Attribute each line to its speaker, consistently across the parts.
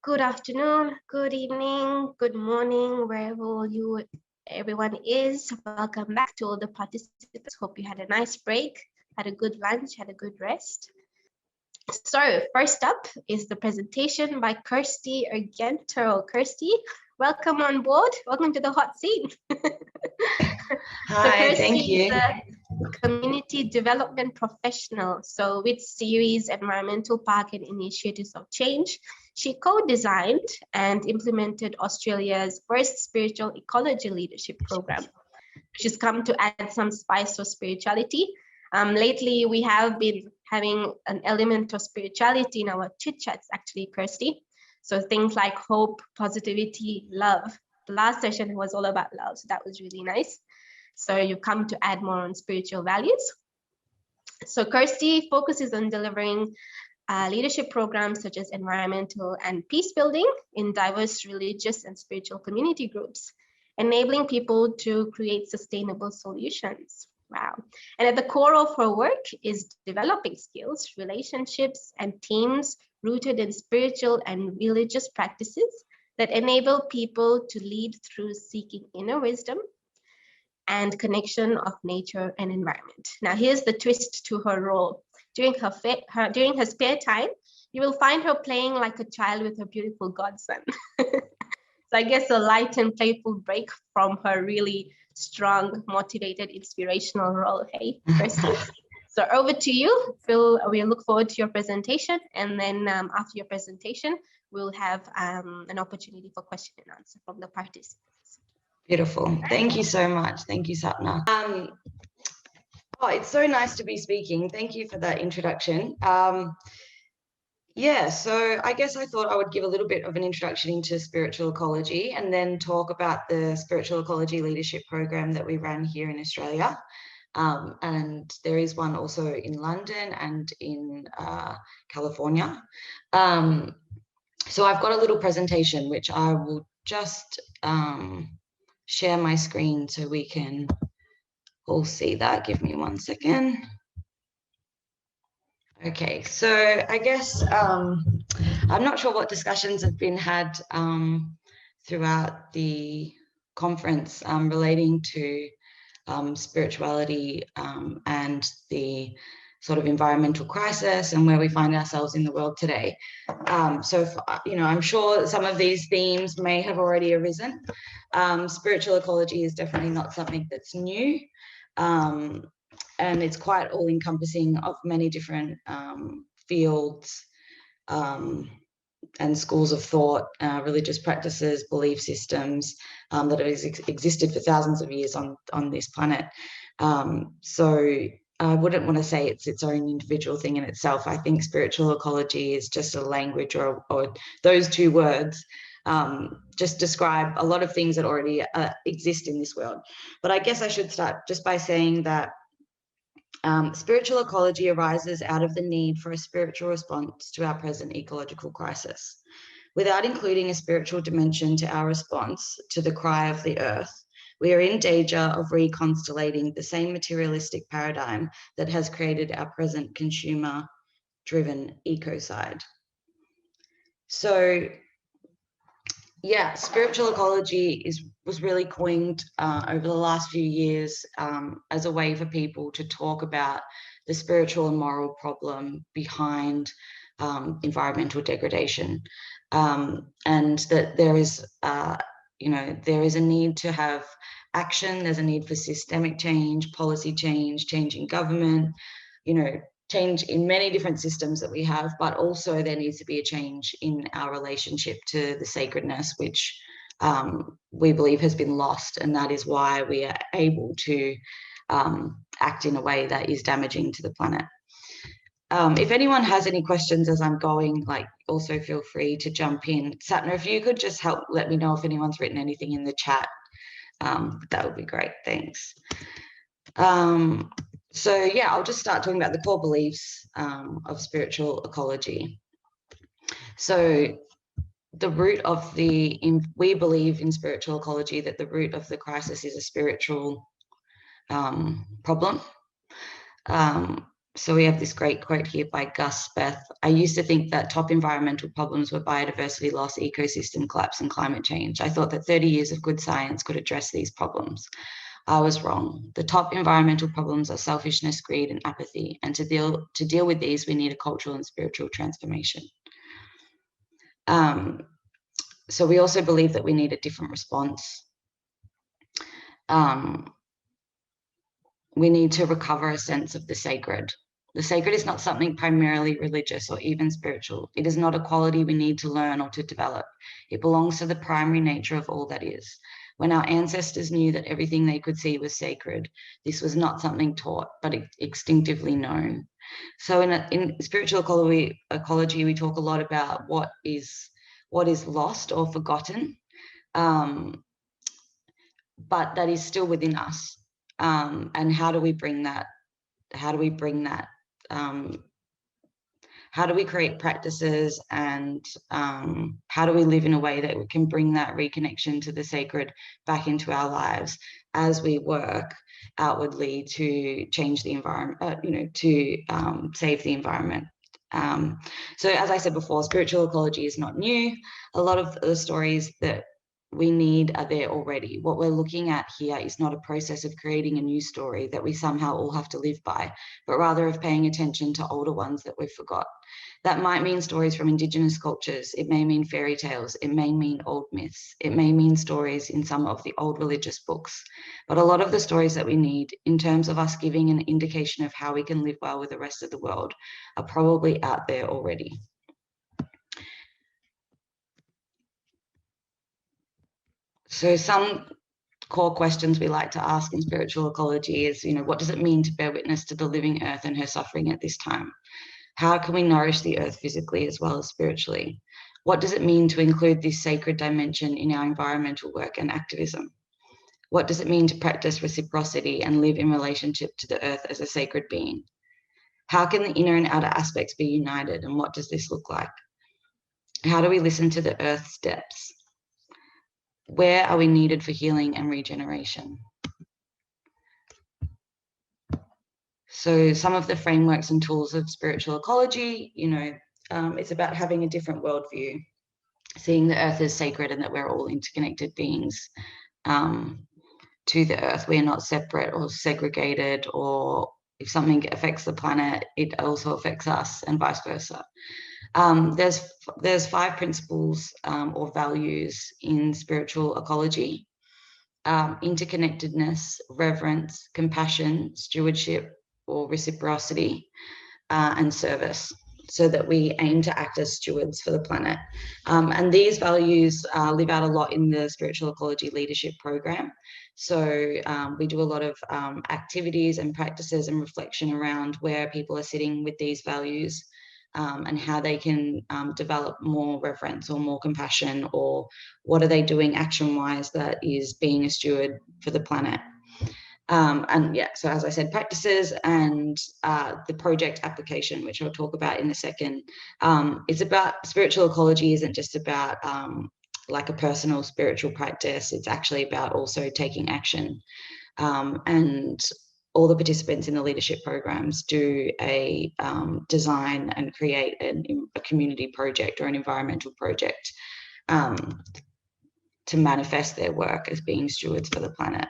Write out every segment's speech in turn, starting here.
Speaker 1: Good afternoon, good evening, good morning, wherever everyone is. Welcome back to all the participants. Hope you had a nice break, had a good lunch, had a good rest. So first up is the presentation by Kirsty Argento. Kirsty, welcome on board. Welcome to the hot seat.
Speaker 2: Hi, thank you.
Speaker 1: Community development professional. So with series Environmental Park and Initiatives of Change, she co-designed and implemented Australia's first spiritual ecology leadership program. She's come to add some spice of spirituality. Lately, we have been having an element of spirituality in our chit chats, actually, Kirsty. So things like hope, positivity, love. The last session was all about love, so that was really nice. So you come to add more on spiritual values. So Kirsty focuses on delivering leadership programs such as environmental and peace building in diverse religious and spiritual community groups, enabling people to create sustainable solutions. Wow. And at the core of her work is developing skills, relationships, and teams rooted in spiritual and religious practices that enable people to lead through seeking inner wisdom and connection of nature and environment. Now, here's the twist to her role. During her spare time, you will find her playing like a child with her beautiful godson. So I guess a light and playful break from her really strong, motivated, inspirational role. Hey, Kirsty. So over to you, Phil. We look forward to your presentation, and then after your presentation, we'll have an opportunity for question and answer from the participants.
Speaker 2: Beautiful. Thank you so much. Thank you, Satna. Oh, it's so nice to be speaking. Thank you for that introduction. Yeah, so I guess I thought I would give a little bit of an introduction into spiritual ecology and then talk about the spiritual ecology leadership program that we ran here in Australia. And there is one also in London and in California. So I've got a little presentation which I will just share my screen so we can all see that. Give me 1 second. Okay, so I guess I'm not sure what discussions have been had throughout the conference relating to spirituality and the sort of environmental crisis and where we find ourselves in the world today. So, I'm sure some of these themes may have already arisen. Spiritual ecology is definitely not something that's new. And it's quite all-encompassing of many different fields and schools of thought, religious practices, belief systems that have existed for thousands of years on this planet. So I wouldn't want to say it's its own individual thing in itself. I think spiritual ecology is just a language or those two words just describe a lot of things that already exist in this world. But I guess I should start just by saying that spiritual ecology arises out of the need for a spiritual response to our present ecological crisis. Without including a spiritual dimension to our response to the cry of the earth, we are in danger of reconstellating the same materialistic paradigm that has created our present consumer-driven ecocide. So, yeah, spiritual ecology was really coined over the last few years as a way for people to talk about the spiritual and moral problem behind environmental degradation, and that there is, there is a need to have action. There's a need for systemic change, policy change, change in government, change in many different systems that we have, but also there needs to be a change in our relationship to the sacredness, which we believe has been lost, and that is why we are able to act in a way that is damaging to the planet. If anyone has any questions as I'm going, also feel free to jump in. Satna, if you could just help let me know if anyone's written anything in the chat, that would be great, thanks. So yeah, I'll just start talking about the core beliefs of spiritual ecology. So the root of we believe in spiritual ecology that the root of the crisis is a spiritual problem. So we have this great quote here by Gus Speth. I used to think that top environmental problems were biodiversity loss, ecosystem collapse, and climate change. I thought that 30 years of good science could address these problems. I was wrong. The top environmental problems are selfishness, greed, and apathy. And to deal with these, we need a cultural and spiritual transformation. So we also believe that we need a different response. We need to recover a sense of the sacred. The sacred is not something primarily religious or even spiritual. It is not a quality we need to learn or to develop. It belongs to the primary nature of all that is. When our ancestors knew that everything they could see was sacred, this was not something taught, but instinctively known. So in spiritual ecology, we talk a lot about what is lost or forgotten, but that is still within us. And how do we bring that? How do we create practices, and how do we live in a way that we can bring that reconnection to the sacred back into our lives as we work outwardly to change the environment, to save the environment. So as I said before, spiritual ecology is not new. A lot of the stories that we need are there already. What we're looking at here is not a process of creating a new story that we somehow all have to live by, but rather of paying attention to older ones that we've forgot. That might mean stories from Indigenous cultures. It may mean fairy tales. It may mean old myths. It may mean stories in some of the old religious books. But a lot of the stories that we need in terms of us giving an indication of how we can live well with the rest of the world are probably out there already. So some core questions we like to ask in spiritual ecology is, what does it mean to bear witness to the living earth and her suffering at this time? How can we nourish the earth physically as well as spiritually? What does it mean to include this sacred dimension in our environmental work and activism? What does it mean to practice reciprocity and live in relationship to the earth as a sacred being? How can the inner and outer aspects be united, and what does this look like? How do we listen to the earth's depths? Where are we needed for healing and regeneration? So some of the frameworks and tools of spiritual ecology, it's about having a different worldview, seeing the earth as sacred and that we're all interconnected beings to the earth. We are not separate or segregated, or if something affects the planet, it also affects us, and vice versa. There's 5 principles or values in spiritual ecology: interconnectedness, reverence, compassion, stewardship or reciprocity, and service, so that we aim to act as stewards for the planet. And these values live out a lot in the spiritual ecology leadership program. So we do a lot of activities and practices and reflection around where people are sitting with these values, and how they can develop more reverence or more compassion, or what are they doing action-wise that is being a steward for the planet. And yeah, so as I said, practices and the project application, which I'll talk about in a second. It's about spiritual ecology isn't just about like a personal spiritual practice. It's actually about also taking action. And all the participants in the leadership programs do a design and create a community project or an environmental project to manifest their work as being stewards for the planet.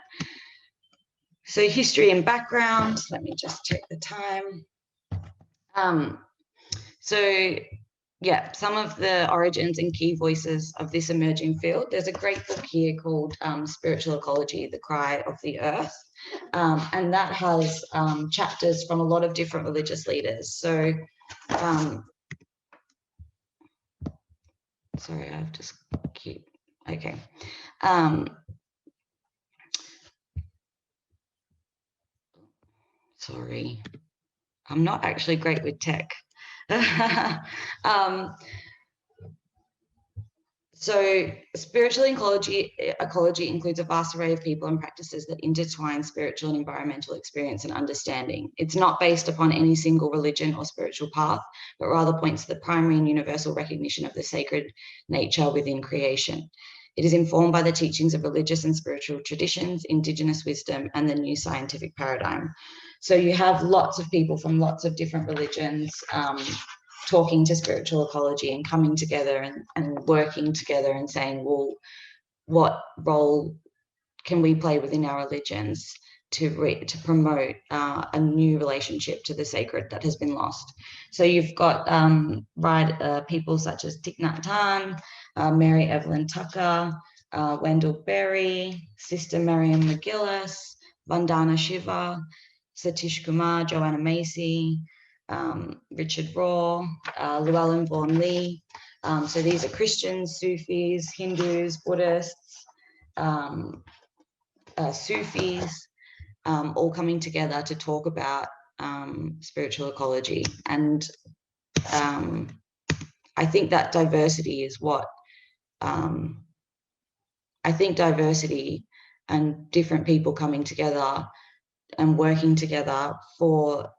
Speaker 2: So history and background, let me just check the time. So yeah, some of the origins and key voices of this emerging field. There's a great book here called Spiritual Ecology, The Cry of the Earth. And that has chapters from a lot of different religious leaders. So, sorry, I've just okay. Sorry, I'm not actually great with tech. So spiritual ecology includes a vast array of people and practices that intertwine spiritual and environmental experience and understanding. It's not based upon any single religion or spiritual path, but rather points to the primary and universal recognition of the sacred nature within creation. It is informed by the teachings of religious and spiritual traditions, Indigenous wisdom, and the new scientific paradigm. So you have lots of people from lots of different religions talking to spiritual ecology and coming together and working together and saying, well, what role can we play within our religions to promote a new relationship to the sacred that has been lost? So you've got people such as Thich Nhat Hanh, Mary Evelyn Tucker, Wendell Berry, Sister Mariam McGillis, Vandana Shiva, Satish Kumar, Joanna Macy, Richard Raw, Llewellyn Vaughan Lee. So these are Christians, Sufis, Hindus, Buddhists, Sufis, all coming together to talk about spiritual ecology. And I think that diversity is what, I think diversity and different people coming together and working together for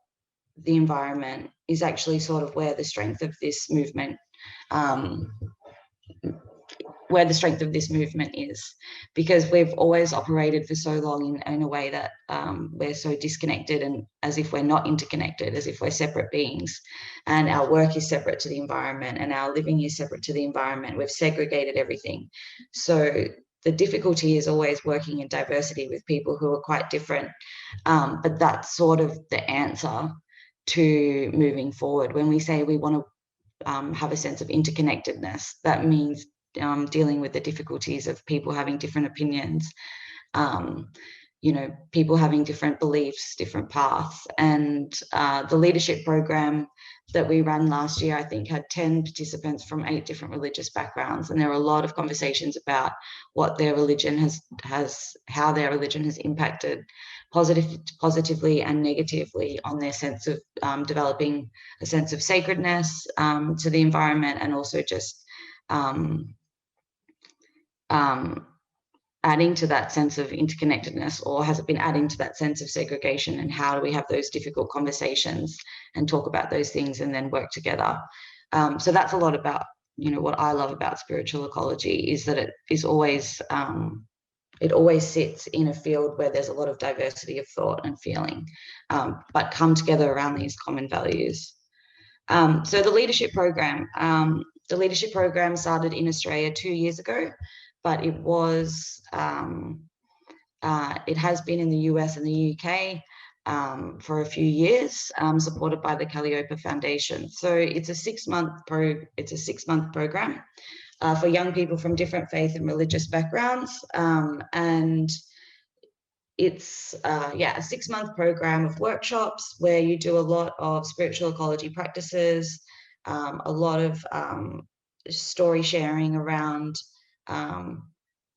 Speaker 2: the environment is actually sort of where the strength of this movement is, because we've always operated for so long in a way that we're so disconnected, and as if we're not interconnected, as if we're separate beings, and our work is separate to the environment and our living is separate to the environment. We've segregated everything. So the difficulty is always working in diversity with people who are quite different, but that's sort of the answer to moving forward. When we say we want to have a sense of interconnectedness, that means dealing with the difficulties of people having different opinions, people having different beliefs, different paths. And the leadership program that we ran last year, I think, had 10 participants from 8 different religious backgrounds. And there were a lot of conversations about what their religion how their religion has impacted positively and negatively on their sense of developing a sense of sacredness to the environment, and also just adding to that sense of interconnectedness, or has it been adding to that sense of segregation, and how do we have those difficult conversations and talk about those things and then work together? So that's a lot about, what I love about spiritual ecology is that it is always, it always sits in a field where there's a lot of diversity of thought and feeling, but come together around these common values. So the leadership program started in Australia 2 years ago, but it was, it has been in the US and the UK for a few years, supported by the Calliope Foundation. So it's a 6-month program for young people from different faith and religious backgrounds, and it's a 6-month program of workshops where you do a lot of spiritual ecology practices, a lot of story sharing around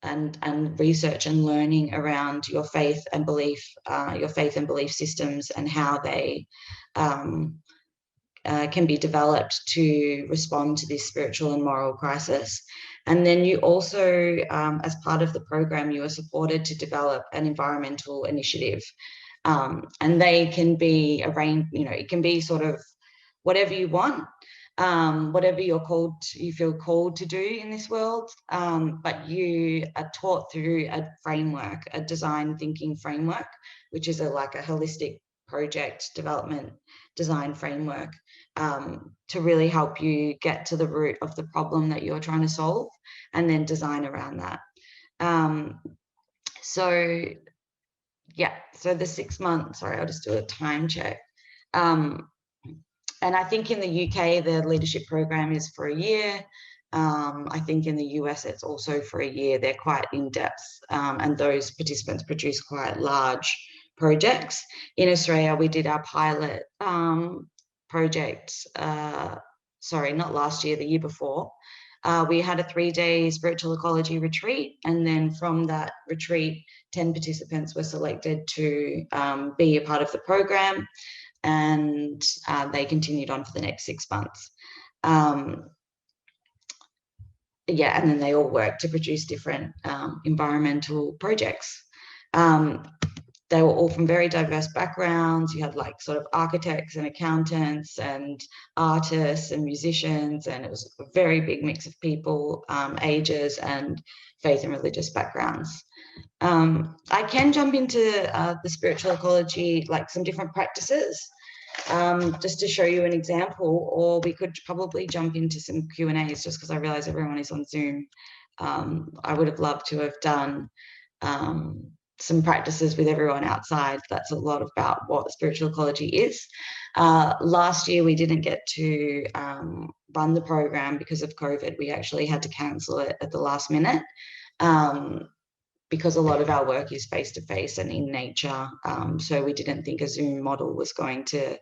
Speaker 2: and research and learning around your faith and belief systems, and how they can be developed to respond to this spiritual and moral crisis. And then you also, as part of the program, you are supported to develop an environmental initiative. And they can be arranged, it can be sort of whatever you want, whatever you feel called to do in this world, but you are taught through a framework, a design thinking framework, which is like a holistic project development design framework, to really help you get to the root of the problem that you're trying to solve, and then design around that. So the 6 months, sorry, I'll just do a time check. And I think in the UK, the leadership program is for a year. I think in the US, it's also for a year. They're quite in-depth, and those participants produce quite large projects. In Australia, we did our pilot project, sorry, not last year, the year before. We had a 3-day spiritual ecology retreat, and then from that retreat, 10 participants were selected to be a part of the program, and they continued on for the next 6 months. And then they all worked to produce different environmental projects. they were all from very diverse backgrounds. You had like sort of architects and accountants and artists and musicians, and it was a very big mix of people, ages and faith and religious backgrounds. I can jump into the spiritual ecology, like some different practices, just to show you an example, or we could probably jump into some Q&As just because I realize everyone is on Zoom. I would have loved to have done some practices with everyone outside. That's a lot about what spiritual ecology is. Last year, we didn't get to run the program because of COVID. We actually had to cancel it at the last minute because a lot of our work is face-to-face and in nature. So we didn't think a Zoom model was going to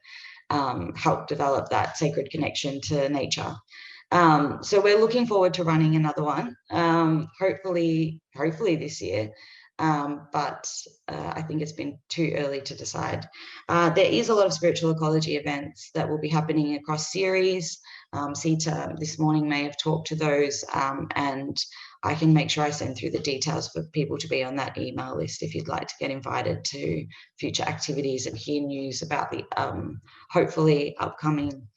Speaker 2: help develop that sacred connection to nature. So we're looking forward to running another one, hopefully this year. But I think it's been too early to decide. There is a lot of spiritual ecology events that will be happening across series. Sita this morning may have talked to those, and I can make sure I send through the details for people to be on that email list if you'd like to get invited to future activities and hear news about the hopefully upcoming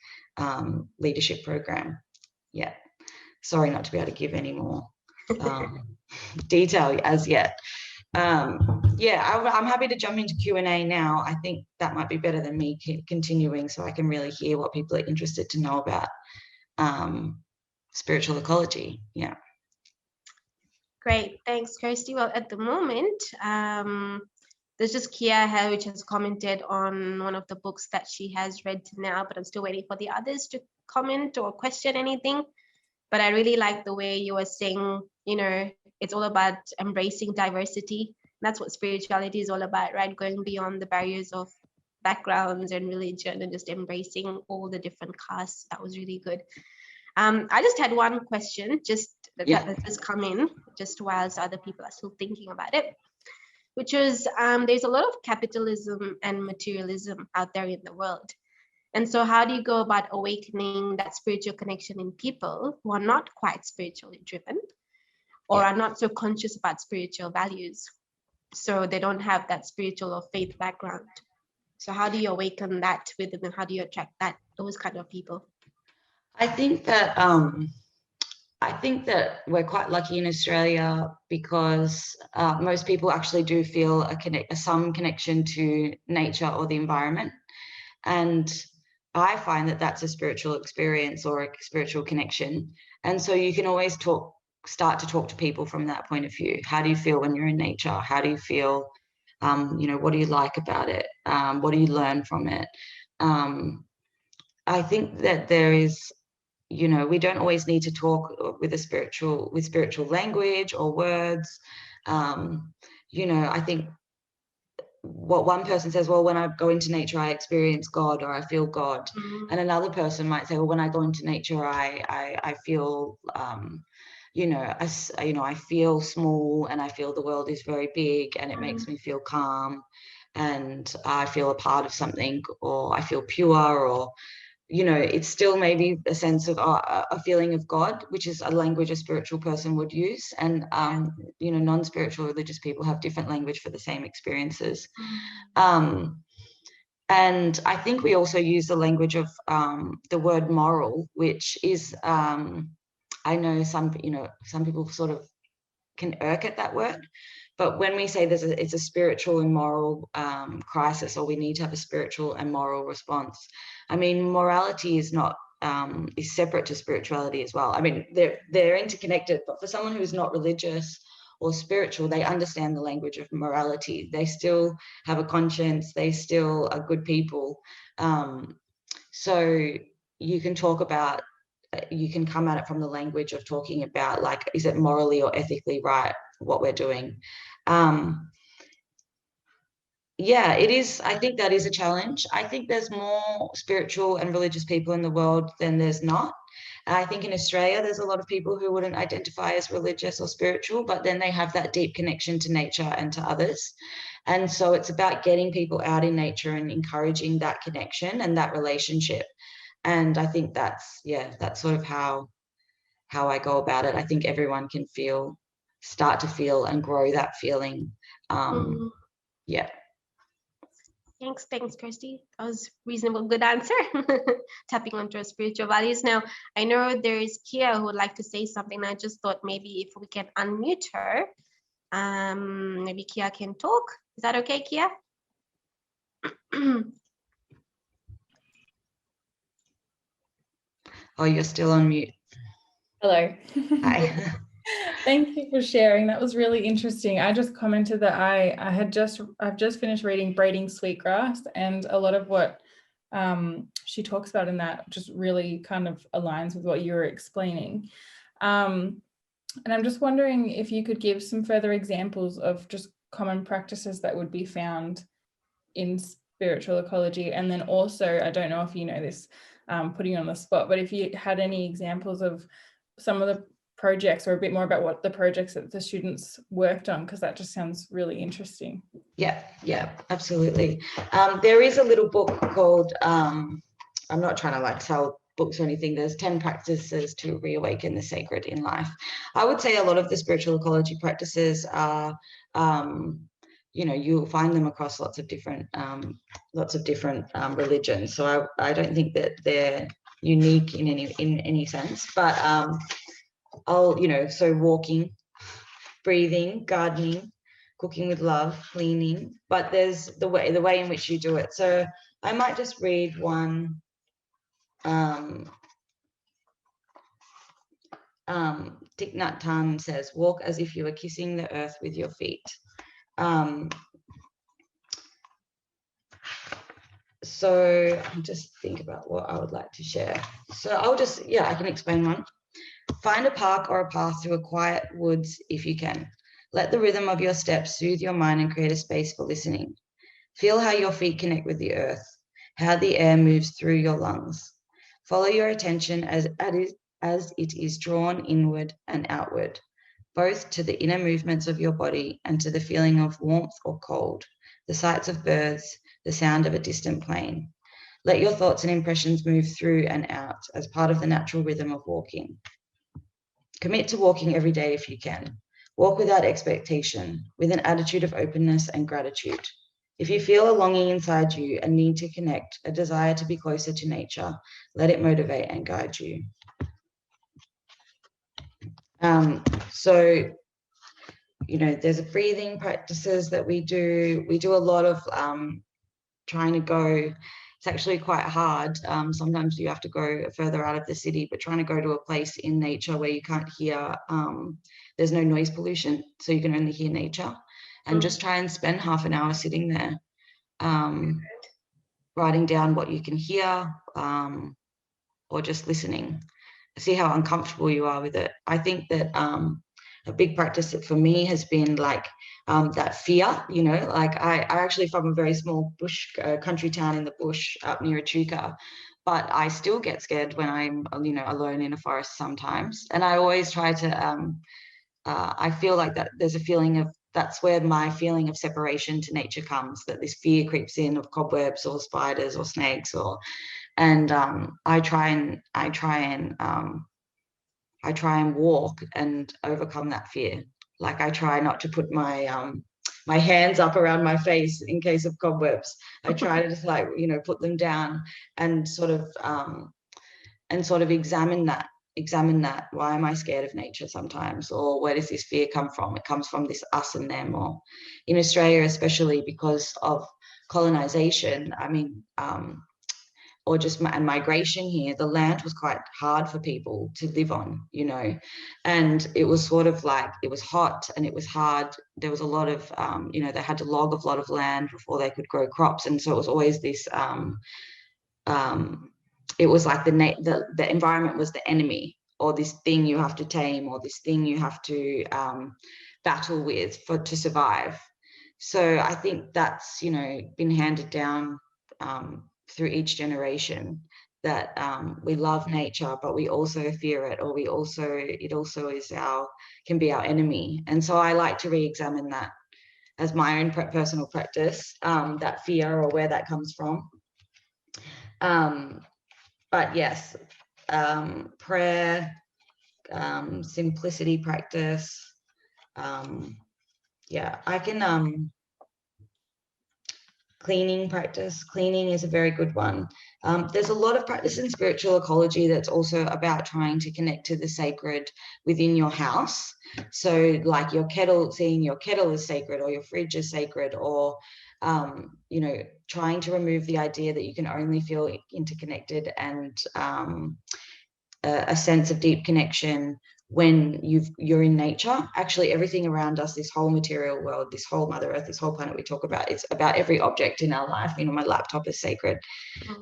Speaker 2: leadership program. Yeah, sorry not to be able to give any more detail as yet. Yeah, I'm happy to jump into Q&A now. I think that might be better than me continuing, so I can really hear what people are interested to know about spiritual ecology. Yeah.
Speaker 1: Great, thanks, Kirsty. Well, at the moment, there's just Kia here, which has commented on one of the books that she has read now, but I'm still waiting for the others to comment or question anything. But I really like the way you were saying, you know, it's all about embracing diversity. That's what spirituality is all about, right? Going beyond the barriers of backgrounds and religion and just embracing all the different castes. That was really good. I just had one question, just that has come in, just whilst other people are still thinking about it, which is there's a lot of capitalism and materialism out there in the world. And so how do you go about awakening that spiritual connection in people who are not quite spiritually driven or are not so conscious about spiritual values? So they don't have that spiritual or faith background. So how do you awaken that within them? How do you attract those kind of people?
Speaker 2: I think that we're quite lucky in Australia because most people actually do feel some connection to nature or the environment. And I find that that's a spiritual experience or a spiritual connection. And so you can always start to talk to people from that point of view. How do you feel when you're in nature? How do you feel? You know, what do you like about it? What do you learn from it? I think that there is, you know, we don't always need to talk with spiritual language or words. You know, I think what one person says, well, when I go into nature, I experience God or I feel God. Mm-hmm. And another person might say, well, when I go into nature, I feel, I feel small and I feel the world is very big and it makes me feel calm and I feel a part of something, or I feel pure, or, you know, it's still maybe a sense of a feeling of God, which is a language a spiritual person would use. And, you know, non-spiritual religious people have different language for the same experiences. And I think we also use the language of the word moral, which is, I know some people sort of can irk at that word. But when we say it's a spiritual and moral crisis, or we need to have a spiritual and moral response, I mean, morality is not is separate to spirituality as well. I mean, they're interconnected, but for someone who's not religious or spiritual, they understand the language of morality. They still have a conscience. They still are good people. So you can talk about, you can come at it from the language of talking about, like, is it morally or ethically right what we're doing? Yeah, it is. I think that is a challenge. I think there's more spiritual and religious people in the world than there's not. I think in Australia, there's a lot of people who wouldn't identify as religious or spiritual, but then they have that deep connection to nature and to others. And so it's about getting people out in nature and encouraging that connection and that relationship. And I think that's sort of how I go about it. I think everyone can start to feel and grow that feeling. Yeah.
Speaker 1: Thanks, Kirsty. That was reasonable, good answer. Tapping onto our spiritual values. Now, I know there is Kia who would like to say something. I just thought maybe if we can unmute her, maybe Kia can talk. Is that okay, Kia?
Speaker 3: Oh, you're still on mute.
Speaker 4: Hello.
Speaker 3: Hi.
Speaker 4: Thank you for sharing. That was really interesting. I just commented that I've just finished reading Braiding Sweetgrass, and a lot of what she talks about in that just really kind of aligns with what you were explaining. And I'm just wondering if you could give some further examples of just common practices that would be found in spiritual ecology. And then also, I don't know if you know this, putting you on the spot, but if you had any examples of some of the projects, or a bit more about what the projects that the students worked on, because that just sounds really interesting.
Speaker 3: Yeah, absolutely. There is a little book called, I'm not trying to like sell books or anything, there's 10 practices to reawaken the sacred in life. I would say a lot of the spiritual ecology practices are, you know, you'll find them across lots of different religions. So I don't think that they're unique in any sense, but so walking, breathing, gardening, cooking with love, cleaning, but there's the way in which you do it. So I might just read one. Thich Nhat Hanh says, walk as if you were kissing the earth with your feet. So I'll just think about what I would like to share. So I can explain one. Find a park or a path through a quiet woods if you can. Let the rhythm of your steps soothe your mind and create a space for listening. Feel how your feet connect with the earth, how the air moves through your lungs. Follow your attention as it is drawn inward and outward, both to the inner movements of your body and to the feeling of warmth or cold, the sights of birds, the sound of a distant plane. Let your thoughts and impressions move through and out as part of the natural rhythm of walking. Commit to walking every day if you can. Walk without expectation, with an attitude of openness and gratitude. If you feel a longing inside you, a need to connect, a desire to be closer to nature, let it motivate and guide you. There's breathing practices that we do. We do a lot of trying to go. It's actually quite hard. Sometimes you have to go further out of the city, but trying to go to a place in nature where you can't hear, there's no noise pollution, so you can only hear nature. And just try and spend half an hour sitting there, writing down what you can hear, or just listening. See how uncomfortable you are with it. I think that a big practice for me has been like that fear, like I actually from a very small bush country town in the bush up near Echuca, but I still get scared when I'm, alone in a forest sometimes. And I always try to, I feel like that there's a feeling of, that's where my feeling of separation to nature comes, that this fear creeps in of cobwebs or spiders or snakes and I try and walk and overcome that fear. Like I try not to put my my hands up around my face in case of cobwebs. I try to just put them down and sort of examine that. Why am I scared of nature sometimes? Or where does this fear come from? It comes from this us and them, or in Australia, especially because of colonization. I mean, or just and migration here, the land was quite hard for people to live on, and it was sort of like, it was hot and it was hard. There was a lot of, they had to log a lot of land before they could grow crops. And so it was always this, it was like the environment was the enemy, or this thing you have to tame, or this thing you have to battle with to survive. So I think that's, been handed down through each generation, that we love nature, but we also fear it, or it also is can be our enemy. And so I like to re-examine that as my own personal practice, that fear, or where that comes from. But yes, prayer, simplicity practice. Yeah, I can cleaning practice. Cleaning is a very good one. There's a lot of practice in spiritual ecology that's also about trying to connect to the sacred within your house. So like your kettle, seeing your kettle as sacred, or your fridge as sacred, or you know, trying to remove the idea that you can only feel interconnected and a sense of deep connection when you're in nature. Actually, everything around us, this whole material world, this whole Mother Earth, this whole planet we talk about, it's about every object in our life. You know, my laptop is sacred.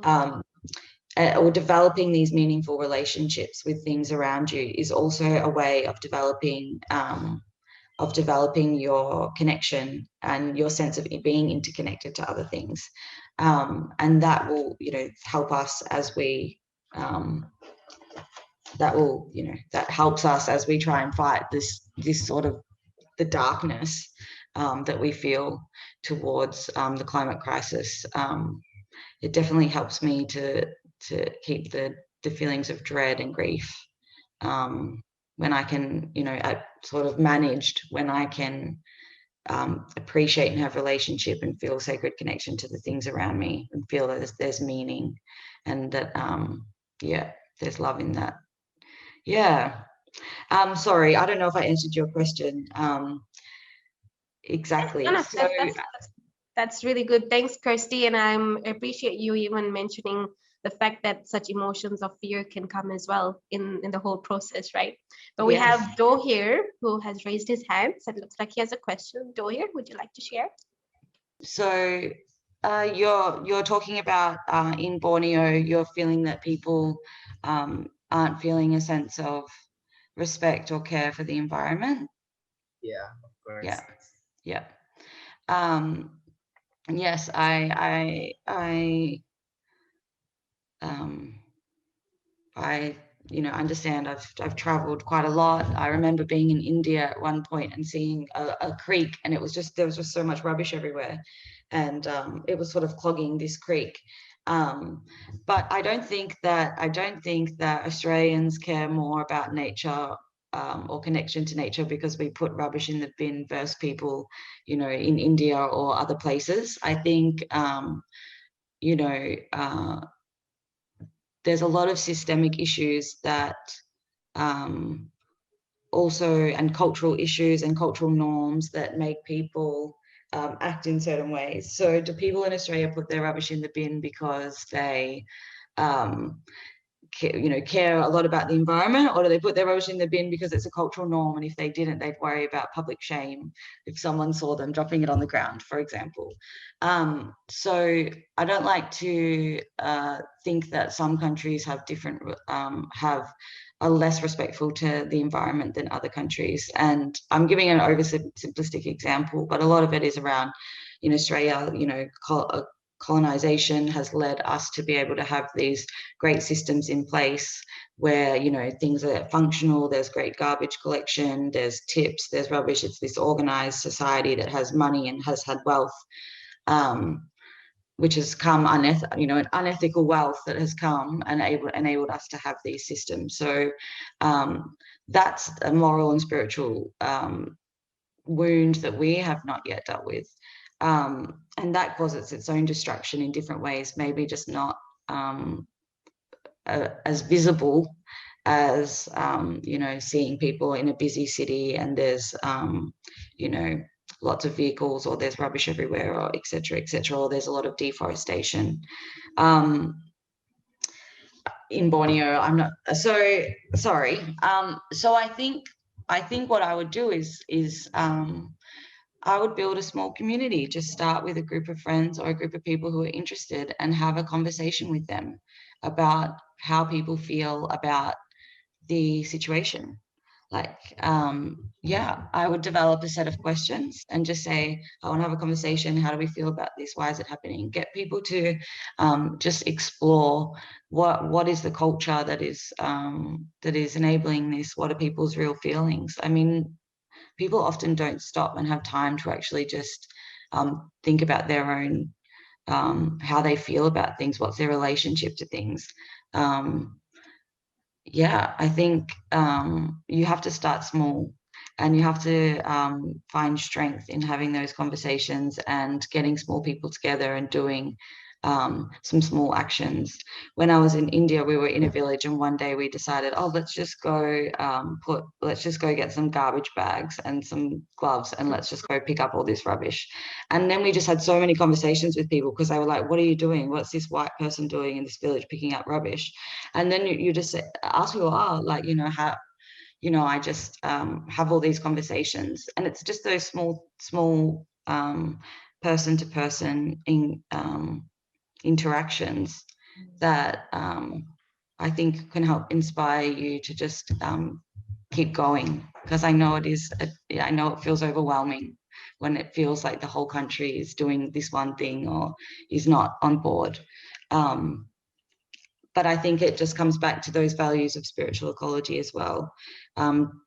Speaker 3: Or developing these meaningful relationships with things around you is also a way of developing your connection and your sense of being interconnected to other things, and that will, you know, help us as we that helps us as we try and fight this sort of the darkness that we feel towards the climate crisis. It definitely helps me to keep the feelings of dread and grief when I can, you know, sort of managed, when I can appreciate and have relationship and feel sacred connection to the things around me, and feel that there's meaning, and that yeah, there's love in that. Yeah. Sorry, I don't know if I answered your question exactly.
Speaker 1: No,
Speaker 3: So,
Speaker 1: that's really good. Thanks, Kirsty. And I appreciate you even mentioning the fact that such emotions of fear can come as well in the whole process, right? But we have Do here, who has raised his hand. So it looks like he has a question. Do here, would you like to share?
Speaker 3: So you're talking about in Borneo, you're feeling that people aren't feeling a sense of respect or care for the environment.
Speaker 5: Yeah, of course.
Speaker 3: Yeah. Yes, I you know, understand. I've traveled quite a lot. I remember being in India at one point and seeing a creek, and it was just, there was just so much rubbish everywhere, and it was sort of clogging this creek. But I don't think that Australians care more about nature or connection to nature because we put rubbish in the bin versus people, you know, in India or other places. I think you know, there's a lot of systemic issues that also, and cultural issues and cultural norms that make people act in certain ways. So do people in Australia put their rubbish in the bin because they you know, care a lot about the environment, or do they put their rubbish in the bin because it's a cultural norm, and if they didn't, they'd worry about public shame if someone saw them dropping it on the ground, for example? So I don't like to think that some countries have different are less respectful to the environment than other countries. And I'm giving an oversimplistic example, but a lot of it is around, in Australia, you know, colonization has led us to be able to have these great systems in place where, you know, things are functional. There's great garbage collection, there's tips, there's rubbish. It's this organized society that has money and has had wealth, which has come you know, an unethical wealth that has come and enabled us to have these systems. So that's a moral and spiritual wound that we have not yet dealt with. And that causes its own destruction in different ways, maybe just not as visible as, you know, seeing people in a busy city and there's, you know, lots of vehicles, or there's rubbish everywhere, or et cetera, or there's a lot of deforestation. In Borneo, I'm not so sorry. So I think what I would do is I would build a small community. Just start with a group of friends or a group of people who are interested, and have a conversation with them about how people feel about the situation. Like, yeah, I would develop a set of questions and just say, I want to have a conversation. How do we feel about this? Why is it happening? Get people to just explore what is the culture that is enabling this? What are people's real feelings? I mean, people often don't stop and have time to actually just think about their own, how they feel about things, what's their relationship to things. Yeah, I think you have to start small.
Speaker 2: and you have to find strength in having those conversations and getting small people together and doing some small actions. When I was in India, we were in a village, and one day we decided, oh, let's just go get some garbage bags and some gloves, and let's just go pick up all this rubbish. And then we just had so many conversations with people, because they were like, what are you doing? What's this white person doing in this village picking up rubbish? And then you just ask people, oh, like, how, I just have all these conversations, and it's just those small person to person interactions that I think can help inspire you to just keep going, because I know I know it feels overwhelming when it feels like the whole country is doing this one thing or is not on board. But I think it just comes back to those values of spiritual ecology as well.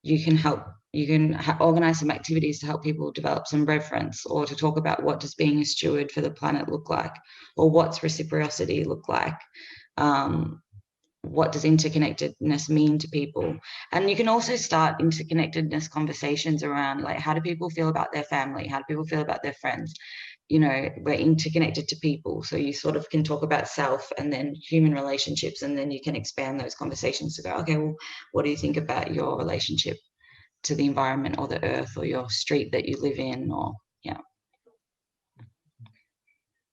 Speaker 2: You can organize some activities to help people develop some reverence, or to talk about what does being a steward for the planet look like, or what's reciprocity look like. What does interconnectedness mean to people? And you can also start interconnectedness conversations around, like, how do people feel about their family? How do people feel about their friends? We're interconnected to people. So you sort of can talk about self and then human relationships, and then you can expand those conversations to go, okay, well, what do you think about your relationship to the environment or the earth or your street that you live in? Or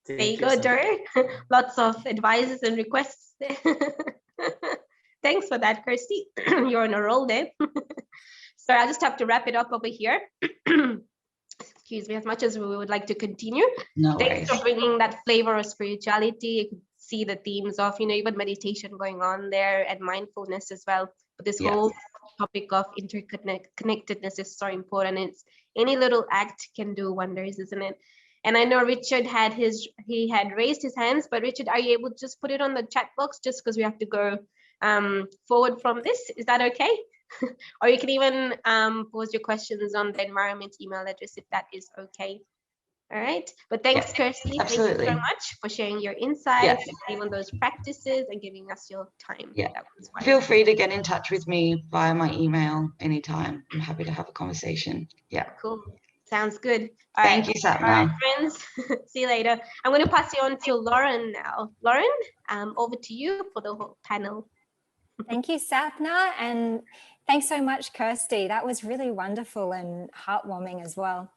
Speaker 1: there you go, Derek. Lots of advices and requests there. Thanks for that, Kirsty. You're on a roll there. So I'll just have to wrap it up over here. Excuse me, as much as we would like to continue.
Speaker 2: No
Speaker 1: Thanks
Speaker 2: worries.
Speaker 1: for bringing that flavor of spirituality. You can see the themes of, even meditation going on there, and mindfulness as well. But this whole topic of interconnectedness is so important. It's any little act can do wonders, isn't it? And I know Richard had raised his hands, but Richard, are you able to just put it on the chat box, just because we have to go forward from this? Is that okay? Or you can even pose your questions on the environment email address, if that is okay. All right. But thanks, Kirsty.
Speaker 2: Absolutely.
Speaker 1: Thank you so much for sharing your insights and even those practices and giving us your time.
Speaker 2: Yeah.
Speaker 1: That was wonderful.
Speaker 2: Feel free to get in touch with me via my email anytime. I'm happy to have a conversation. Yeah.
Speaker 1: Cool. Sounds good. All
Speaker 2: Thank
Speaker 1: right.
Speaker 2: you, Sapna.
Speaker 1: All right, friends. See you later. I'm going to pass you on to Lauren now. Lauren, over to you for the whole panel.
Speaker 6: Thank you, Sapna, and thanks so much, Kirsty. That was really wonderful and heartwarming as well.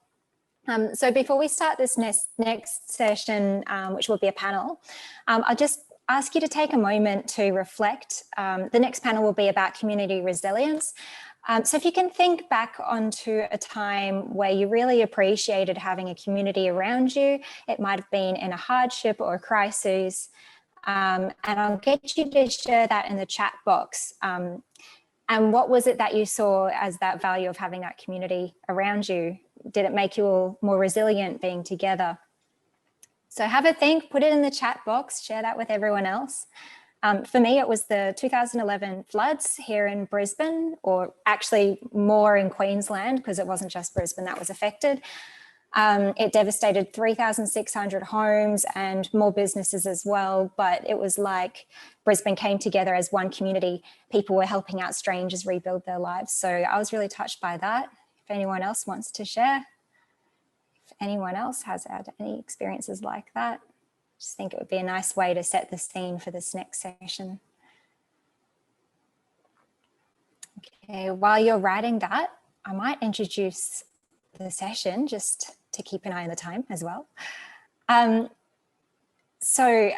Speaker 6: So before we start this next session, which will be a panel, I'll just ask you to take a moment to reflect. The next panel will be about community resilience. So if you can think back onto a time where you really appreciated having a community around you, it might have been in a hardship or a crisis, and I'll get you to share that in the chat box. And what was it that you saw as that value of having that community around you? Did it make you all more resilient being together? So have a think, put it in the chat box, share that with everyone else. For me, it was the 2011 floods here in Brisbane, or actually more in Queensland, because it wasn't just Brisbane that was affected. It devastated 3,600 homes and more businesses as well, but it was like Brisbane came together as one community. People were helping out strangers rebuild their lives. So I was really touched by that. If anyone else wants to share, if anyone else has had any experiences like that, I just think it would be a nice way to set the scene for this next session. Okay, while you're writing that, I might introduce the session just to keep an eye on the time as well. So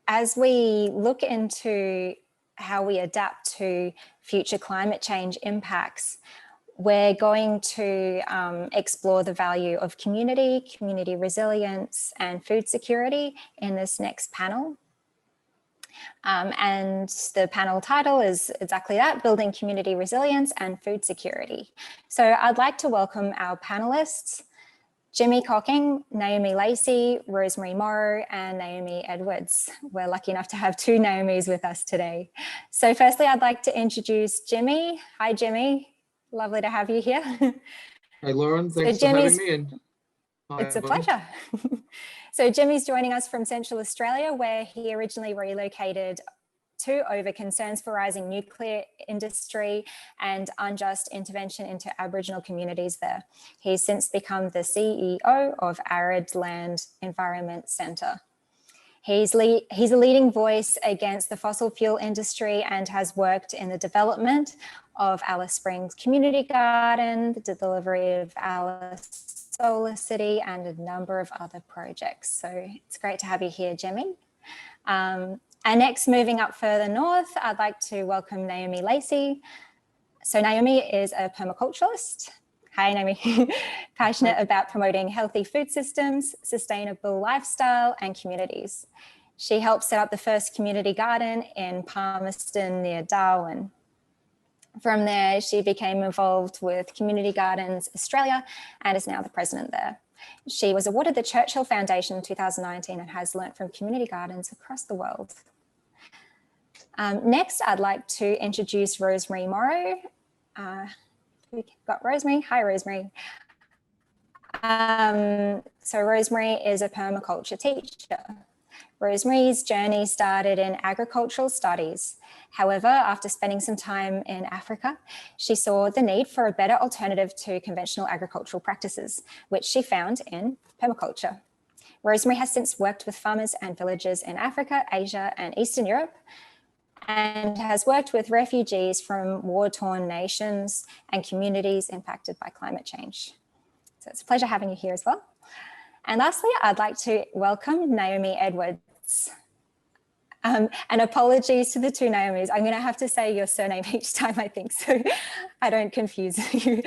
Speaker 6: as we look into how we adapt to future climate change impacts, we're going to explore the value of community resilience and food security in this next panel. And the panel title is exactly that, Building Community Resilience and Food Security. So I'd like to welcome our panelists, Jimmy Cocking, Naomi Lacey, Rosemary Morrow, and Naomi Edwards. We're lucky enough to have two Naomis with us today. So firstly, I'd like to introduce Jimmy. Hi, Jimmy. Lovely to have you here.
Speaker 5: Hey, Lauren, thanks for having me. And
Speaker 6: it's a pleasure. So Jimmy's joining us from Central Australia, where he originally relocated over concerns for rising nuclear industry and unjust intervention into Aboriginal communities there. He's since become the CEO of Arid Land Environment Centre. He's a leading voice against the fossil fuel industry and has worked in the development of Alice Springs Community Garden, the delivery of Alice Solar City, and a number of other projects. So it's great to have you here, Jimmy. And next, moving up further north, I'd like to welcome Naomi Lacey. So Naomi is a permaculturalist. Hi, Naomi. Passionate about promoting healthy food systems, sustainable lifestyle, and communities. She helped set up the first community garden in Palmerston near Darwin. From there, she became involved with Community Gardens Australia and is now the president there. She was awarded the Churchill Foundation in 2019 and has learnt from community gardens across the world. Next, I'd like to introduce Rosemary Morrow. We've got Rosemary. Hi, Rosemary. So Rosemary is a permaculture teacher. Rosemary's journey started in agricultural studies. However, after spending some time in Africa, she saw the need for a better alternative to conventional agricultural practices, which she found in permaculture. Rosemary has since worked with farmers and villagers in Africa, Asia, and Eastern Europe, and has worked with refugees from war-torn nations and communities impacted by climate change. So it's a pleasure having you here as well. And lastly, I'd like to welcome Naomi Edwards. And apologies to the two Naomis. I'm going to have to say your surname each time, I think, so I don't confuse you.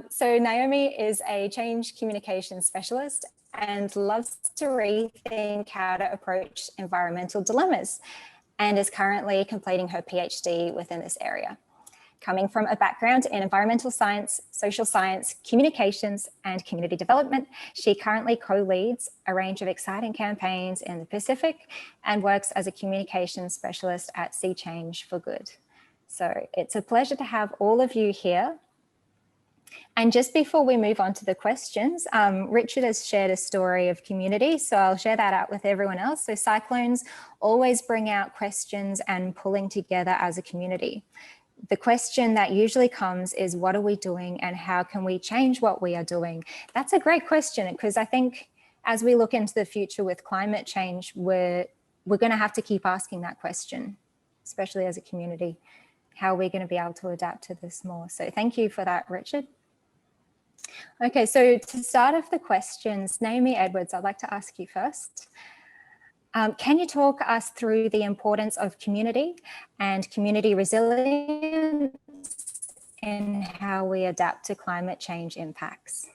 Speaker 6: So Naomi is a change communication specialist and loves to rethink how to approach environmental dilemmas, and is currently completing her PhD within this area. Coming from a background in environmental science, social science, communications, and community development, she currently co-leads a range of exciting campaigns in the Pacific and works as a communications specialist at Sea Change for Good. So it's a pleasure to have all of you here. And just before we move on to the questions, Richard has shared a story of community, so I'll share that out with everyone else. So cyclones always bring out questions and pulling together as a community. The question that usually comes is, what are we doing and how can we change what we are doing? That's a great question, because I think as we look into the future with climate change, we're going to have to keep asking that question, especially as a community. How are we going to be able to adapt to this more? So thank you for that, Richard. Okay, so to start off the questions, Naomi Edwards, I'd like to ask you first. Can you talk us through the importance of community and community resilience in how we adapt to climate change impacts?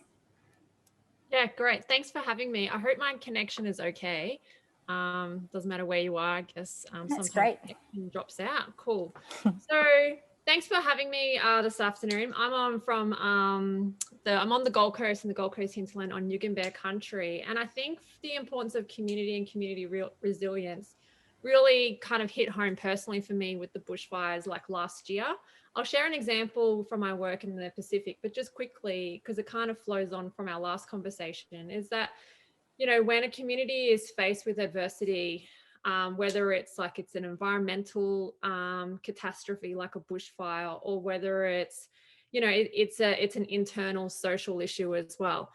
Speaker 7: Yeah, great. Thanks for having me. I hope my connection is okay. Doesn't matter where you are, I guess.
Speaker 6: That's great.
Speaker 7: Connection drops out. Cool. So thanks for having me this afternoon. I'm on the Gold Coast and the Gold Coast hinterland on Yugambeh country, and I think the importance of community and community resilience really kind of hit home personally for me with the bushfires like last year. I'll share an example from my work in the Pacific, but just quickly, because it kind of flows on from our last conversation, is that, you know, when a community is faced with adversity, whether it's an environmental catastrophe like a bushfire, or whether it's, you know, it's an internal social issue as well.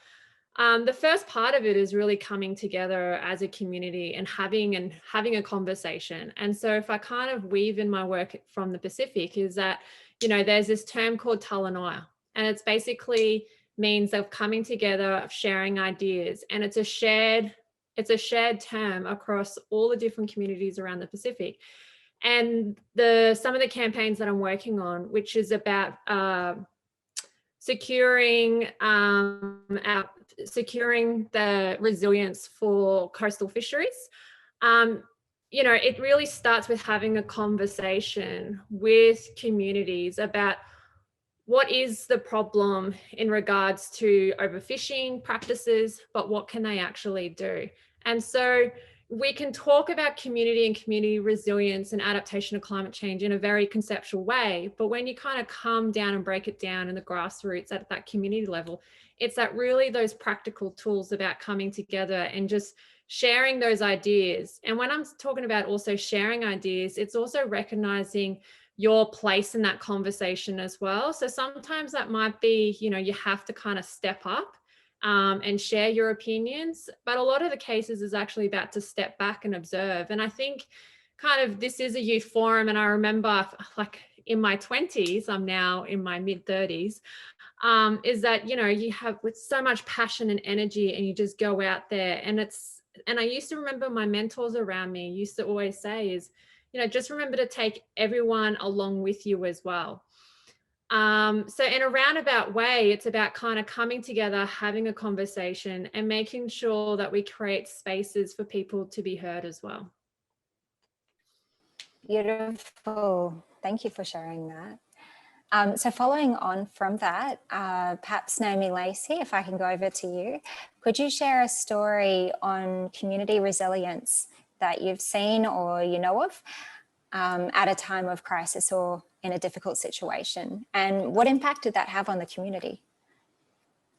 Speaker 7: The first part of it is really coming together as a community and having a conversation. And so if I kind of weave in my work from the Pacific, is that, you know, there's this term called talanoia, and it's basically means of coming together, of sharing ideas, and it's a shared term across all the different communities around the Pacific. And some of the campaigns that I'm working on, which is about securing the resilience for coastal fisheries, you know, it really starts with having a conversation with communities about what is the problem in regards to overfishing practices, but what can they actually do? And so we can talk about community and community resilience and adaptation to climate change in a very conceptual way, but when you kind of come down and break it down in the grassroots at that community level, it's that really those practical tools about coming together and just sharing those ideas. And when I'm talking about also sharing ideas, it's also recognizing your place in that conversation as well. So sometimes that might be, you know, you have to kind of step up and share your opinions, but a lot of the cases is actually about to step back and observe. And I think kind of this is a youth forum, and I remember like in my 20s, I'm now in my mid 30s, is that, you know, you have with so much passion and energy and you just go out there, and I used to remember my mentors around me used to always say is, you know, just remember to take everyone along with you as well. So in a roundabout way, it's about kind of coming together, having a conversation and making sure that we create spaces for people to be heard as well.
Speaker 6: Beautiful. Thank you for sharing that. So following on from that, perhaps Naomi Lacey, if I can go over to you, could you share a story on community resilience that you've seen or you know of at a time of crisis or in a difficult situation? And what impact did that have on the community?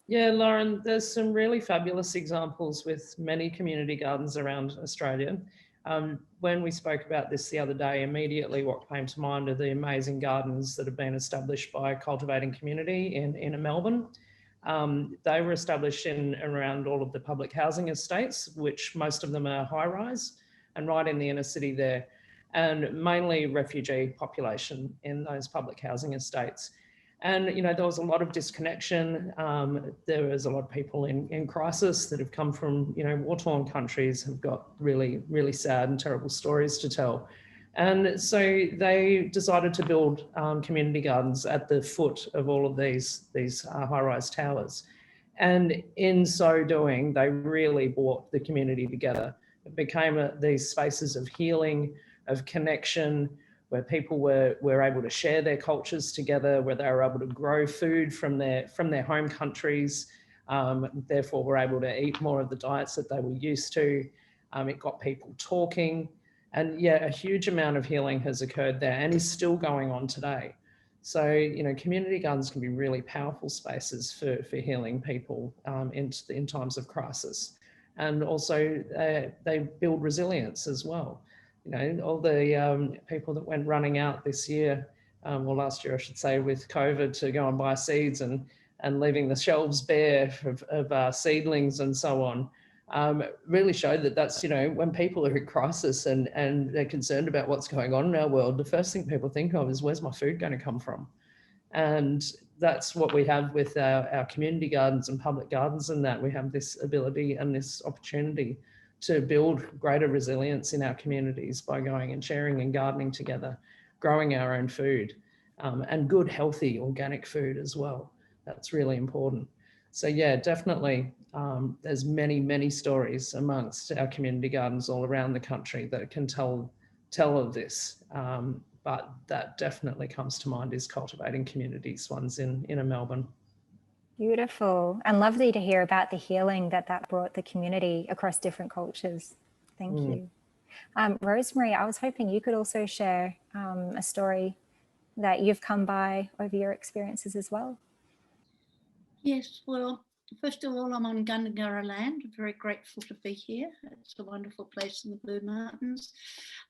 Speaker 8: Yeah, Lauren, there's some really fabulous examples with many community gardens around Australia. When we spoke about this the other day, immediately what came to mind are the amazing gardens that have been established by Cultivating Community in Melbourne. They were established in and around all of the public housing estates, which most of them are high-rise and right in the inner city there, and mainly refugee population in those public housing estates. And, you know, there was a lot of disconnection. There was a lot of people in crisis that have come from, you know, war-torn countries, have got really, really sad and terrible stories to tell. And so they decided to build community gardens at the foot of all of these high-rise towers. And in so doing, they really brought the community together. It became these spaces of healing, of connection, where people were able to share their cultures together, where they were able to grow food from their home countries, therefore were able to eat more of the diets that they were used to. It got people talking, and yeah, a huge amount of healing has occurred there and is still going on today. So, you know, community gardens can be really powerful spaces for healing people in times of crisis. And also they build resilience as well. You know, all the people that went running out this year, or last year, I should say, with COVID to go and buy seeds and leaving the shelves bare of seedlings and so on, really showed that that's, you know, when people are in crisis and they're concerned about what's going on in our world, the first thing people think of is, where's my food going to come from? And that's what we have with our community gardens and public gardens, and that we have this ability and this opportunity to build greater resilience in our communities by going and sharing and gardening together, growing our own food, and good, healthy, organic food as well. That's really important. So yeah, definitely, there's many, many stories amongst our community gardens all around the country that can tell of this. But that definitely comes to mind is Cultivating Communities ones in Melbourne.
Speaker 6: Beautiful, and lovely to hear about the healing that brought the community across different cultures. Thank you. Rosemary, I was hoping you could also share a story that you've come by over your experiences as well.
Speaker 9: Yes, well, first of all, I'm on Gundungurra land. I'm very grateful to be here. It's a wonderful place in the Blue Mountains.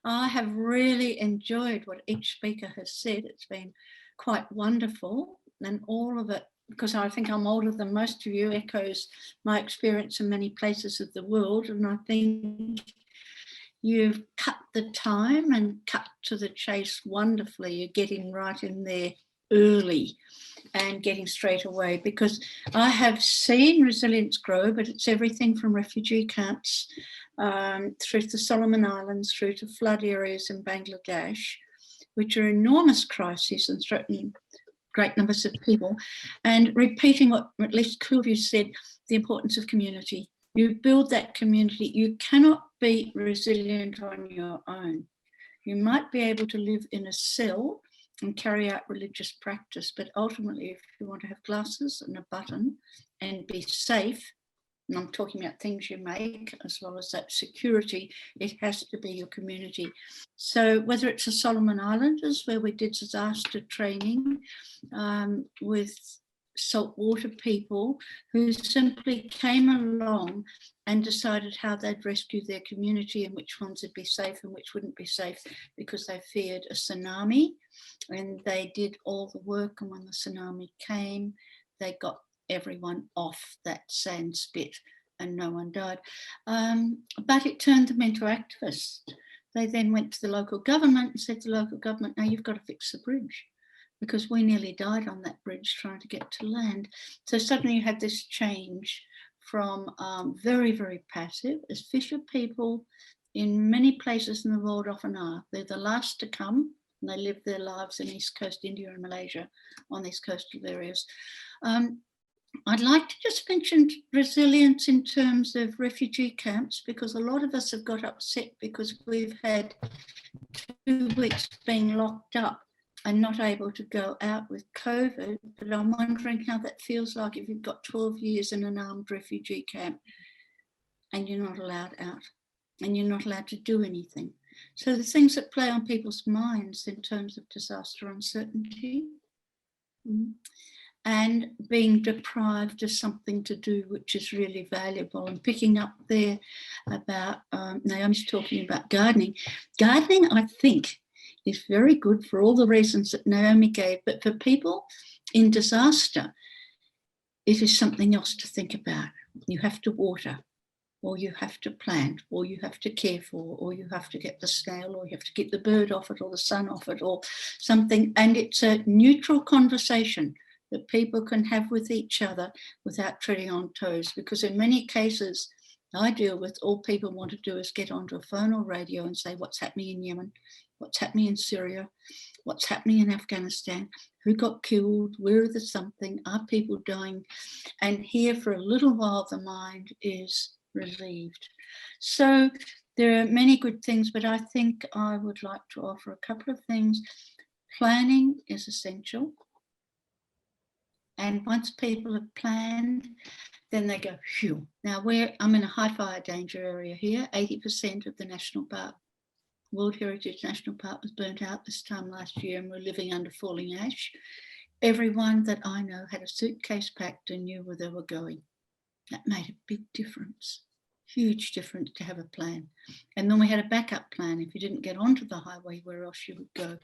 Speaker 9: I have really enjoyed what each speaker has said. It's been quite wonderful, and all of it, because I think I'm older than most of you, echoes my experience in many places of the world. And I think you've cut the time and cut to the chase wonderfully. You're getting right in there early and getting straight away, because I have seen resilience grow, but it's everything from refugee camps through to Solomon Islands, through to flood areas in Bangladesh, which are enormous crises and threaten great numbers of people, and repeating what at least two of you said, the importance of community. You build that community. You cannot be resilient on your own. You might be able to live in a cell and carry out religious practice, but ultimately, if you want to have glasses and a button and be safe, and I'm talking about things you make as well as that security, it has to be your community. So whether it's the Solomon Islanders, where we did disaster training with saltwater people who simply came along and decided how they'd rescue their community and which ones would be safe and which wouldn't be safe, because they feared a tsunami. And they did all the work, and when the tsunami came, they got everyone off that sand spit and no one died. But it turned them into activists. They then went to the local government and said to the local government, now you've got to fix the bridge, because we nearly died on that bridge trying to get to land. So suddenly you had this change from very, very passive, as fisher people in many places in the world often are. They're the last to come, and they live their lives in East Coast India and Malaysia on these coastal areas. I'd like to just mention resilience in terms of refugee camps, because a lot of us have got upset because we've had 2 weeks being locked up and not able to go out with COVID. But I'm wondering how that feels like if you've got 12 years in an armed refugee camp and you're not allowed out and you're not allowed to do anything. So the things that play on people's minds in terms of disaster uncertainty, and being deprived of something to do which is really valuable. And picking up there about, Naomi's talking about gardening. Gardening, I think, is very good for all the reasons that Naomi gave, but for people in disaster, it is something else to think about. You have to water, or you have to plant, or you have to care for, or you have to get the snail, or you have to get the bird off it, or the sun off it, or something. And it's a neutral conversation that people can have with each other without treading on toes, because in many cases I deal with, all people want to do is get onto a phone or radio and say what's happening in Yemen, what's happening in Syria, what's happening in Afghanistan, who got killed, where are the something, are people dying? And here for a little while the mind is relieved. So there are many good things, but I think I would like to offer a couple of things. Planning is essential. And once people have planned, then they go, phew. Now I'm in a high fire danger area here. 80% of the national park, World Heritage National Park, was burnt out this time last year, and we're living under falling ash. Everyone that I know had a suitcase packed and knew where they were going. That made a big difference, huge difference to have a plan. And then we had a backup plan if you didn't get onto the highway, where else you would go.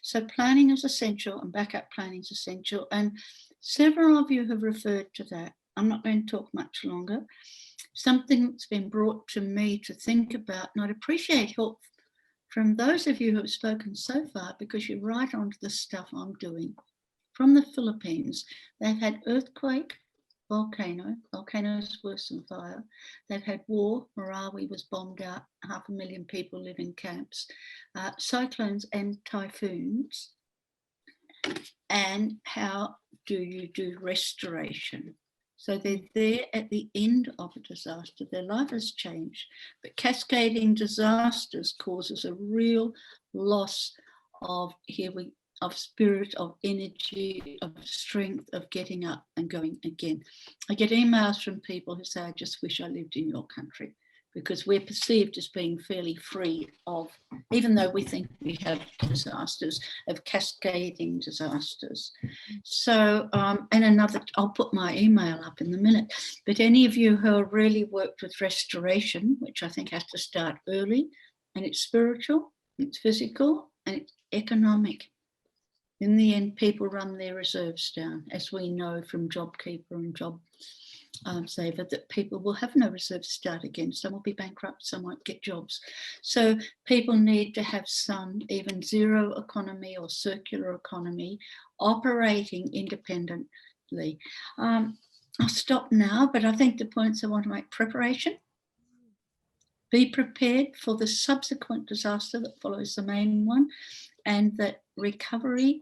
Speaker 9: So planning is essential, and backup planning is essential. And several of you have referred to that. I'm not going to talk much longer. Something that's been brought to me to think about, and I'd appreciate help from those of you who have spoken so far, because you're right onto the stuff I'm doing. From the Philippines, they've had earthquake, volcanoes worse than fire. They've had war, Morrow was bombed out, 500,000 people live in camps, cyclones and typhoons. And how do you do restoration? So they're there at the end of a disaster. Their life has changed, but cascading disasters causes a real loss of spirit, of energy, of strength, of getting up and going again. I get emails from people who say, I just wish I lived in your country, because we're perceived as being fairly free of, even though we think we have disasters, of cascading disasters. So, and another, I'll put my email up in a minute, but any of you who have really worked with restoration, which I think has to start early, and it's spiritual, it's physical, and it's economic. In the end, people run their reserves down, as we know from JobKeeper and Job Saver, that people will have no reserves to start again. Some will be bankrupt, some won't get jobs. So people need to have some even zero economy or circular economy operating independently. I'll stop now, but I think the points I want to make: preparation. Be prepared for the subsequent disaster that follows the main one, and that recovery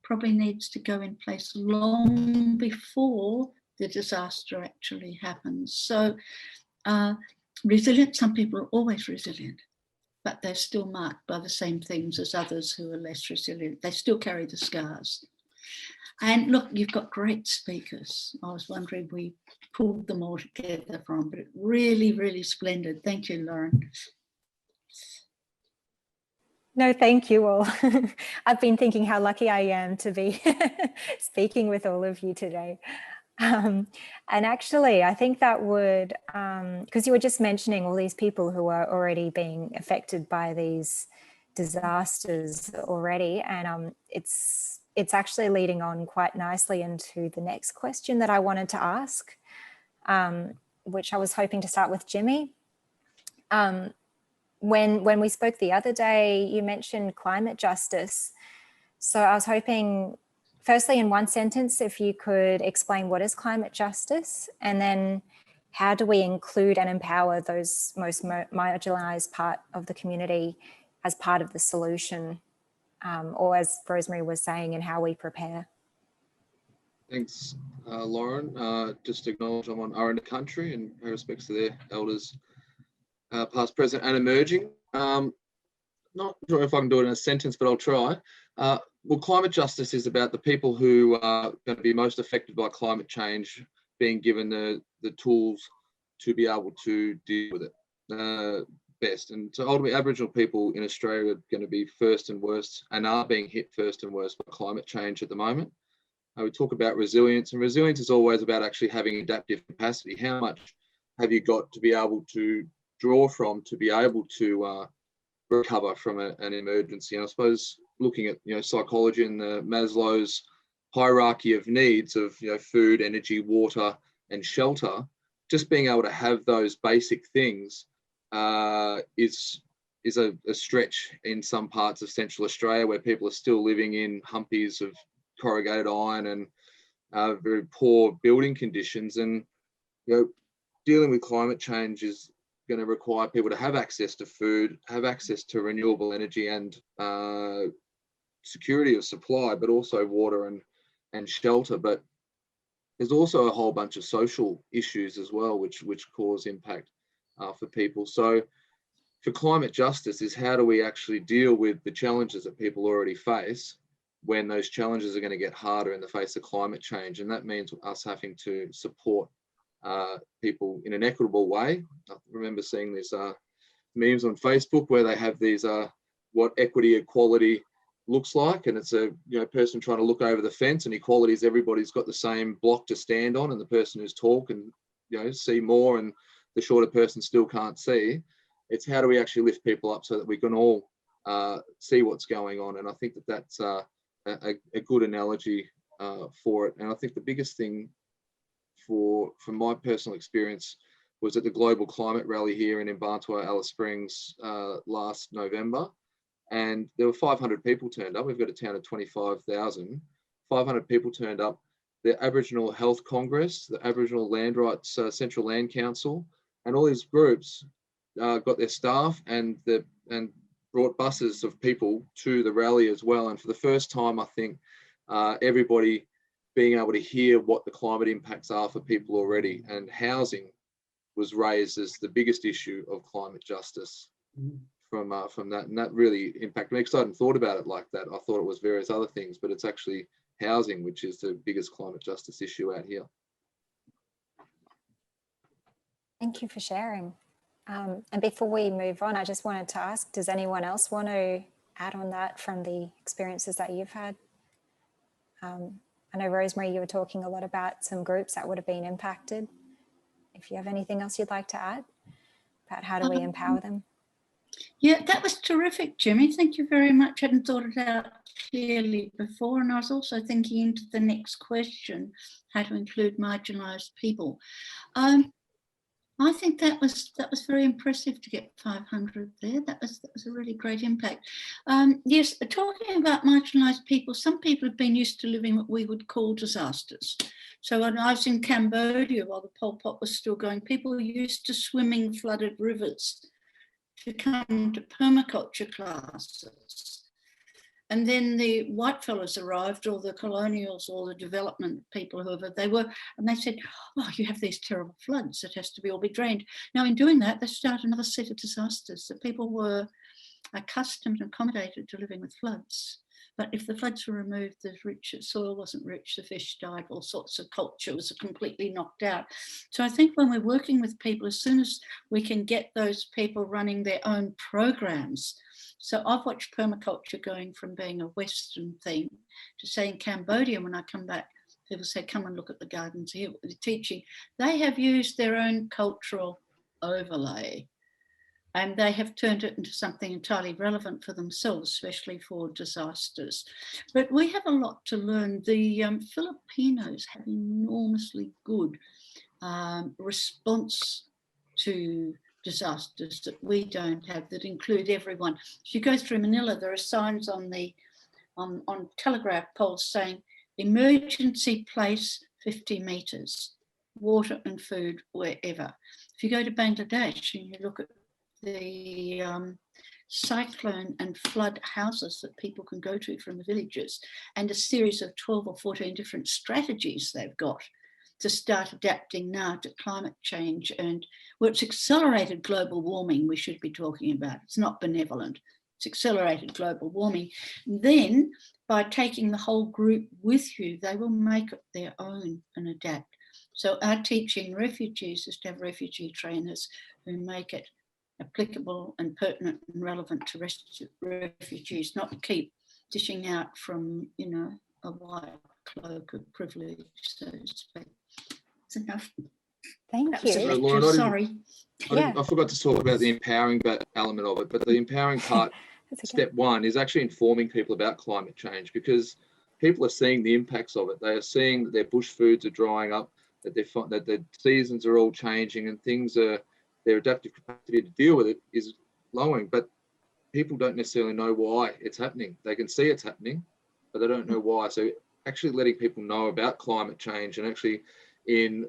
Speaker 9: probably needs to go in place long before the disaster actually happens. So resilient, some people are always resilient, but they're still marked by the same things as others who are less resilient. They still carry the scars. And look, you've got great speakers. I was wondering we pulled them all together from, but really, really splendid. Thank you, Lauren.
Speaker 6: No, thank you all. I've been thinking how lucky I am to be speaking with all of you today. And actually, I think that would, because you were just mentioning all these people who are already being affected by these disasters already, and it's actually leading on quite nicely into the next question that I wanted to ask, which I was hoping to start with Jimmy. When we spoke the other day, you mentioned climate justice. So I was hoping, firstly, in one sentence, if you could explain what is climate justice, and then how do we include and empower those most marginalised part of the community as part of the solution, or as Rosemary was saying, and how we prepare.
Speaker 5: Thanks, Lauren. Just to acknowledge I'm on Arid country and pay respects to their elders, past, present and emerging. Not sure if I can do it in a sentence, but I'll try. Well, climate justice is about the people who are going to be most affected by climate change being given the tools to be able to deal with it best. And so ultimately, Aboriginal people in Australia are going to be first and worst, and are being hit first and worst by climate change at the moment. We talk about resilience, and resilience is always about actually having adaptive capacity. How much have you got to be able to draw from to be able to recover from an emergency? And I suppose looking at psychology and the Maslow's hierarchy of needs of food, energy, water, and shelter, just being able to have those basic things is a stretch in some parts of Central Australia, where people are still living in humpies of corrugated iron and very poor building conditions. And dealing with climate change is going to require people to have access to food, have access to renewable energy and security of supply, but also water and shelter. But there's also a whole bunch of social issues as well, which cause impact for people. So for climate justice is how do we actually deal with the challenges that people already face when those challenges are going to get harder in the face of climate change. And that means us having to support people in an equitable way. I remember seeing these memes on Facebook where they have these what equity equality looks like, and it's a person trying to look over the fence, and equality is everybody's got the same block to stand on, and the person who's tall can see more, and the shorter person still can't see. It's how do we actually lift people up so that we can all see what's going on. And I think that that's a good analogy for it. And I think the biggest thing from my personal experience was at the Global Climate Rally here in Mparntwe, Alice Springs last November. And there were 500 people turned up. We've got a town of 25,000. 500 people turned up. The Aboriginal Health Congress, the Aboriginal Land Rights Central Land Council, and all these groups got their staff and brought buses of people to the rally as well. And for the first time, I think everybody being able to hear what the climate impacts are for people already, and housing was raised as the biggest issue of climate justice from that, and that really impacted me because I hadn't thought about it like that. I thought it was various other things, but it's actually housing which is the biggest climate justice issue out here.
Speaker 6: Thank you for sharing. And before we move on, I just wanted to ask, does anyone else want to add on that from the experiences that you've had? I know, Rosemary, you were talking a lot about some groups that would have been impacted. If you have anything else you'd like to add about how do we empower them?
Speaker 9: Yeah, that was terrific, Jimmy. Thank you very much. I hadn't thought it out clearly before. And I was also thinking into the next question, how to include marginalised people. I think that was very impressive to get 500 there. That was a really great impact. Yes, talking about marginalised people, some people have been used to living what we would call disasters. So when I was in Cambodia while the Pol Pot was still going, people were used to swimming flooded rivers to come to permaculture classes. And then the white fellas arrived, or the colonials, or the development people, whoever they were, and they said, oh, you have these terrible floods that has to be all be drained. Now, in doing that, they started another set of disasters. So people were accustomed and accommodated to living with floods. But if the floods were removed, the soil wasn't rich, the fish died, all sorts of culture was completely knocked out. So I think when we're working with people, as soon as we can get those people running their own programs. So I've watched permaculture going from being a Western thing to say in Cambodia, when I come back, people say, come and look at the gardens here, the teaching. They have used their own cultural overlay, and they have turned it into something entirely relevant for themselves, especially for disasters. But we have a lot to learn. The Filipinos have enormously good response to disasters that we don't have, that include everyone. If you go through Manila, there are signs on the on telegraph poles saying emergency place 50 meters, water and food wherever. If you go to Bangladesh and you look at the cyclone and flood houses that people can go to from the villages, and a series of 12 or 14 different strategies they've got to start adapting now to climate change. And well, it's accelerated global warming we should be talking about. It's not benevolent. It's accelerated global warming. Then by taking the whole group with you, they will make it their own and adapt. So our teaching refugees is to have refugee trainers who make it applicable and pertinent and relevant to refugees, not keep dishing out from, you know, a white cloak of privilege, so to speak. It's enough.
Speaker 6: Thank you.
Speaker 5: Lauren,
Speaker 9: sorry.
Speaker 5: I forgot to talk about the empowering element of it, but the empowering part, step one, is actually informing people about climate change, because people are seeing the impacts of it. They are seeing that their bush foods are drying up, that the seasons are all changing, and things are, their adaptive capacity to deal with it is lowering. But people don't necessarily know why it's happening. They can see it's happening, but they don't know why. So actually letting people know about climate change, and actually in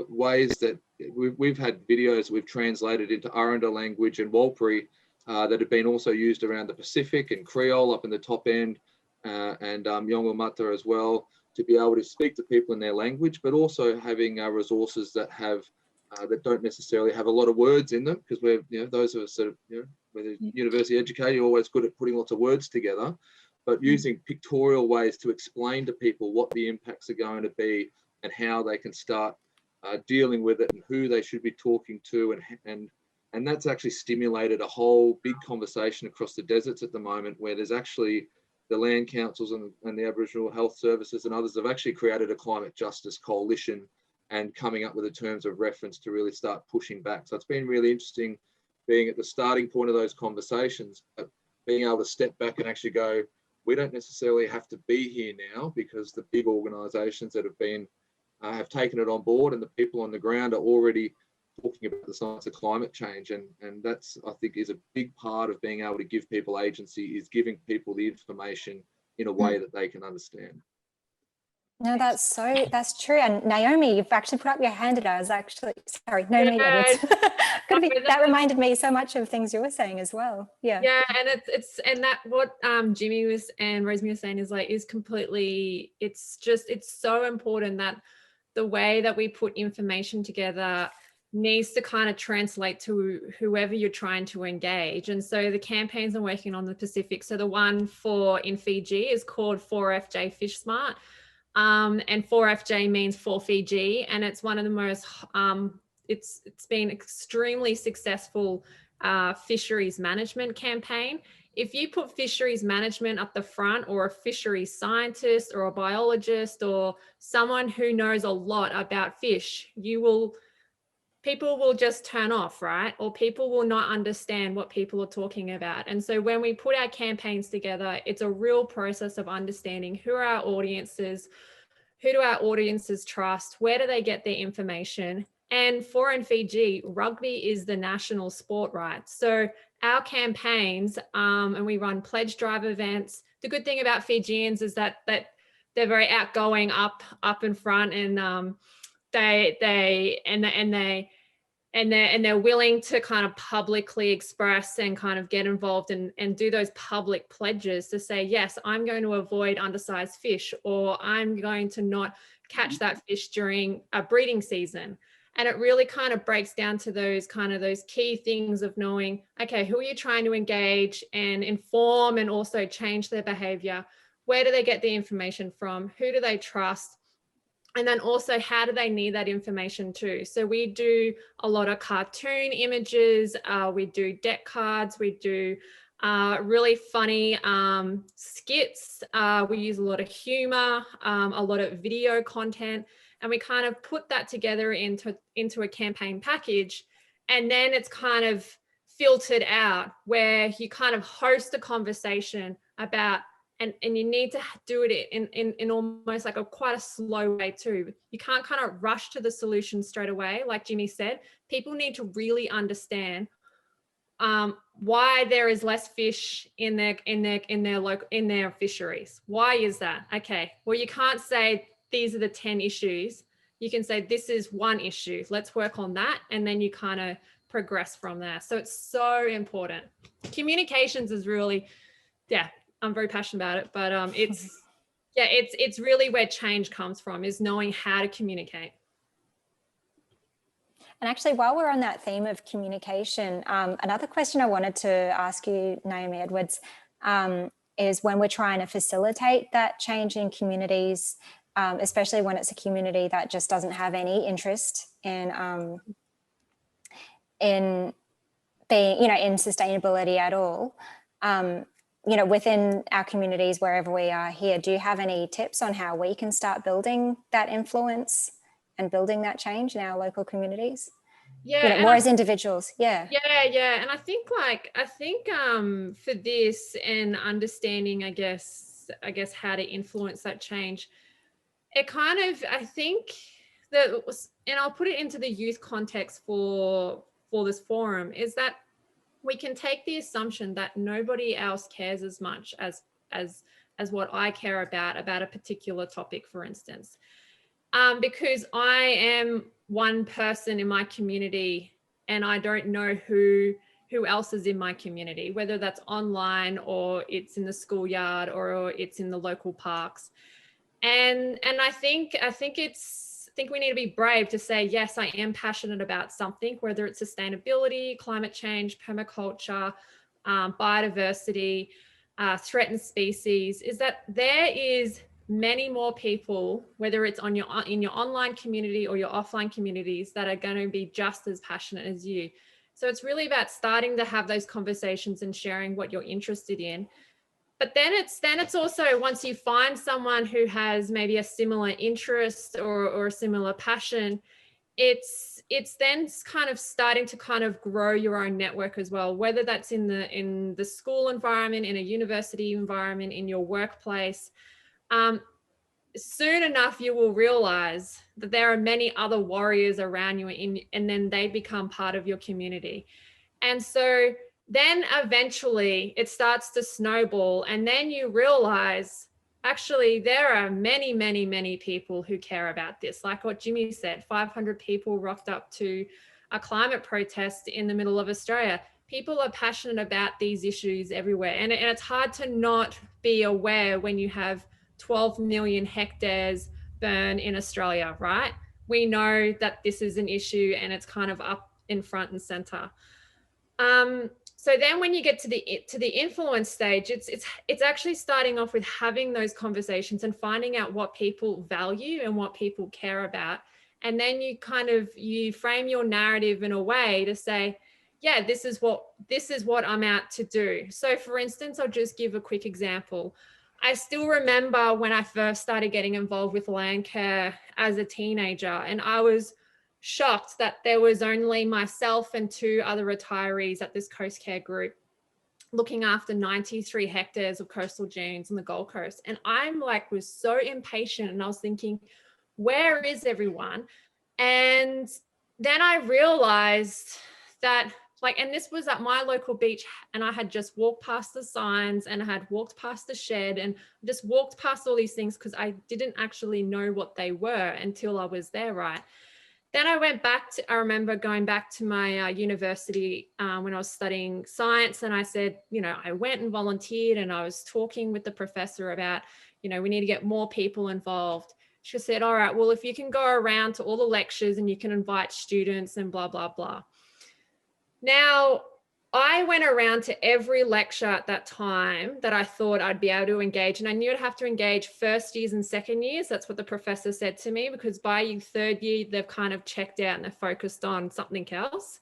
Speaker 5: ways that we've had videos we've translated into Argento language and Walpuri that have been also used around the Pacific and Creole up in the top end, and Yongomata as well, to be able to speak to people in their language, but also having resources that have that don't necessarily have a lot of words in them, because we're, you know, those of us that, you know, whether university educated, you're always good at putting lots of words together, but using pictorial ways to explain to people what the impacts are going to be and how they can start dealing with it, and who they should be talking to, and that's actually stimulated a whole big conversation across the deserts at the moment, where there's actually the land councils and the Aboriginal health services and others have actually created a climate justice coalition and coming up with the terms of reference to really start pushing back. So it's been really interesting being at the starting point of those conversations, but being able to step back and actually go, we don't necessarily have to be here now, because the big organisations that have been have taken it on board, and the people on the ground are already talking about the science of climate change. And that's, I think, is a big part of being able to give people agency, is giving people the information in a way that they can understand.
Speaker 6: No, that's true. And Naomi, you've actually put up your hand, and I was actually, sorry, Naomi, that reminded me so much of things you were saying as well. Yeah.
Speaker 7: Yeah, and and that what Jimmy was and Rosemary was saying is completely, it's so important that the way that we put information together needs to kind of translate to whoever you're trying to engage. And so the campaigns I'm working on in the Pacific, so the one in Fiji is called 4FJ Fish Smart. And 4FJ means for Fiji, and it's one of the most it's been extremely successful fisheries management campaign. If you put fisheries management up the front, or a fisheries scientist or a biologist or someone who knows a lot about fish, people will just turn off, right? Or people will not understand what people are talking about. And so when we put our campaigns together, it's a real process of understanding who are our audiences, who do our audiences trust, where do they get their information? And in Fiji, rugby is the national sport, right? So our campaigns, and we run pledge drive events. The good thing about Fijians is that they're very outgoing, up in front, and they're willing to kind of publicly express and kind of get involved and do those public pledges to say, yes, I'm going to avoid undersized fish, or I'm going to not catch that fish during a breeding season. And it really kind of breaks down to those key things of knowing, okay, who are you trying to engage and inform and also change their behavior? Where do they get the information from? Who do they trust? And then also, how do they need that information too? So we do a lot of cartoon images, we do deck cards, we do really funny skits, we use a lot of humor, a lot of video content, and we kind of put that together into a campaign package. And then it's kind of filtered out where you kind of host a conversation about, and you need to do it in almost like quite a slow way too. You can't kind of rush to the solution straight away. Like Jimmy said, people need to really understand why there is less fish in their fisheries. Why is that? Okay, well, you can't say these are the 10 issues. You can say this is one issue. Let's work on that, and then you kind of progress from there. So it's so important. Communications is really, yeah, I'm very passionate about it, but it's really where change comes from, is knowing how to communicate.
Speaker 6: And actually, while we're on that theme of communication, another question I wanted to ask you, Naomi Edwards, is when we're trying to facilitate that change in communities, especially when it's a community that just doesn't have any interest in being, in sustainability at all. Within our communities, wherever we are here, do you have any tips on how we can start building that influence and building that change in our local communities?
Speaker 7: Yeah,
Speaker 6: more as individuals. Yeah.
Speaker 7: And I think for this and understanding, I guess how to influence that change, it kind of, I think that, and I'll put it into the youth context for this forum, is that we can take the assumption that nobody else cares as much as what I care about a particular topic, for instance. Because I am one person in my community and I don't know who else is in my community, whether that's online or it's in the schoolyard or it's in the local parks. And I think we need to be brave to say, yes, I am passionate about something, whether it's sustainability, climate change, permaculture, biodiversity, threatened species, is that there is many more people, whether it's in your online community or your offline communities, that are going to be just as passionate as you. So it's really about starting to have those conversations and sharing what you're interested in. But then it's also, once you find someone who has maybe a similar interest or a similar passion, it's then kind of starting to kind of grow your own network as well, whether that's in the school environment, in a university environment, in your workplace. Soon enough, you will realize that there are many other warriors around you, and then they become part of your community. And so then eventually it starts to snowball, and then you realize, actually, there are many, many, many people who care about this. Like what Jimmy said, 500 people rocked up to a climate protest in the middle of Australia. People are passionate about these issues everywhere. And it's hard to not be aware when you have 12 million hectares burn in Australia, right? We know that this is an issue and it's kind of up in front and center. So then when you get to the influence stage, it's actually starting off with having those conversations and finding out what people value and what people care about. And then you frame your narrative in a way to say, yeah, this is what I'm out to do. So for instance, I'll just give a quick example. I still remember when I first started getting involved with land care as a teenager, and I was shocked that there was only myself and 2 other retirees at this coast care group looking after 93 hectares of coastal dunes on the Gold Coast. And was so impatient, and I was thinking, where is everyone? And then I realized that, and this was at my local beach, and I had just walked past the signs and I had walked past the shed and just walked past all these things because I didn't actually know what they were until I was there, right? Then I remember going back to my university when I was studying science, and I said, I went and volunteered, and I was talking with the professor about, we need to get more people involved. She said, all right, well, if you can go around to all the lectures and you can invite students and blah, blah, blah. Now, I went around to every lecture at that time that I thought I'd be able to engage. And I knew I'd have to engage first years and second years. That's what the professor said to me, because by your third year, they've kind of checked out and they're focused on something else.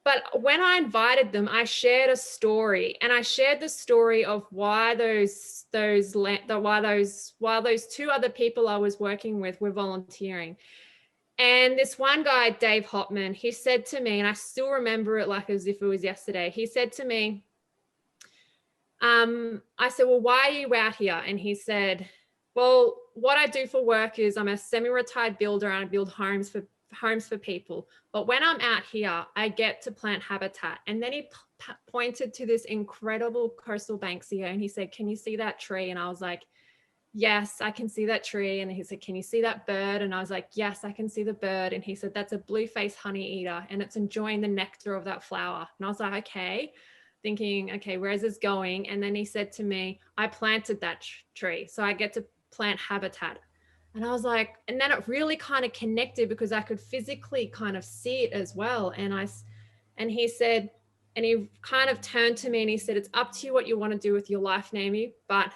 Speaker 7: But when I invited them, I shared a story, and I shared the story of why those two other people I was working with were volunteering. And this one guy, Dave Hopman, he said to me, and I still remember it like as if it was yesterday. He said to me, I said, well, why are you out here? And he said, well, what I do for work is I'm a semi-retired builder and I build homes for people. But when I'm out here, I get to plant habitat. And then he pointed to this incredible coastal banksia and he said, can you see that tree? And I was like, yes, I can see that tree. And he said, can you see that bird? And I was like, yes, I can see the bird. And he said, that's a blue-faced honey eater and it's enjoying the nectar of that flower. And I was like, okay, thinking, okay, where's this going? And then he said to me, I planted that tree, so I get to plant habitat. And I was like, and then it really kind of connected because I could physically kind of see it as well. And he said, and he kind of turned to me and he said, it's up to you what you want to do with your life, Naomi, but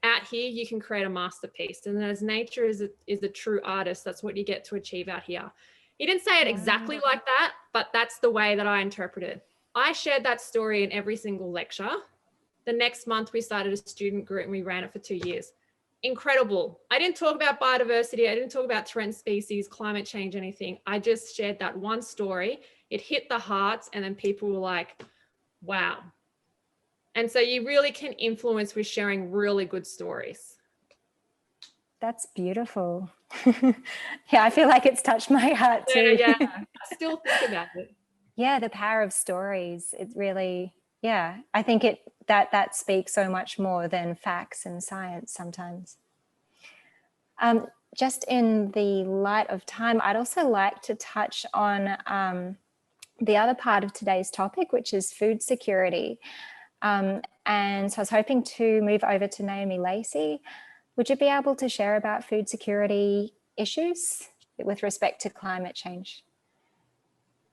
Speaker 7: out here, you can create a masterpiece. And as nature is a true artist, that's what you get to achieve out here. He didn't say it exactly like that, but that's the way that I interpret it. I shared that story in every single lecture. The next month, we started a student group and we ran it for 2 years. Incredible. I didn't talk about biodiversity. I didn't talk about threatened species, climate change, anything. I just shared that one story. It hit the hearts and then people were like, wow. And so you really can influence with sharing really good stories.
Speaker 6: That's beautiful. Yeah, I feel like it's touched my heart too.
Speaker 7: Yeah, I still think about it.
Speaker 6: Yeah, the power of stories. It really, yeah, I think that speaks so much more than facts and science sometimes. Just in the light of time, I'd also like to touch on the other part of today's topic, which is food security. And so I was hoping to move over to Naomi Lacey. Would you be able to share about food security issues with respect to climate change?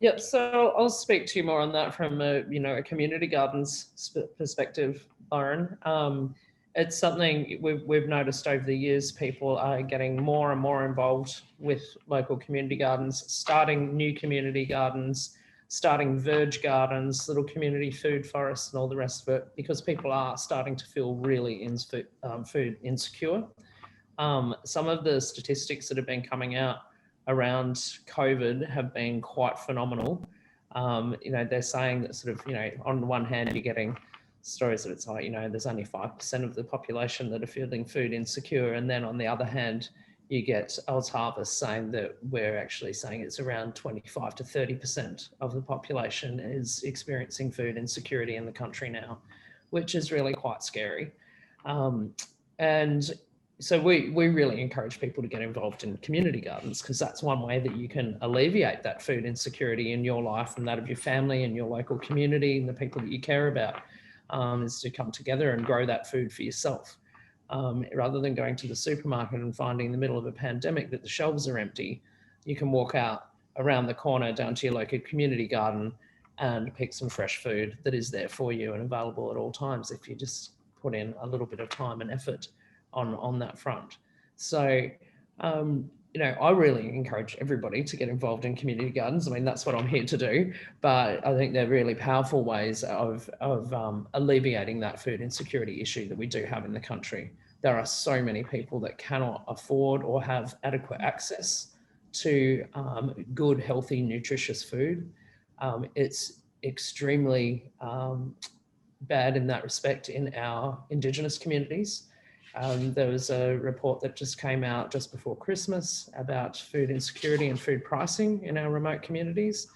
Speaker 8: Yep, so I'll speak to you more on that from a community gardens perspective, Lauren. It's something we've noticed over the years. People are getting more and more involved with local community gardens, starting new community gardens, starting verge gardens, little community food forests and all the rest of it, because people are starting to feel really food insecure. Some of the statistics that have been coming out around COVID have been quite phenomenal. They're saying that sort of, on the one hand, you're getting stories that it's like, there's only 5% of the population that are feeling food insecure. And then on the other hand, you get Oz Harvest saying that we're actually saying it's around 25 to 30% of the population is experiencing food insecurity in the country now, which is really quite scary. And so we really encourage people to get involved in community gardens, because that's one way that you can alleviate that food insecurity in your life and that of your family and your local community and the people that you care about, is to come together and grow that food for yourself. Rather than going to the supermarket and finding in the middle of a pandemic that the shelves are empty, you can walk out around the corner down to your local community garden and pick some fresh food that is there for you and available at all times if you just put in a little bit of time and effort on that front. So, I really encourage everybody to get involved in community gardens. I mean, that's what I'm here to do, but I think they're really powerful ways of alleviating that food insecurity issue that we do have in the country. There are so many people that cannot afford or have adequate access to good, healthy, nutritious food. It's extremely bad in that respect in our Indigenous communities. There was a report that just came out just before Christmas about food insecurity and food pricing in our remote communities.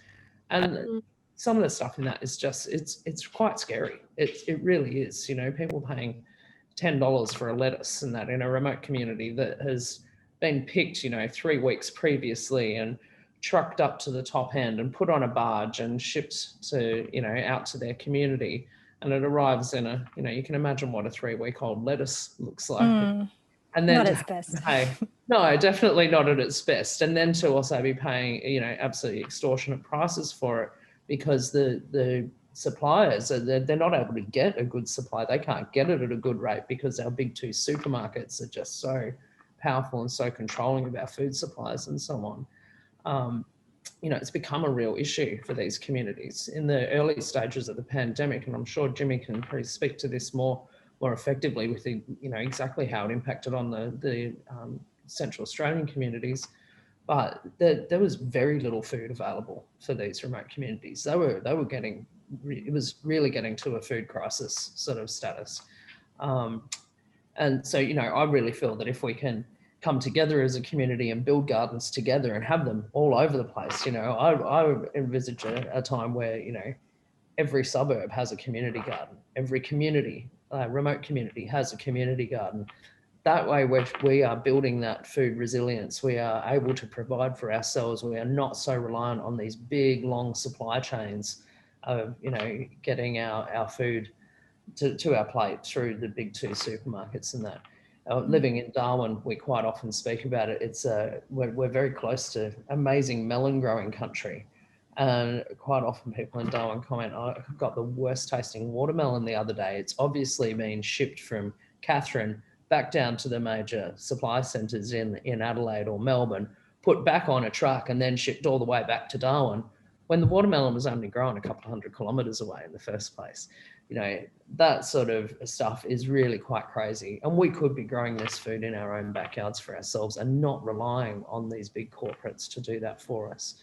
Speaker 8: And some of the stuff in that is just, it's quite scary. It really is, people paying $10 for a lettuce and that in a remote community that has been picked, 3 weeks previously and trucked up to the top end and put on a barge and shipped to, out to their community. and it arrives in a, you know, you can imagine what a 3-week-old lettuce looks like.
Speaker 6: Mm,
Speaker 8: And then
Speaker 6: not
Speaker 8: to
Speaker 6: its best.
Speaker 8: pay, no, definitely not at its best. And then to also be paying, you know, absolutely extortionate prices for it, because the suppliers, they're not able to get a good supply. They can't get it at a good rate because our big 2 supermarkets are just so powerful and so controlling of our food supplies and so on. You know, it's become a real issue for these communities in the early stages of the pandemic. And I'm sure Jimmy can probably speak to this more effectively with the, you know, exactly how it impacted on the Central Australian communities. But there was very little food available for these remote communities. They were getting, it was really getting to a food crisis sort of status. And so, you know, I really feel that if we can come together as a community and build gardens together and have them all over the place, you know, I envisage a time where, you know, every suburb has a community garden, every community, remote community has a community garden. That way we are building that food resilience. We are able to provide for ourselves. We are not so reliant on these big, long supply chains of, you know, getting our food to our plate through the big 2 supermarkets and that. Living in Darwin, we quite often speak about it. It's we're very close to amazing melon growing country. And quite often people in Darwin comment, I got the worst tasting watermelon the other day. It's obviously been shipped from Catherine back down to the major supply centres in Adelaide or Melbourne, put back on a truck and then shipped all the way back to Darwin, when the watermelon was only grown a couple of 100 kilometres away in the first place. You know, that sort of stuff is really quite crazy. And we could be growing this food in our own backyards for ourselves and not relying on these big corporates to do that for us.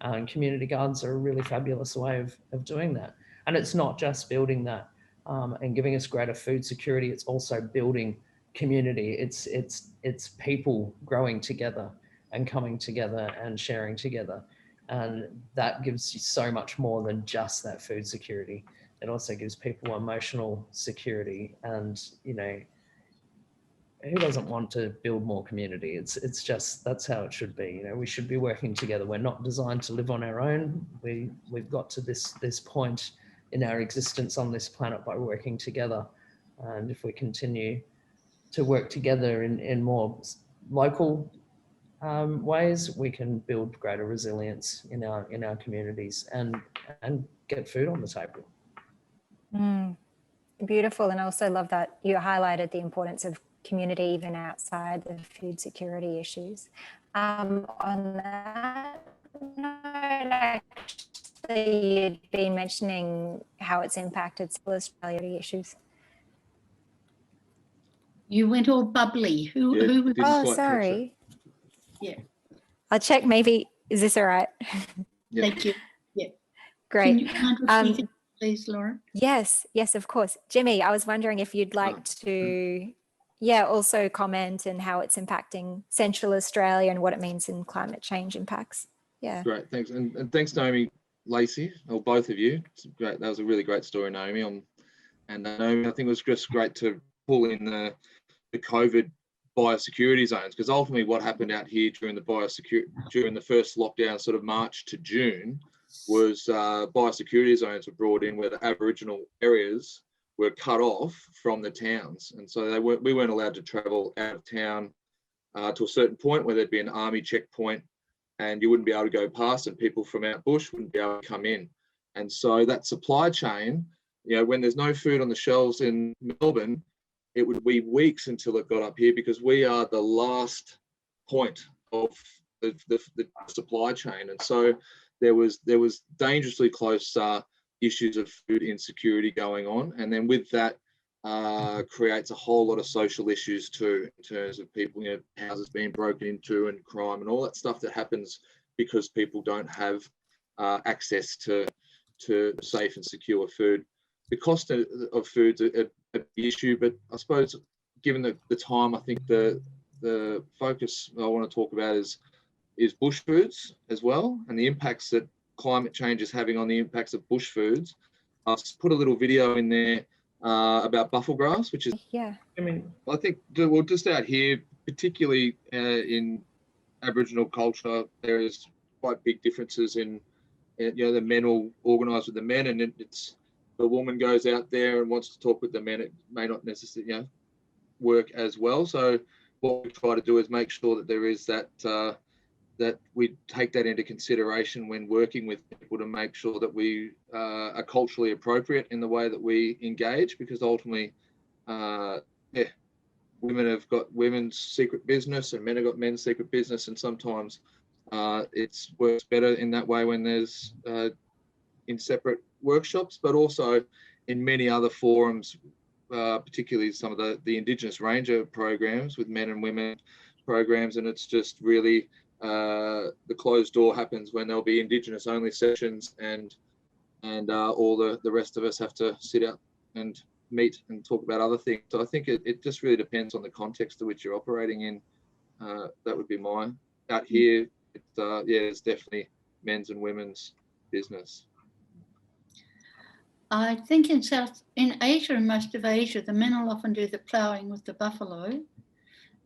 Speaker 8: And community gardens are a really fabulous way of doing that. And it's not just building that and giving us greater food security, it's also building community. It's people growing together and coming together and sharing together. And that gives you so much more than just that food security. It also gives people emotional security. And, you know, who doesn't want to build more community? It's just, that's how it should be. You know, we should be working together. We're not designed to live on our own. We've got to this point in our existence on this planet by working together. And if we continue to work together in more local ways, we can build greater resilience in our communities and get food on the table.
Speaker 6: Beautiful. And I also love that you highlighted the importance of community even outside the food security issues. On that note, actually, you'd been mentioning how it's impacted Australia issues.
Speaker 9: You went all bubbly. Who was?
Speaker 6: Oh, sorry.
Speaker 9: Yeah.
Speaker 6: I'll check. Maybe, is this all right?
Speaker 5: Yeah.
Speaker 9: Thank you. Yeah.
Speaker 6: Great.
Speaker 9: Can you mind repeating, please, Lauren?
Speaker 6: Yes, of course. Jimmy, I was wondering if you'd like to, also comment on how it's impacting Central Australia and what it means in climate change impacts. Yeah.
Speaker 5: Great, thanks. And thanks, Naomi, Lacey, or both of you. It's great. That was a really great story, Naomi. And Naomi, I think it was just great to pull in the COVID biosecurity zones, because ultimately what happened out here during the first lockdown, sort of March to June, was biosecurity zones were brought in where the Aboriginal areas were cut off from the towns, and so we weren't allowed to travel out of town to a certain point where there'd be an army checkpoint, and you wouldn't be able to go past, and people from out bush wouldn't be able to come in. And so that supply chain, you know, when there's no food on the shelves in Melbourne, it would be weeks until it got up here, because we are the last point of the supply chain. And so there was dangerously close issues of food insecurity going on. And then with that creates a whole lot of social issues too, in terms of people, you know, houses being broken into and crime and all that stuff that happens because people don't have access to safe and secure food. The cost of food's an issue, but I suppose given the time, I think the focus I want to talk about is bush foods as well, and the impacts that climate change is having on the impacts of bush foods. I've put a little video in there about bufflegrass, which is, I think, well, just out here, particularly in Aboriginal culture, there is quite big differences in, you know, the men all organise with the men, and it's a woman goes out there and wants to talk with the men, it may not necessarily work as well. So what we try to do is make sure that there is that that we take that into consideration when working with people, to make sure that we are culturally appropriate in the way that we engage, because ultimately women have got women's secret business and men have got men's secret business, and sometimes it works better in that way when there's in separate workshops, but also in many other forums, particularly some of the Indigenous Ranger programs with men and women programs, and it's just really the closed door happens when there'll be Indigenous only sessions, and all the rest of us have to sit out and meet and talk about other things. So I think it just really depends on the context to which you're operating in. That would be mine. Out here, it's definitely men's and women's business.
Speaker 9: I think in Asia and most of Asia, the men will often do the ploughing with the buffalo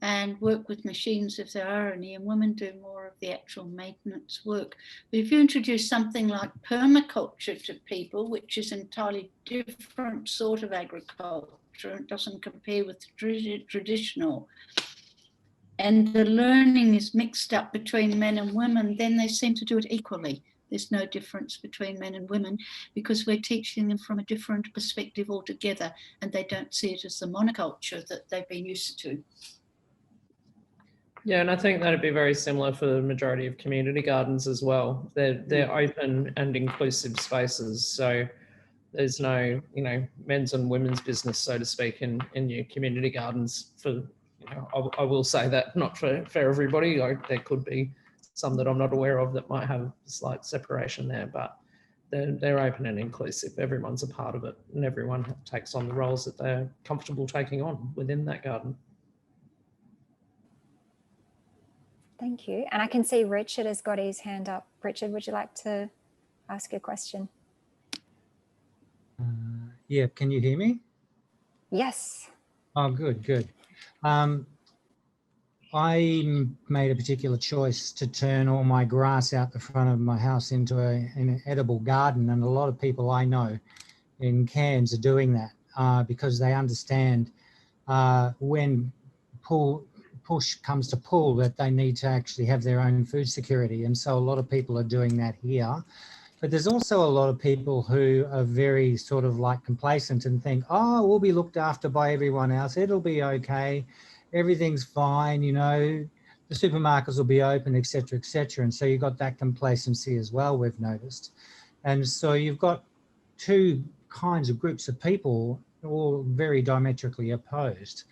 Speaker 9: and work with machines if there are any, and women do more of the actual maintenance work. But if you introduce something like permaculture to people, which is an entirely different sort of agriculture, it doesn't compare with the traditional, and the learning is mixed up between men and women, then they seem to do it equally. There's no difference between men and women, because we're teaching them from a different perspective altogether, and they don't see it as the monoculture that they've been used to.
Speaker 8: Yeah, and I think that'd be very similar for the majority of community gardens as well. They're open and inclusive spaces, so there's no men's and women's business, so to speak, in your community gardens. For I will say that not for everybody. There could be some that I'm not aware of that might have a slight separation there, but they're open and inclusive. Everyone's a part of it, and everyone takes on the roles that they're comfortable taking on within that garden.
Speaker 6: Thank you. And I can see Richard has got his hand up. Richard, would you like to ask a question?
Speaker 10: Yeah, can you hear me?
Speaker 6: Yes.
Speaker 10: Oh, good. I made a particular choice to turn all my grass out the front of my house into an edible garden, and a lot of people I know in Cairns are doing that because they understand when push comes to pull that they need to actually have their own food security, and so a lot of people are doing that here. But there's also a lot of people who are very sort of like complacent and think, oh, we'll be looked after by everyone else, it'll be okay, everything's fine, the supermarkets will be open, etc., etc. And so you've got that complacency as well, we've noticed. And so you've got two kinds of groups of people, all very diametrically opposed.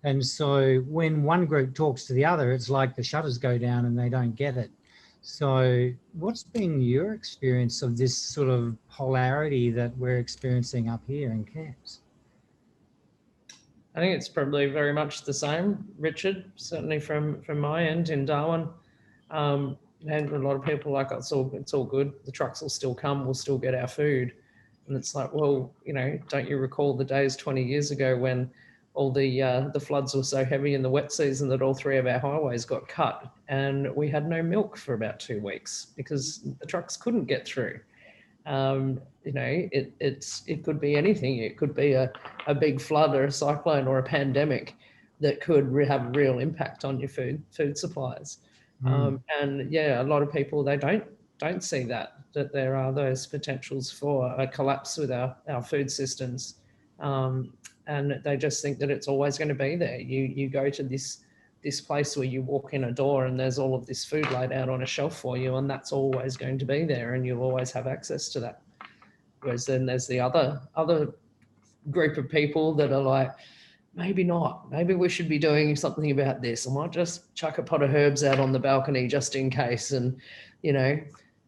Speaker 10: And so when one group talks to the other, it's like the shutters go down and they don't get it. So what's been your experience of this sort of polarity that we're experiencing up here in Cairns?
Speaker 8: I think it's probably very much the same, Richard, certainly from my end in Darwin. And a lot of people like, it's all good. The trucks will still come, we'll still get our food. And it's like, well, don't you recall the days 20 years ago when all the floods were so heavy in the wet season that all 3 of our highways got cut, and we had no milk for about 2 weeks because the trucks couldn't get through. It could be anything. It could be a big flood or a cyclone or a pandemic that could have a real impact on your food supplies. And yeah, a lot of people, they don't see that there are those potentials for a collapse with our food systems. And they just think that it's always going to be there. You go to this place where you walk in a door and there's all of this food laid out on a shelf for you, and that's always going to be there, and you'll always have access to that. Whereas then there's the other group of people that are like, maybe not. Maybe we should be doing something about this. I might just chuck a pot of herbs out on the balcony just in case, and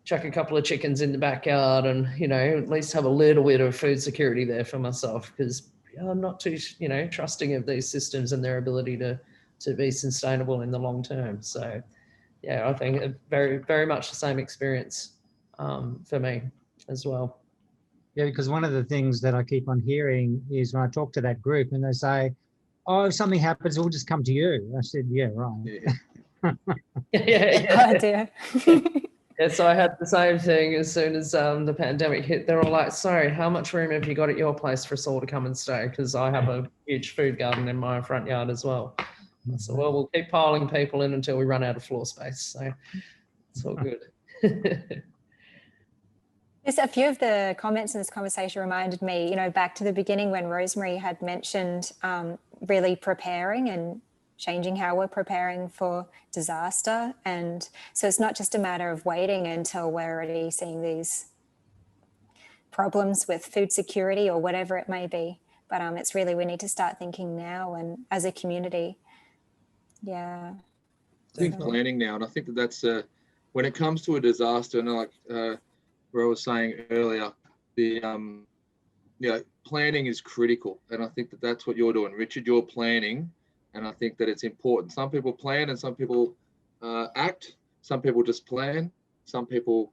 Speaker 8: chuck a couple of chickens in the backyard, and at least have a little bit of food security there for myself, because I'm not too trusting of these systems and their ability to be sustainable in the long term. So yeah, I think very, very much the same experience for me as well.
Speaker 10: Yeah, because one of the things that I keep on hearing is when I talk to that group and they say, oh, if something happens, we'll just come to you. I said, yeah, right.
Speaker 6: Yeah.
Speaker 8: Yeah, so I had the same thing as soon as the pandemic hit. They're all like, sorry, how much room have you got at your place for us all to come and stay? Because I have a huge food garden in my front yard as well. So, well, we'll keep piling people in until we run out of floor space. So it's all good.
Speaker 6: Just a few of the comments in this conversation reminded me, you know, back to the beginning when Rosemary had mentioned really preparing and changing how we're preparing for disaster. And so it's not just a matter of waiting until we're already seeing these problems with food security or whatever it may be. But it's really, we need to start thinking now and as a community. Yeah.
Speaker 5: I think planning now, and I think that that's when it comes to a disaster, and like where I was saying earlier, the planning is critical, and I think that that's what you're doing, Richard. You're planning, and I think that it's important. Some people plan, and some people act. Some people just plan. Some people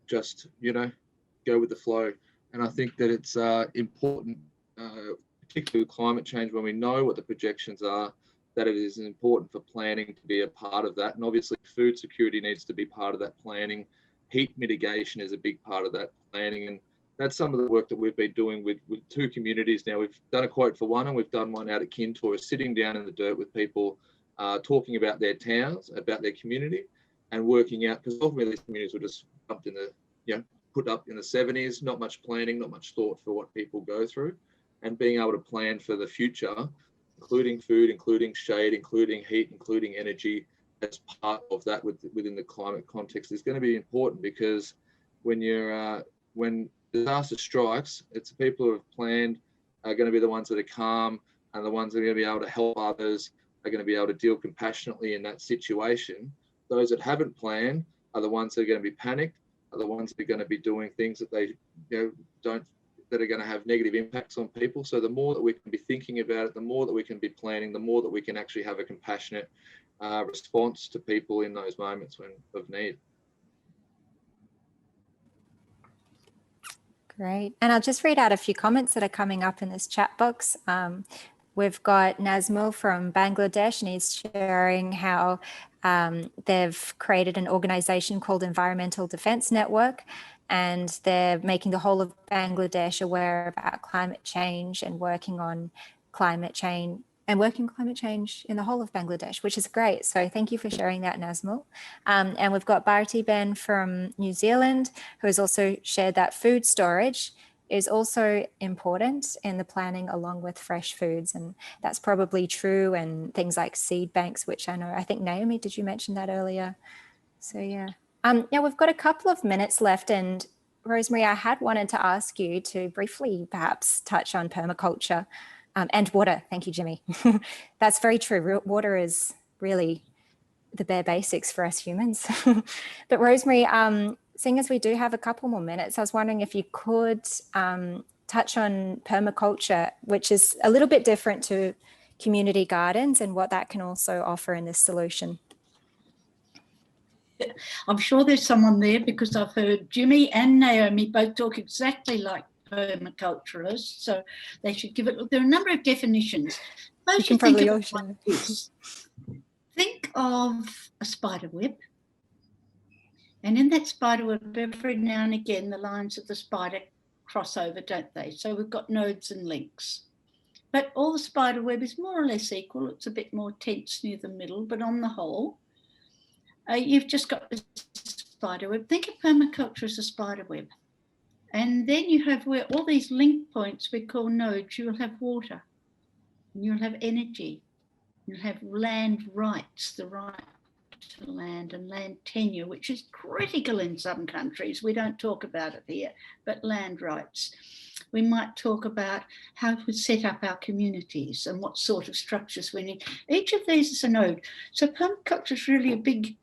Speaker 5: just go with the flow. And I think that it's important, particularly with climate change, when we know what the projections are, that it is important for planning to be a part of that. And obviously food security needs to be part of that planning. Heat mitigation is a big part of that planning. And that's some of the work that we've been doing with two communities now. We've done a quote for one, and we've done one out at Kintor, sitting down in the dirt with people, talking about their towns, about their community, and working out, because ultimately these communities were just dumped in the, put up in the 70s, not much planning, not much thought for what people go through, and being able to plan for the future, including food, including shade, including heat, including energy, as part of that within the climate context is going to be important, because when disaster strikes, it's the people who have planned are going to be the ones that are calm, and the ones that are going to be able to help others are going to be able to deal compassionately in that situation. Those that haven't planned are the ones that are going to be panicked, are the ones that are going to be doing things that they that are going to have negative impacts on people. So the more that we can be thinking about it, the more that we can be planning, the more that we can actually have a compassionate response to people in those moments of need.
Speaker 6: Great. And I'll just read out a few comments that are coming up in this chat box. We've got Nazmul from Bangladesh, and he's sharing how they've created an organization called Environmental Defense Network, and they're making the whole of Bangladesh aware about climate change and working on climate change in the whole of Bangladesh, which is great. So thank you for sharing that, Nazmul. And we've got Bharti Ben from New Zealand, who has also shared that food storage is also important in the planning along with fresh foods. And that's probably true. And things like seed banks, which I think Naomi, did you mention that earlier? So yeah. Now we've got a couple of minutes left, and Rosemary, I had wanted to ask you to briefly perhaps touch on permaculture and water. Thank you, Jimmy. That's very true. Water is really the bare basics for us humans. But Rosemary, seeing as we do have a couple more minutes, I was wondering if you could touch on permaculture, which is a little bit different to community gardens, and what that can also offer in this solution.
Speaker 9: I'm sure there's someone there, because I've heard Jimmy and Naomi both talk exactly like permaculturalists, so they should give it. There are a number of definitions.
Speaker 6: You can probably all share.
Speaker 9: Like this. Think of a spider web, and in that spider web, every now and again, the lines of the spider cross over, don't they? So we've got nodes and links. But all the spider web is more or less equal. It's a bit more tense near the middle, but on the whole, you've just got a spider web. Think of permaculture as a spider web. And then you have where all these link points we call nodes. You'll have water, and you'll have energy, you'll have land rights, the right to land, and land tenure, which is critical in some countries. We don't talk about it here, but land rights. We might talk about how we set up our communities and what sort of structures we need. Each of these is a node. So permaculture is really a big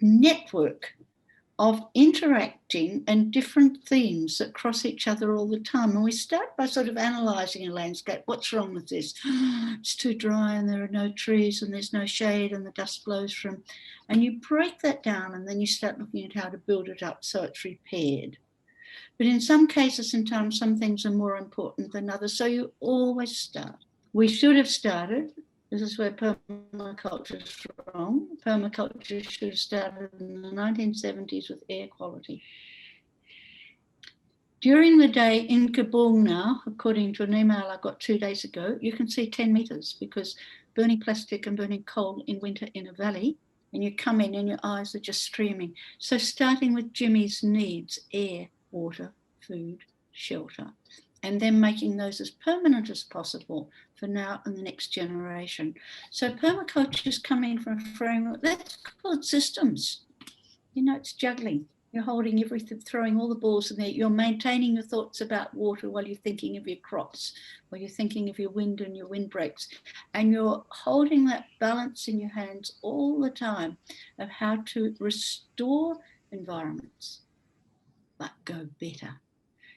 Speaker 9: network of interacting and different themes that cross each other all the time. And we start by sort of analysing a landscape. What's wrong with this? It's too dry, and there are no trees, and there's no shade, and the dust blows from. And you break that down, and then you start looking at how to build it up so it's repaired. But in some cases and times, some things are more important than others. So you always start. We should have started This is where permaculture is wrong. Permaculture should have started in the 1970s with air quality. During the day in Kabul now, according to an email I got 2 days ago, you can see 10 metres because burning plastic and burning coal in winter in a valley, and you come in and your eyes are just streaming. So starting with Jimmy's needs, air, water, food, shelter, and then making those as permanent as possible for now and the next generation. So permaculture is coming from a framework that's called systems. You know, it's juggling. You're holding everything, throwing all the balls in there. You're maintaining your thoughts about water while you're thinking of your crops, while you're thinking of your wind and your windbreaks. And you're holding that balance in your hands all the time of how to restore environments, but go better.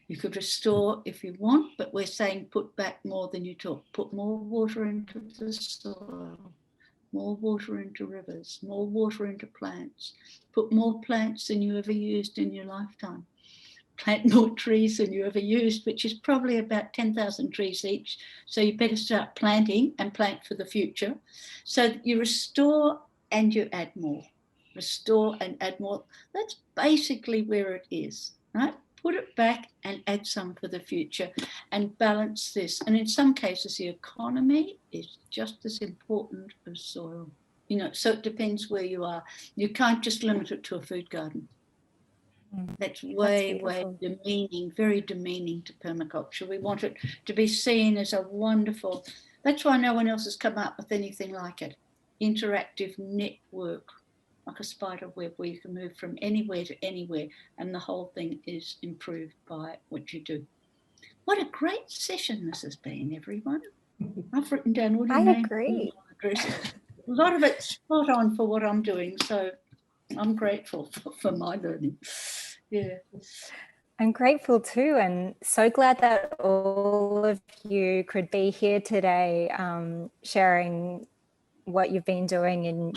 Speaker 9: You could restore if you want, but we're saying put back more than you took. Put more water into the soil, more water into rivers, more water into plants. Put more plants than you ever used in your lifetime. Plant more trees than you ever used, which is probably about 10,000 trees each. So you better start planting and plant for the future. So you restore and you add more. Restore and add more. That's basically where it is, right? Put it back and add some for the future and balance this. And in some cases, the economy is just as important as soil. You know, so it depends where you are. You can't just limit it to a food garden. That's way demeaning, very demeaning to permaculture. We want it to be seen as a wonderful, that's why no one else has come up with anything like it. Interactive network, like a spider web where you can move from anywhere to anywhere and the whole thing is improved by what you do. What a great session this has been, everyone. I've written down all your names.
Speaker 6: I agree.
Speaker 9: A lot of it's spot on for what I'm doing, so I'm grateful for my learning. Yeah.
Speaker 6: I'm grateful too, and so glad that all of you could be here today, sharing what you've been doing in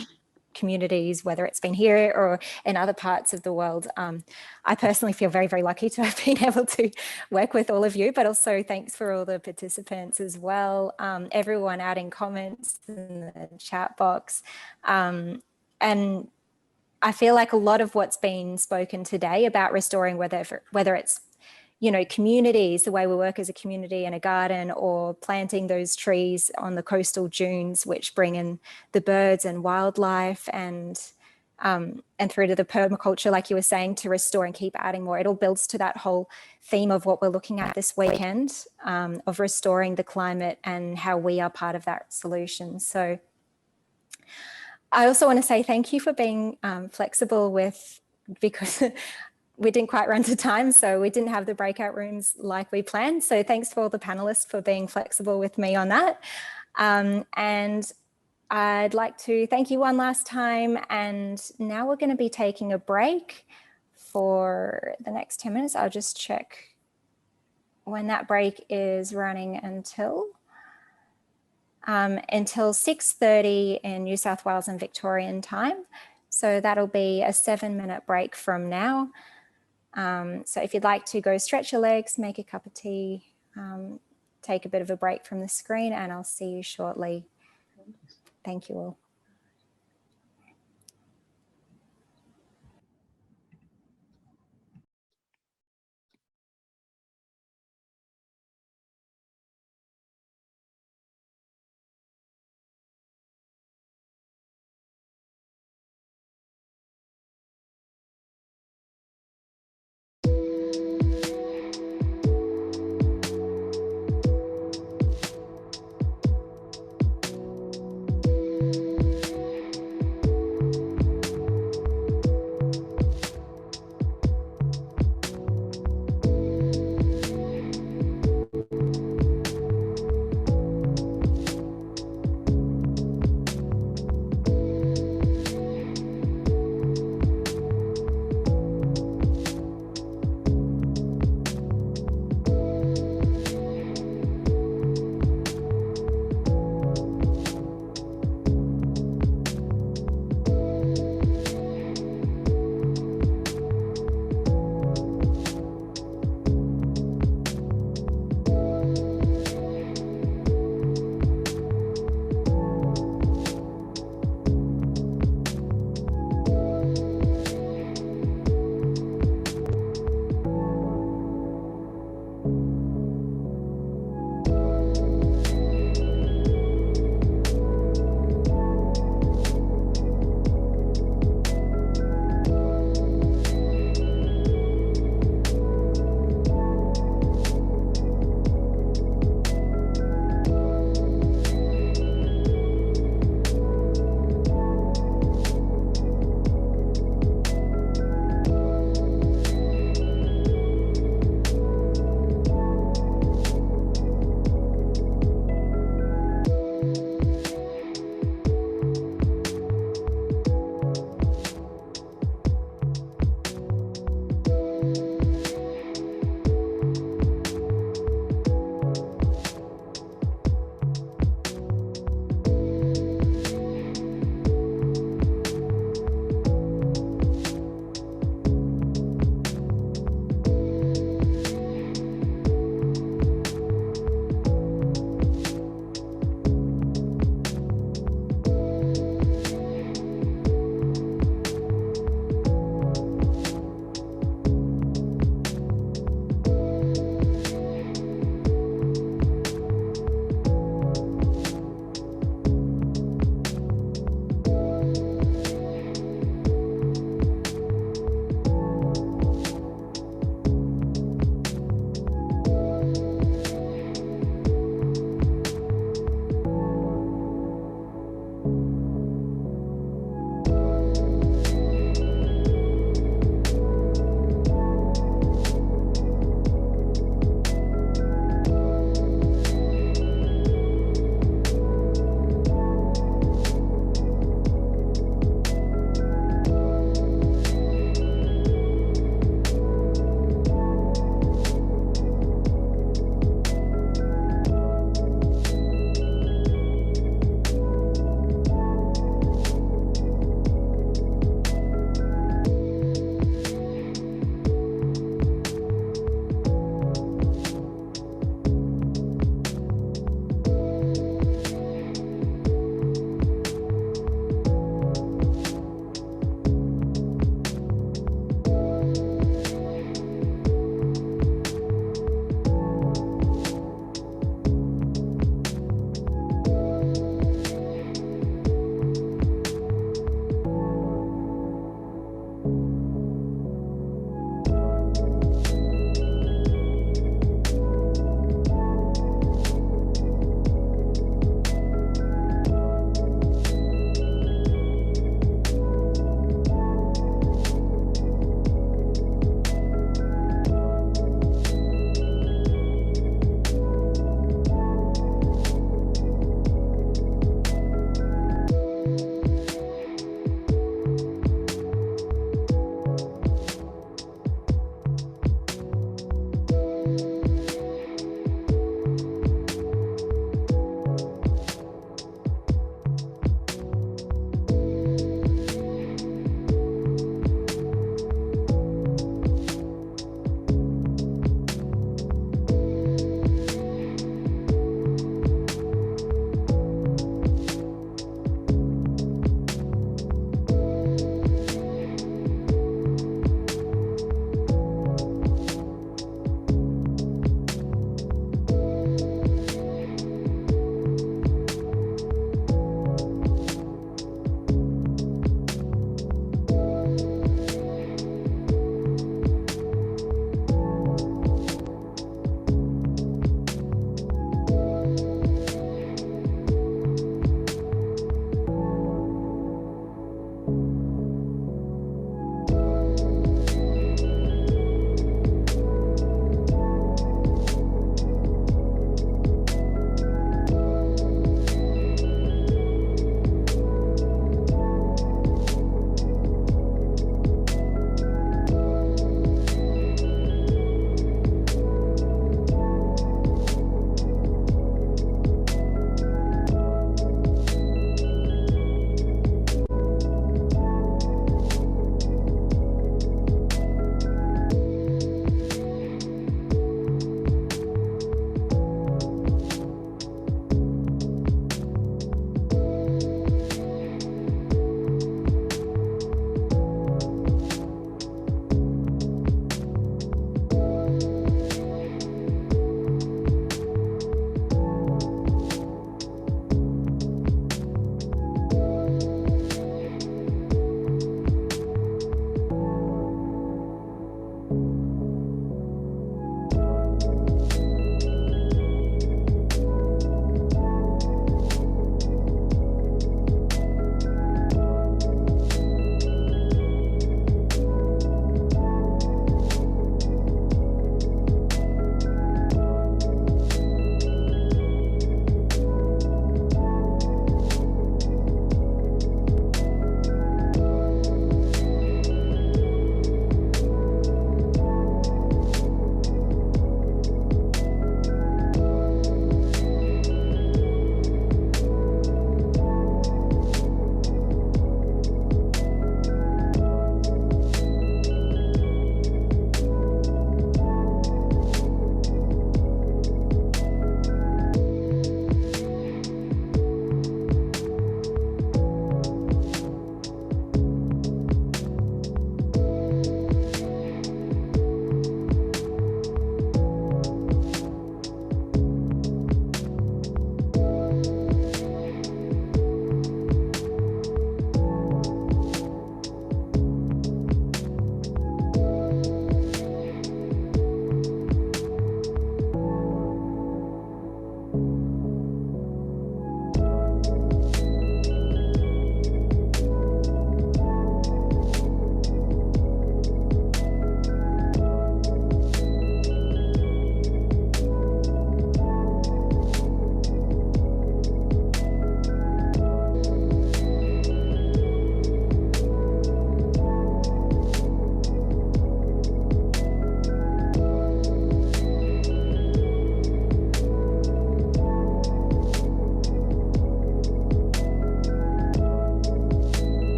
Speaker 6: communities, whether it's been here or in other parts of the world. I personally feel very, very lucky to have been able to work with all of you, but also thanks for all the participants as well, everyone adding comments in the chat box. And I feel like a lot of what's been spoken today about restoring, whether it's, you know, communities, the way we work as a community in a garden, or planting those trees on the coastal dunes, which bring in the birds and wildlife, and through to the permaculture, like you were saying, to restore and keep adding more. It all builds to that whole theme of what we're looking at this weekend, of restoring the climate and how we are part of that solution. So I also want to say thank you for being flexible with, because we didn't quite run to time, so we didn't have the breakout rooms like we planned. So thanks for all the panelists for being flexible with me on that. And I'd like to thank you one last time. And now we're going to be taking a break for the next 10 minutes. I'll just check when that break is running until 6:30 in New South Wales and Victorian time. So that'll be a 7-minute break from now. So if you'd like to go stretch your legs, make a cup of tea, take a bit of a break from the screen, and I'll see you shortly. Thank you all.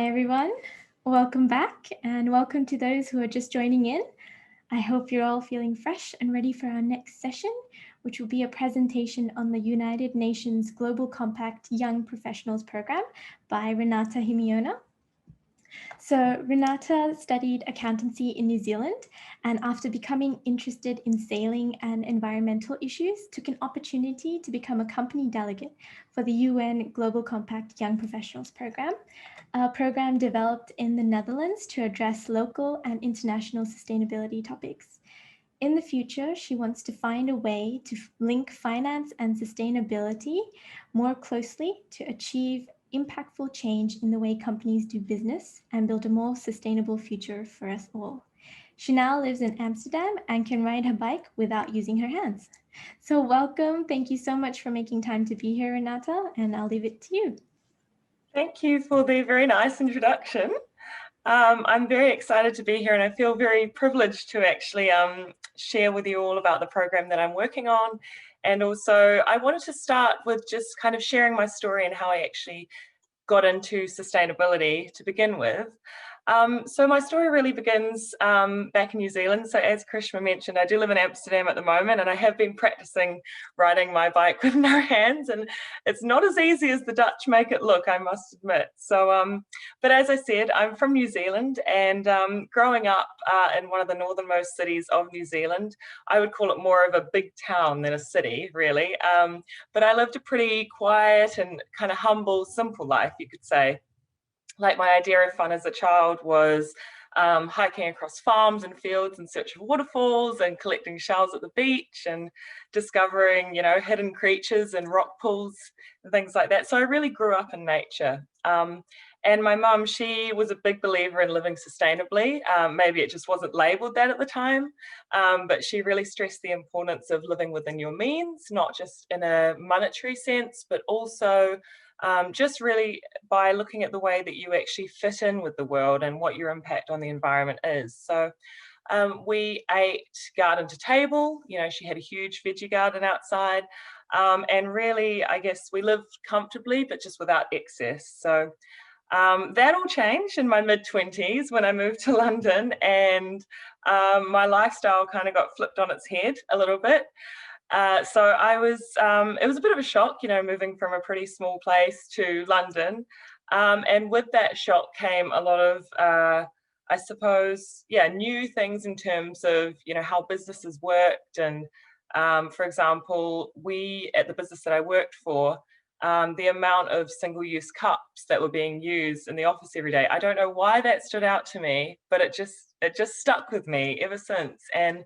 Speaker 11: Hi everyone, welcome back and welcome to those who are just joining in. I hope you're all feeling fresh and ready for our next session, which will be a presentation on the United Nations Global Compact Young Professionals Program by Renata Himiona. So Renata studied accountancy in New Zealand, and after becoming interested in sailing and environmental issues, took an opportunity to become a company delegate for the UN Global Compact Young Professionals Program, a program developed in the Netherlands to address local and international sustainability topics. In the future, she wants to find a way to link finance and sustainability more closely to achieve impactful change in the way companies do business and build a more sustainable future for us all. She now lives in Amsterdam and can ride her bike without using her hands. So welcome. Thank you so much for making time to be here, Renata, and I'll leave it to you.
Speaker 12: Thank you for the very nice introduction. I'm very excited to be here, and I feel very privileged to actually share with you all about the program that I'm working on. And also I wanted to start with just kind of sharing my story and how I actually got into sustainability to begin with. So my story really begins back in New Zealand. So as Krishna mentioned, I do live in Amsterdam at the moment, and I have been practicing riding my bike with no hands, and it's not as easy as the Dutch make it look, I must admit. So, but as I said, I'm from New Zealand, and growing up in one of the northernmost cities of New Zealand, I would call it more of a big town than a city, really. But I lived a pretty quiet and kind of humble, simple life, you could say. Like, my idea of fun as a child was hiking across farms and fields in search of waterfalls and collecting shells at the beach and discovering, you know, hidden creatures and rock pools and things like that. So I really grew up in nature. And my mum, she was a big believer in living sustainably. Maybe it just wasn't labelled that at the time, but she really stressed the importance of living within your means, not just in a monetary sense, but also just really by looking at the way that you actually fit in with the world and what your impact on the environment is. So we ate garden to table. You know, she had a huge veggie garden outside, and really, I guess we lived comfortably, but just without excess. So that all changed in my mid-20s when I moved to London, and my lifestyle kind of got flipped on its head a little bit. So I was, it was a bit of a shock, you know, moving from a pretty small place to London. And with that shock came a lot of, I suppose, yeah, new things in terms of, you know, how businesses worked. And for example, we, at the business that I worked for, the amount of single-use cups that were being used in the office every day, I don't know why that stood out to me, but it just stuck with me ever since. And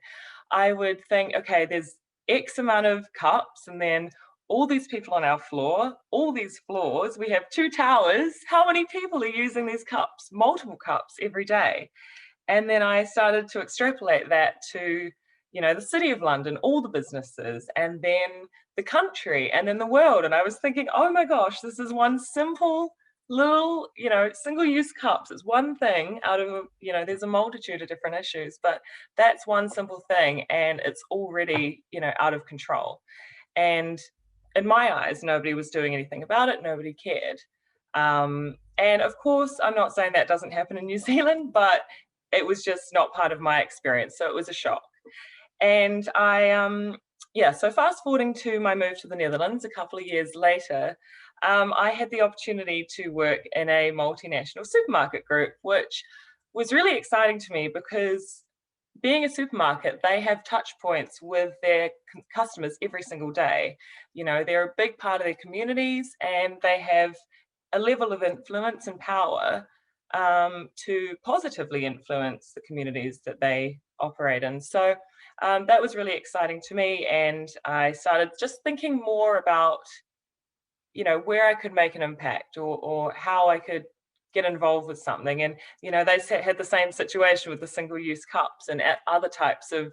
Speaker 12: I would think, okay, there's X amount of cups, and then all these people on our floor, all these floors, we have 2 towers. How many people are using these cups, multiple cups every day? And then I started to extrapolate that to, you know, the city of London, all the businesses, and then the country, and then the world. And I was thinking, oh my gosh, this is one simple little, you know, single-use cups. It's one thing out of, you know, there's a multitude of different issues, but that's one simple thing, and it's already, you know, out of control. And in my eyes, nobody was doing anything about it. Nobody cared. And of course, I'm not saying that doesn't happen in New Zealand, but it was just not part of my experience. So it was a shock. And I, yeah, so fast forwarding to my move to the Netherlands a couple of years later, I had the opportunity to work in a multinational supermarket group, which was really exciting to me because being a supermarket, they have touch points with their customers every single day. You know, they're a big part of their communities, and they have a level of influence and power to positively influence the communities that they operate in. So that was really exciting to me, and I started just thinking more about, you know, where I could make an impact, or how I could get involved with something. And, you know, they had the same situation with the single-use cups and other types of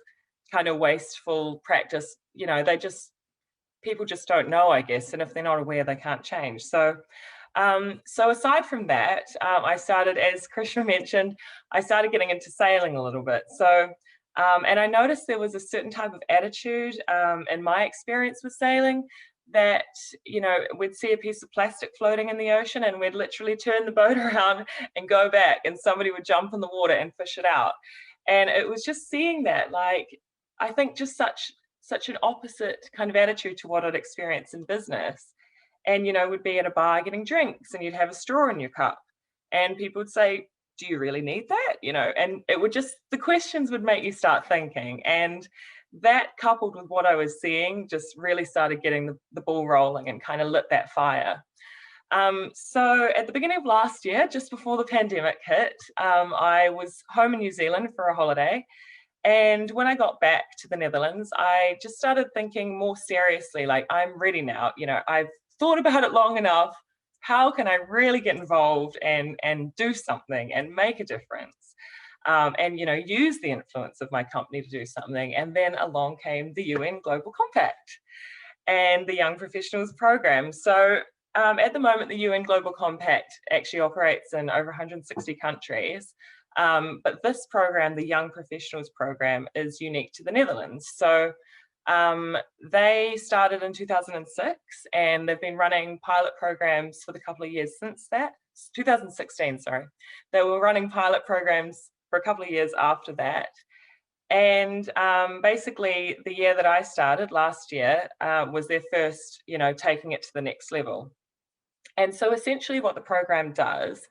Speaker 12: kind of wasteful practice. You know, people just don't know, I guess, and if they're not aware, they can't change. So so aside from that, I started, as Krishna mentioned, I started getting into sailing a little bit. So and I noticed there was a certain type of attitude in my experience with sailing that, you know, we'd see a piece of plastic floating in the ocean and we'd literally turn the boat around and go back, and somebody would jump in the water and fish it out. And it was just seeing that, like, I think just such an opposite kind of attitude to what I'd experienced in business. And, you know, we'd be at a bar getting drinks and you'd have a straw in your cup and people would say, do you really need that? You know, and it would just, the questions would make you start thinking. And that, coupled with what I was seeing, just really started getting the ball rolling and kind of lit that fire. So at the beginning of last year, just before the pandemic hit, I was home in New Zealand for a holiday. And when I got back to the Netherlands, I just started thinking more seriously, like, I'm ready now. You know, I've thought about it long enough. How can I really get involved and do something and make a difference? And, you know, use the influence of my company to do something. And then along came the UN Global Compact and the Young Professionals Program. So at the moment, the UN Global Compact actually operates in over 160 countries. But this program, the Young Professionals Program, is unique to the Netherlands. So they started in 2006 and they've been running pilot programs for the couple of years since that. 2016, sorry. They were running pilot programs for a couple of years after that. And basically the year that I started last year was their first, you know, taking it to the next level. And so essentially what the program does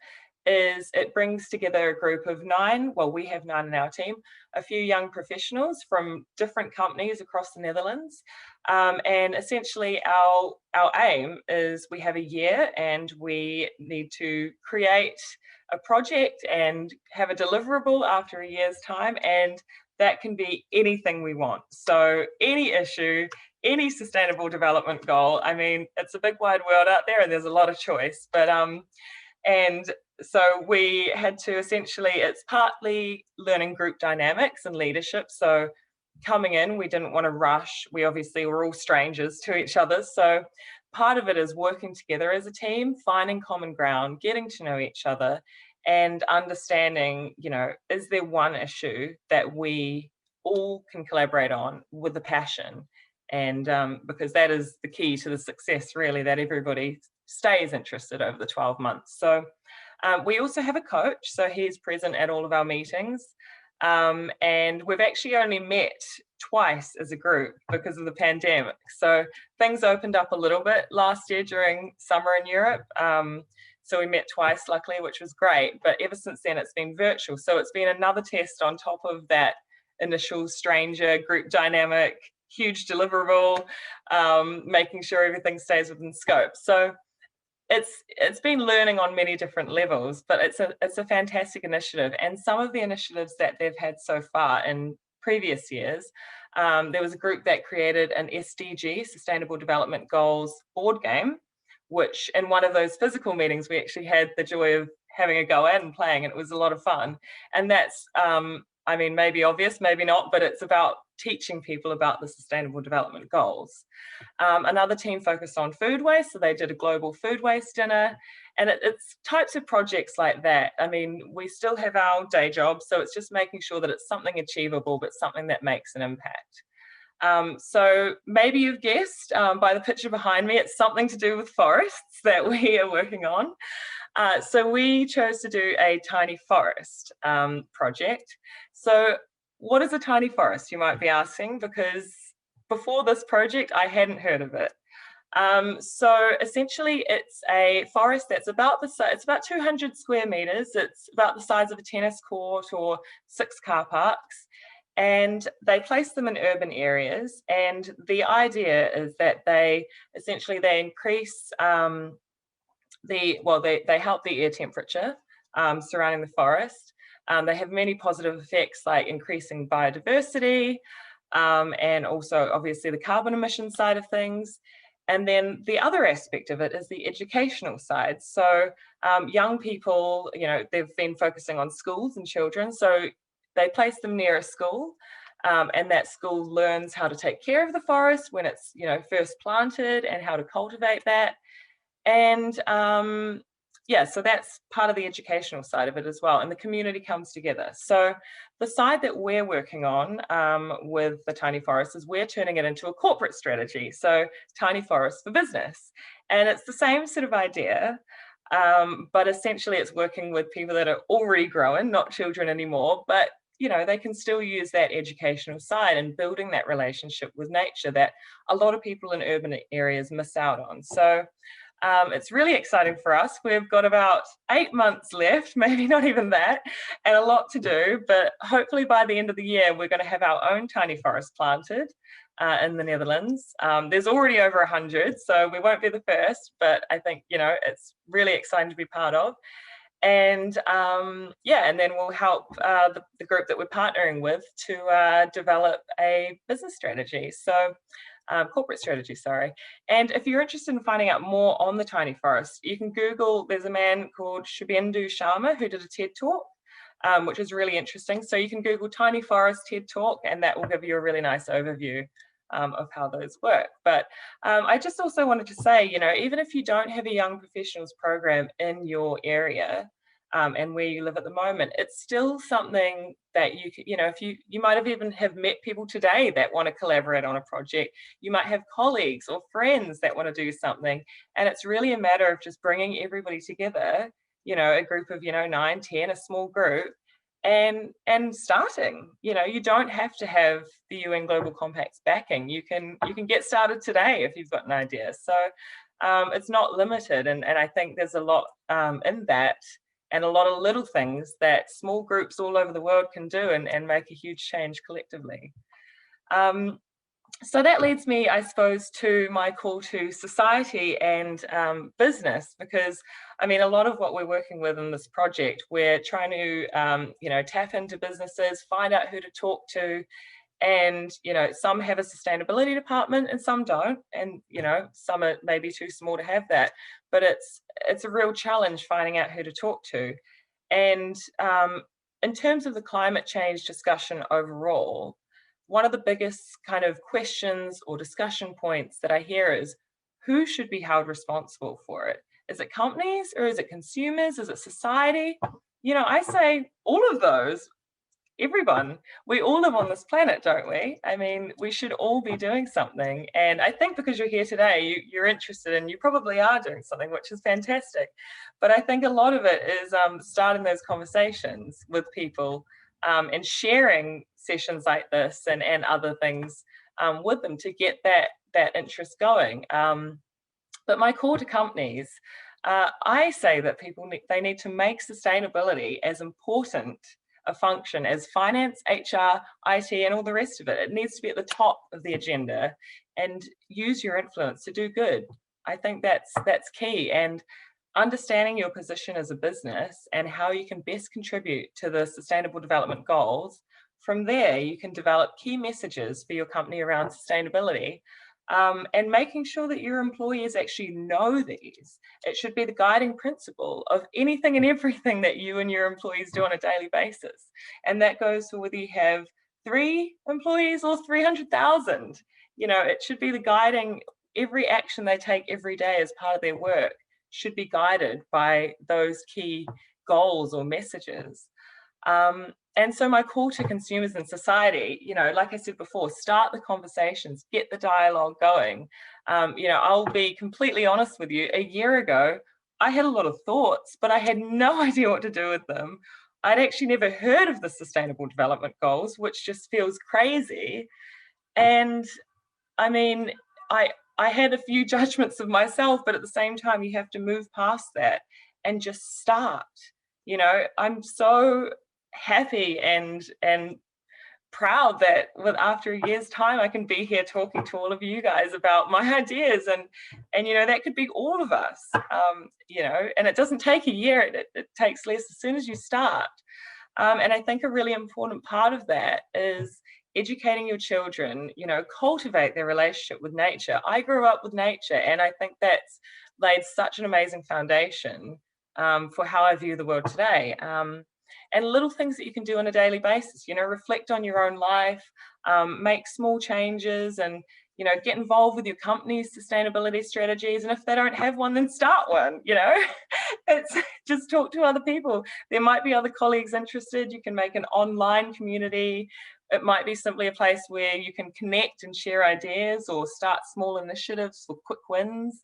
Speaker 12: is it brings together a group of 9, well, we have 9 in our team, a few young professionals from different companies across the Netherlands. And essentially our aim is we have a year and we need to create a project and have a deliverable after a year's time. And that can be anything we want. So any issue, any sustainable development goal. I mean, it's a big wide world out there and there's a lot of choice, but and so we had to essentially, it's partly learning group dynamics and leadership. So coming in, we didn't want to rush. We obviously were all strangers to each other. So part of it is working together as a team, finding common ground, getting to know each other and understanding, you know, is there one issue that we all can collaborate on with a passion? And because that is the key to the success, really, that everybody stays interested over the 12 months. So we also have a coach, so he's present at all of our meetings. And we've actually only met twice as a group because of the pandemic. So things opened up a little bit last year during summer in Europe. So we met twice, luckily, which was great. But ever since then, it's been virtual. So it's been another test on top of that initial stranger group dynamic, huge deliverable, making sure everything stays within scope. So it's been learning on many different levels, but it's a fantastic initiative. And some of the initiatives that they've had so far in previous years, there was a group that created an SDG, Sustainable Development Goals board game, which in one of those physical meetings, we actually had the joy of having a go at and playing, and it was a lot of fun. And that's, I mean, maybe obvious, maybe not, but it's about teaching people about the Sustainable Development Goals. Another team focused on food waste, so they did a global food waste dinner, and it's types of projects like that. I mean, we still have our day jobs, so it's just making sure that it's something achievable, but something that makes an impact. So maybe you've guessed by the picture behind me, it's something to do with forests that we are working on. So we chose to do a tiny forest project. So what is a tiny forest, you might be asking, because before this project, I hadn't heard of it. So essentially it's a forest that's about the size, it's about 200 square meters. It's about the size of a tennis court or 6 car parks. And they place them in urban areas. And the idea is that they essentially, they increase they help the air temperature surrounding the forest. They have many positive effects like increasing biodiversity and also obviously the carbon emission side of things. And then the other aspect of it is the educational side. So young people, you know, they've been focusing on schools and children. So they place them near a school and that school learns how to take care of the forest when it's, you know, first planted and how to cultivate that. And yeah, so that's part of the educational side of it as well, and the community comes together. So the side that we're working on with the Tiny Forest is we're turning it into a corporate strategy. So Tiny Forest for Business, and it's the same sort of idea, but essentially it's working with people that are already growing, not children anymore, but you know, they can still use that educational side and building that relationship with nature that a lot of people in urban areas miss out on. So it's really exciting for us. We've got about 8 months left, maybe not even that, and a lot to do, but hopefully by the end of the year, we're going to have our own tiny forest planted in the Netherlands. There's already over 100, so we won't be the first, but I think, you know, it's really exciting to be part of. And yeah, and then we'll help the group that we're partnering with to develop a business strategy. So corporate strategy, sorry. And if you're interested in finding out more on the tiny forest, you can Google, there's a man called Shubhendu Sharma who did a TED talk, which is really interesting. So you can Google Tiny Forest TED Talk, and that will give you a really nice overview of how those work. But I just also wanted to say, you know, even if you don't have a young professionals program in your area and where you live at the moment, it's still something that you know, if you might have even have met people today that want to collaborate on a project. You might have colleagues or friends that want to do something, and it's really a matter of just bringing everybody together, you know, a group of, you know, 9, 10, a small group, and starting. You know, you don't have to have the UN Global Compact's backing. You can get started today if you've got an idea. So it's not limited, and I think there's a lot in that, and a lot of little things that small groups all over the world can do and make a huge change collectively. So that leads me, I suppose, to my call to society and business, because I mean, a lot of what we're working with in this project, we're trying to, you know, tap into businesses, find out who to talk to, and, you know, some have a sustainability department and some don't, and, you know, some are maybe too small to have that, but it's a real challenge finding out who to talk to. And in terms of the climate change discussion overall, one of the biggest kind of questions or discussion points that I hear is, who should be held responsible for it? Is it companies, or is it consumers? Is it society? You know, I say all of those, everyone. We all live on this planet, don't we? I mean, we should all be doing something. And I think because you're here today, you're interested, and you probably are doing something, which is fantastic. But I think a lot of it is starting those conversations with people and sharing sessions like this and other things with them to get that interest going. But my call to companies, I say that they need to make sustainability as important a function as finance, HR, IT, and all the rest of it. It needs to be at the top of the agenda, and use your influence to do good. I think that's key. And understanding your position as a business and how you can best contribute to the Sustainable Development Goals. From there, you can develop key messages for your company around sustainability, and making sure that your employees actually know these. It should be the guiding principle of anything and everything that you and your employees do on a daily basis. And that goes for whether you have 3 employees or 300,000. You know, it should be the guiding, every action they take every day as part of their work should be guided by those key goals or messages. And so my call to consumers and society, you know, like I said before, start the conversations, get the dialogue going. You know, I'll be completely honest with you. A year ago, I had a lot of thoughts, but I had no idea what to do with them. I'd actually never heard of the Sustainable Development Goals, which just feels crazy. And I mean, I had a few judgments of myself, but at the same time, you have to move past that and just start. You know, I'm so happy and proud that after a year's time, I can be here talking to all of you guys about my ideas, and you know, that could be all of us. You know, and it doesn't take a year; it takes less as soon as you start. And I think a really important part of that is educating your children, you know, cultivate their relationship with nature. I grew up with nature, and I think that's laid such an amazing foundation for how I view the world today. And little things that you can do on a daily basis, you know, reflect on your own life, make small changes, and, you know, get involved with your company's sustainability strategies. And if they don't have one, then start one, you know. It's just talk to other people. There might be other colleagues interested. You can make an online community. It might be simply a place where you can connect and share ideas, or start small initiatives for quick wins.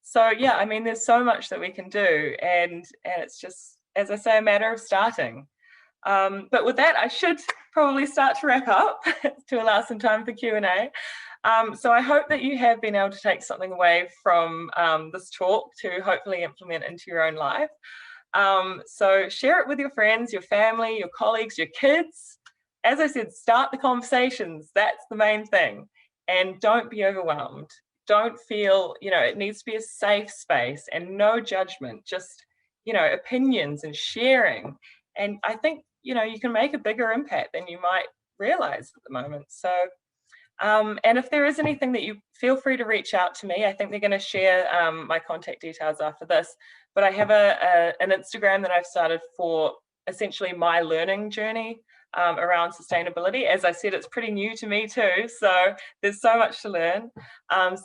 Speaker 12: So yeah, I mean, there's so much that we can do, and it's just, as I say, a matter of starting. But with that, I should probably start to wrap up to allow some time for Q&A. So I hope that you have been able to take something away from this talk to hopefully implement into your own life. So share it with your friends, your family, your colleagues, your kids. As I said, start the conversations. That's the main thing. And don't be overwhelmed. Don't feel, you know, it needs to be a safe space and no judgment, just, you know, opinions and sharing. And I think, you know, you can make a bigger impact than you might realize at the moment. So, and if there is anything that you feel free to reach out to me. I think they're going to share my contact details after this, but I have an Instagram that I've started for essentially my learning journey around sustainability. As I said, it's pretty new to me too, so there's so much to learn.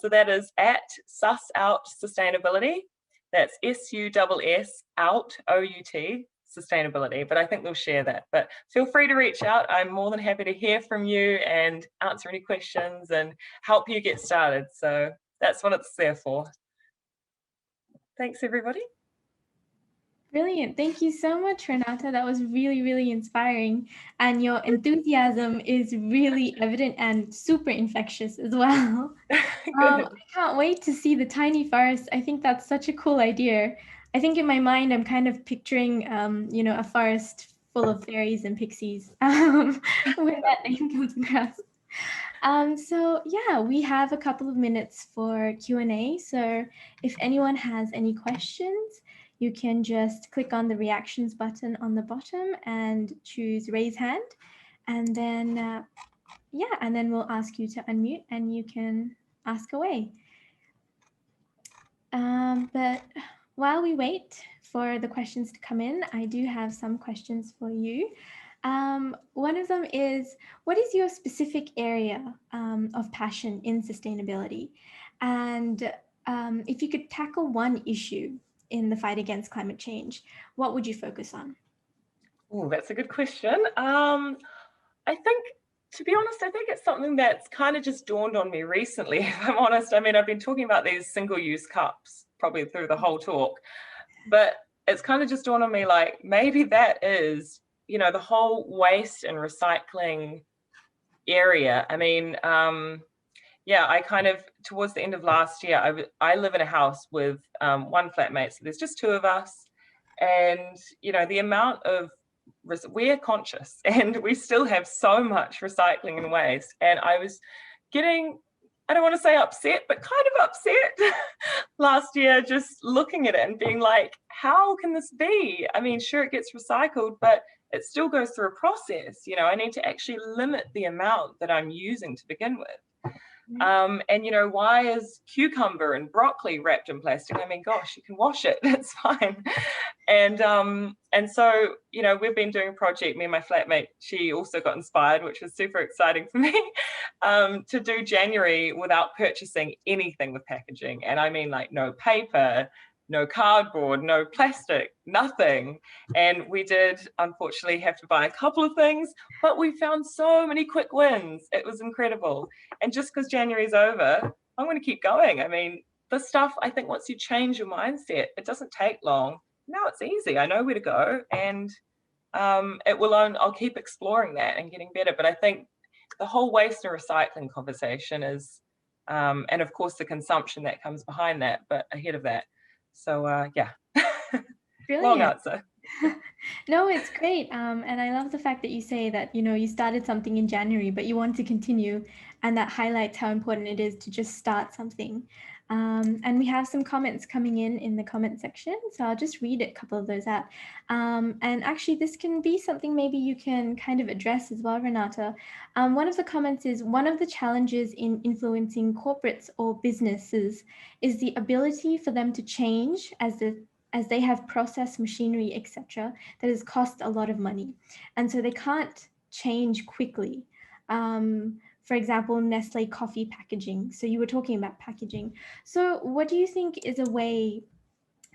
Speaker 12: So that is at Suss Out Sustainability. That's SUSS out OUT sustainability, but I think they'll share that. But feel free to reach out. I'm more than happy to hear from you and answer any questions and help you get started. So that's what it's there for. Thanks, everybody.
Speaker 11: Brilliant. Thank you so much, Renata. That was really, really inspiring. And your enthusiasm is really evident and super infectious as well. I can't wait to see the tiny forest. I think that's such a cool idea. I think in my mind, I'm kind of picturing, you know, a forest full of fairies and pixies when that name comes across. So yeah, we have a couple of minutes for Q&A. So if anyone has any questions, you can just click on the reactions button on the bottom and choose raise hand. And then, yeah, and then we'll ask you to unmute and you can ask away. But while we wait for the questions to come in, I do have some questions for you. One of them is, what is your specific area of passion in sustainability? And if you could tackle one issue in the fight against climate change, what would you focus on?
Speaker 12: Oh, that's a good question. I think, to be honest, I think it's something that's kind of just dawned on me recently, if I'm honest. I mean, I've been talking about these single-use cups probably through the whole talk, but it's kind of just dawned on me, like, maybe that is, you know, the whole waste and recycling area. I mean, yeah, I kind of, towards the end of last year, I live in a house with one flatmate, so there's just two of us. And, you know, the amount of, we're conscious and we still have so much recycling and waste. And I was getting, I don't want to say upset, but kind of upset last year, just looking at it and being like, how can this be? I mean, sure, it gets recycled, but it still goes through a process. You know, I need to actually limit the amount that I'm using to begin with. And, you know, why is cucumber and broccoli wrapped in plastic? I mean, gosh, you can wash it, it's fine. And so, you know, we've been doing a project, me and my flatmate, she also got inspired, which was super exciting for me, to do January without purchasing anything with packaging. And I mean, like, no paper, no cardboard, no plastic, nothing. And we did, unfortunately, have to buy a couple of things, but we found so many quick wins. It was incredible. And just because January's over, I'm going to keep going. I mean, this stuff, I think once you change your mindset, it doesn't take long. Now it's easy. I know where to go, and it will I'll keep exploring that and getting better. But I think the whole waste and recycling conversation is, and of course the consumption that comes behind that, but ahead of that. So yeah, long answer.
Speaker 11: No, it's great. And I love the fact that you say that, you know, you started something in January, but you want to continue, and that highlights how important it is to just start something. And we have some comments coming in the comment section, so I'll just read a couple of those out. And actually, this can be something maybe you can kind of address as well, Renata. One of the comments is, one of the challenges in influencing corporates or businesses is the ability for them to change as they have process machinery, etc., that has cost a lot of money. And so they can't change quickly. for example, Nestle coffee packaging. So you were talking about packaging. So what do you think is a way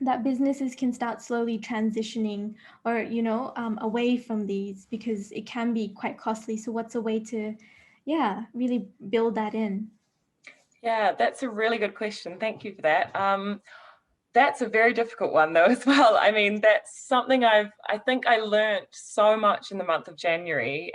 Speaker 11: that businesses can start slowly transitioning or, you know, away from these, because it can be quite costly. So what's a way to, yeah, really build that in?
Speaker 12: Yeah, that's a really good question. Thank you for that. That's a very difficult one though as well. I mean, that's something I think I learned so much in the month of January,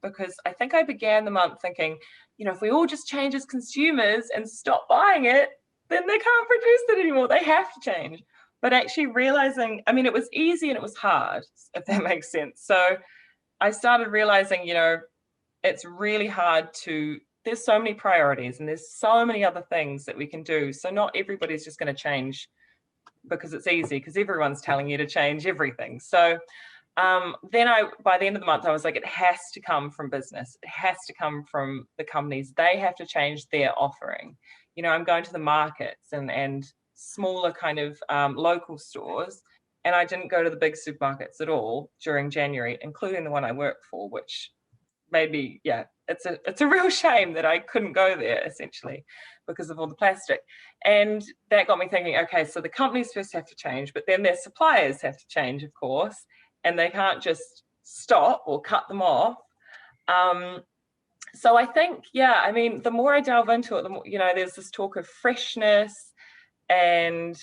Speaker 12: because I think I began the month thinking, you know, if we all just change as consumers and stop buying it, then they can't produce it anymore. They have to change. But actually realizing, I mean, it was easy and it was hard, if that makes sense. So I started realizing, you know, it's really hard to, there's so many priorities and there's so many other things that we can do. So not everybody's just going to change because it's easy, because everyone's telling you to change everything. So then by the end of the month, I was like, it has to come from business. It has to come from the companies. They have to change their offering. You know, I'm going to the markets and smaller kind of local stores, and I didn't go to the big supermarkets at all during January, including the one I work for, which made me, yeah, it's a real shame that I couldn't go there essentially because of all the plastic. And that got me thinking, okay, so the companies first have to change, but then their suppliers have to change, of course, and they can't just stop or cut them off. So I think, yeah, I mean, the more I delve into it, the more, you know, there's this talk of freshness and,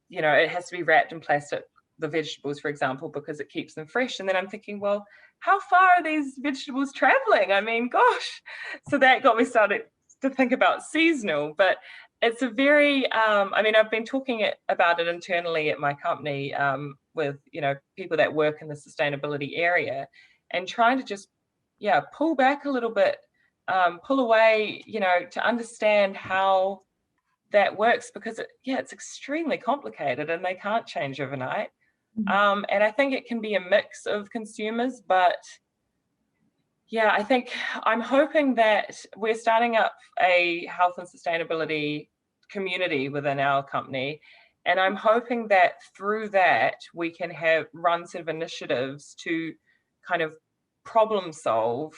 Speaker 12: you know, it has to be wrapped in plastic, the vegetables, for example, because it keeps them fresh. And then I'm thinking, well, how far are these vegetables traveling? I mean, gosh. So that got me started to think about seasonal, but it's a very, I mean, I've been talking about it internally at my company with, you know, people that work in the sustainability area, and trying to just, yeah, pull back a little bit, pull away, you know, to understand how that works, because it's extremely complicated and they can't change overnight. And I think it can be a mix of consumers, but yeah, I think I'm hoping that we're starting up a health and sustainability community within our company. And I'm hoping that through that, we can run sort of initiatives to kind of problem solve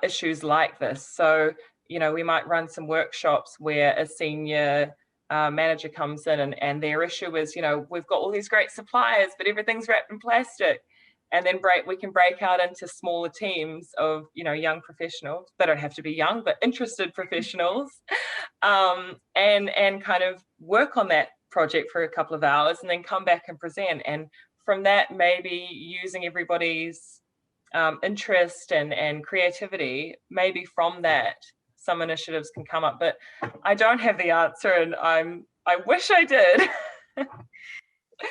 Speaker 12: issues like this. So, you know, we might run some workshops where a senior manager comes in and their issue is, you know, we've got all these great suppliers, but everything's wrapped in plastic. And then we can break out into smaller teams of, you know, young professionals. They don't have to be young, but interested professionals, and kind of work on that project for a couple of hours and then come back and present. And from that, maybe using everybody's interest and creativity, maybe from that, some initiatives can come up. But I don't have the answer, and I wish I did.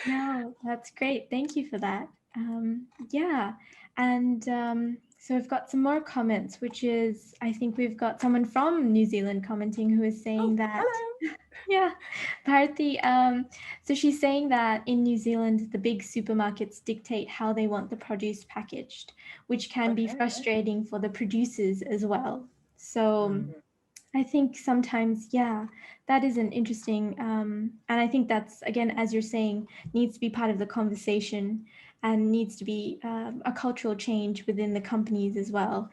Speaker 11: No, that's great. Thank you for that. Yeah, and so we've got some more comments, which is, I think we've got someone from New Zealand commenting who is saying that,
Speaker 12: hello.
Speaker 11: Yeah, Bharati, so she's saying that in New Zealand, the big supermarkets dictate how they want the produce packaged, which can be frustrating for the producers as well. So I think sometimes, yeah, that is an interesting, and I think that's, again, as you're saying, needs to be part of the conversation and needs to be a cultural change within the companies as well.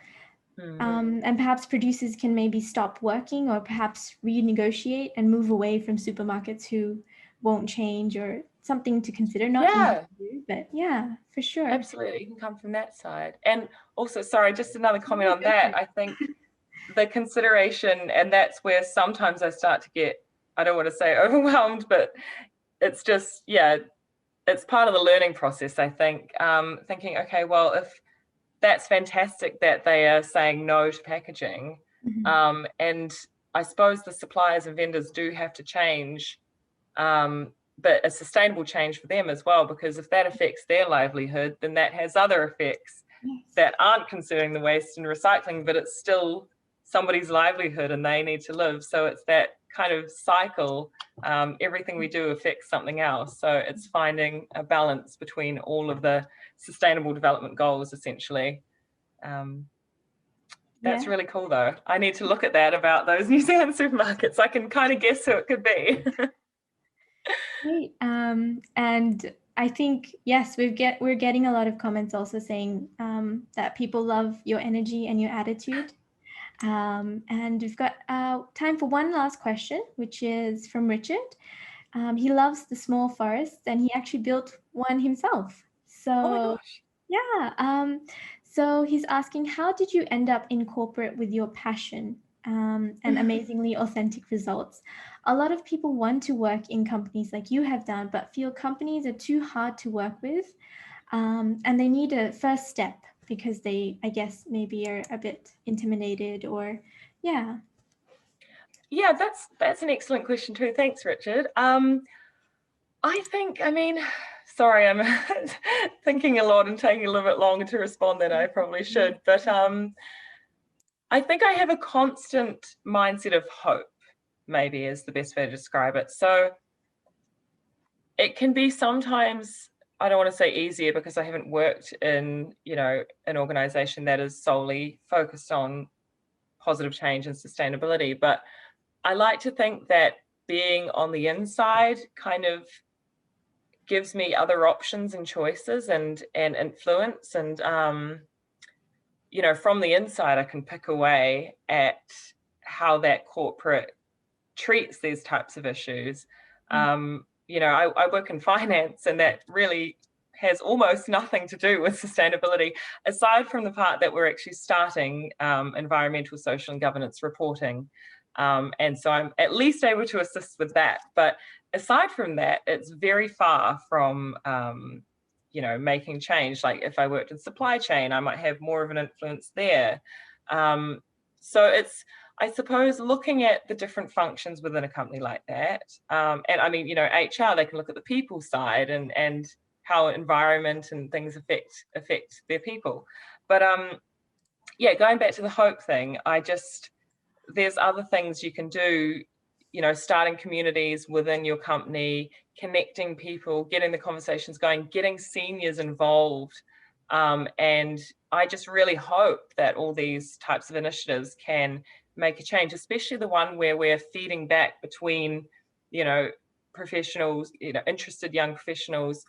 Speaker 11: And perhaps producers can maybe stop working or perhaps renegotiate and move away from supermarkets who won't change, or something to consider. Not easy to do, but yeah, for sure.
Speaker 12: Absolutely, you can come from that side. And also, sorry, just another comment on that. I think the consideration, and that's where sometimes I start to get, I don't want to say overwhelmed, but it's just, yeah, it's part of the learning process, I think. Thinking, okay, well, if that's fantastic that they are saying no to packaging, and I suppose the suppliers and vendors do have to change, but a sustainable change for them as well, because if that affects their livelihood, then that has other effects that aren't concerning the waste and recycling, but it's still somebody's livelihood and they need to live. So it's that kind of cycle. Everything we do affects something else. So it's finding a balance between all of the sustainable development goals, essentially. That's really cool, though. I need to look at that about those New Zealand supermarkets. I can kind of guess who it could be.
Speaker 11: Great. And I think, yes, we're getting a lot of comments also saying that people love your energy and your attitude. And we've got time for one last question, which is from Richard. He loves the small forests and he actually built one himself. So,
Speaker 12: Oh my gosh.
Speaker 11: Yeah. So he's asking, how did you end up in corporate with your passion and amazingly authentic results? A lot of people want to work in companies like you have done, but feel companies are too hard to work with. And they need a first step because they, I guess, maybe are a bit intimidated or, yeah.
Speaker 12: Yeah, that's an excellent question too. Thanks, Richard. I think, I mean, sorry, I'm thinking a lot and taking a little bit longer to respond than I probably should, but I think I have a constant mindset of hope, maybe is the best way to describe it. So it can be sometimes, I don't want to say easier because I haven't worked in, you know, an organization that is solely focused on positive change and sustainability, but I like to think that being on the inside kind of gives me other options and choices and influence, and you know, from the inside I can pick away at how that corporate treats these types of issues. You know, I work in finance, and that really has almost nothing to do with sustainability, aside from the part that we're actually starting environmental, social and governance reporting. And so I'm at least able to assist with that. But aside from that, it's very far from, you know, making change. Like if I worked in supply chain, I might have more of an influence there. So it's, I suppose, looking at the different functions within a company like that. And I mean, you know, HR, they can look at the people side and how environment and things affect their people. But yeah, going back to the hope thing, there's other things you can do, you know, starting communities within your company, connecting people, getting the conversations going, getting seniors involved. And I just really hope that all these types of initiatives can make a change, especially the one where we're feeding back between, you know, professionals, you know, interested young professionals,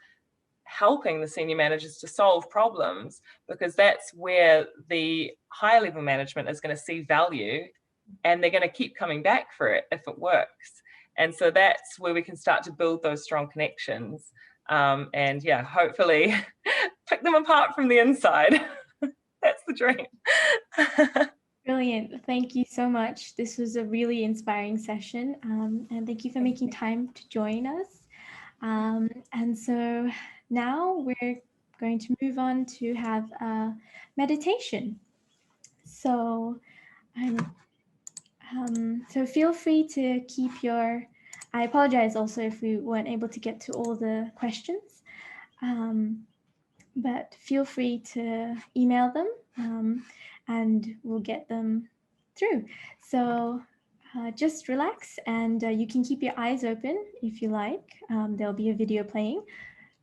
Speaker 12: helping the senior managers to solve problems, because that's where the higher level management is going to see value and they're going to keep coming back for it if it works. And so that's where we can start to build those strong connections, and yeah, hopefully pick them apart from the inside. That's the dream.
Speaker 11: Brilliant. Thank you so much. This was a really inspiring session, and thank you for making time to join us. And so now we're going to move on to have a meditation. So so feel free to keep your, I apologize also if we weren't able to get to all the questions, but feel free to email them and we'll get them through. So just relax, and you can keep your eyes open if you like. There'll be a video playing,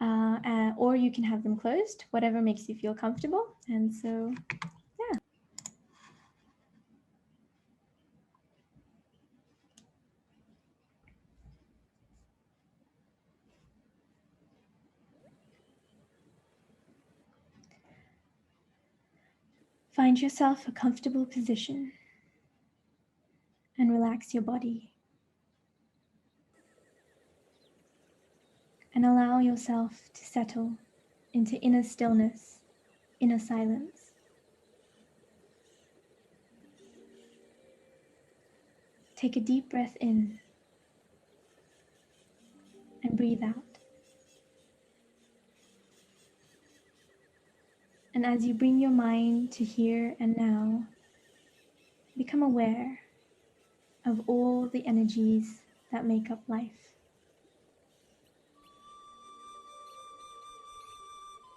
Speaker 11: or you can have them closed, whatever makes you feel comfortable. And so, yeah. Find yourself a comfortable position and relax your body. And allow yourself to settle into inner stillness, inner silence. Take a deep breath in and breathe out. And as you bring your mind to here and now, become aware of all the energies that make up life.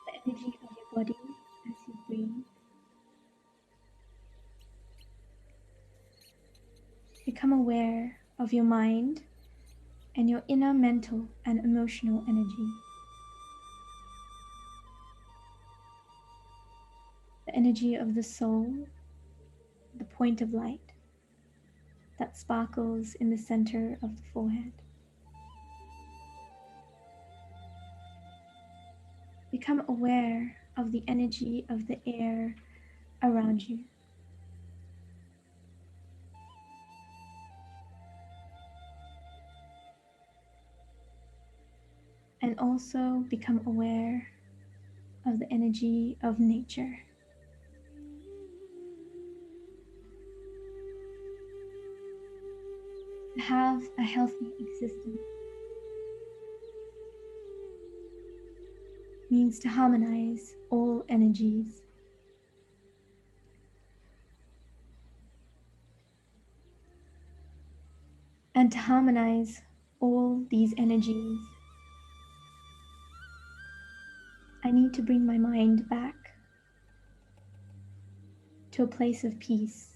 Speaker 11: The energy of your body as you breathe. Become aware of your mind and your inner mental and emotional energy. The energy of the soul, the point of light that sparkles in the center of the forehead. Become aware of the energy of the air around you. and also become aware of the energy of nature. To have a healthy existence means to harmonize all energies. And to harmonize all these energies, I need to bring my mind back to a place of peace.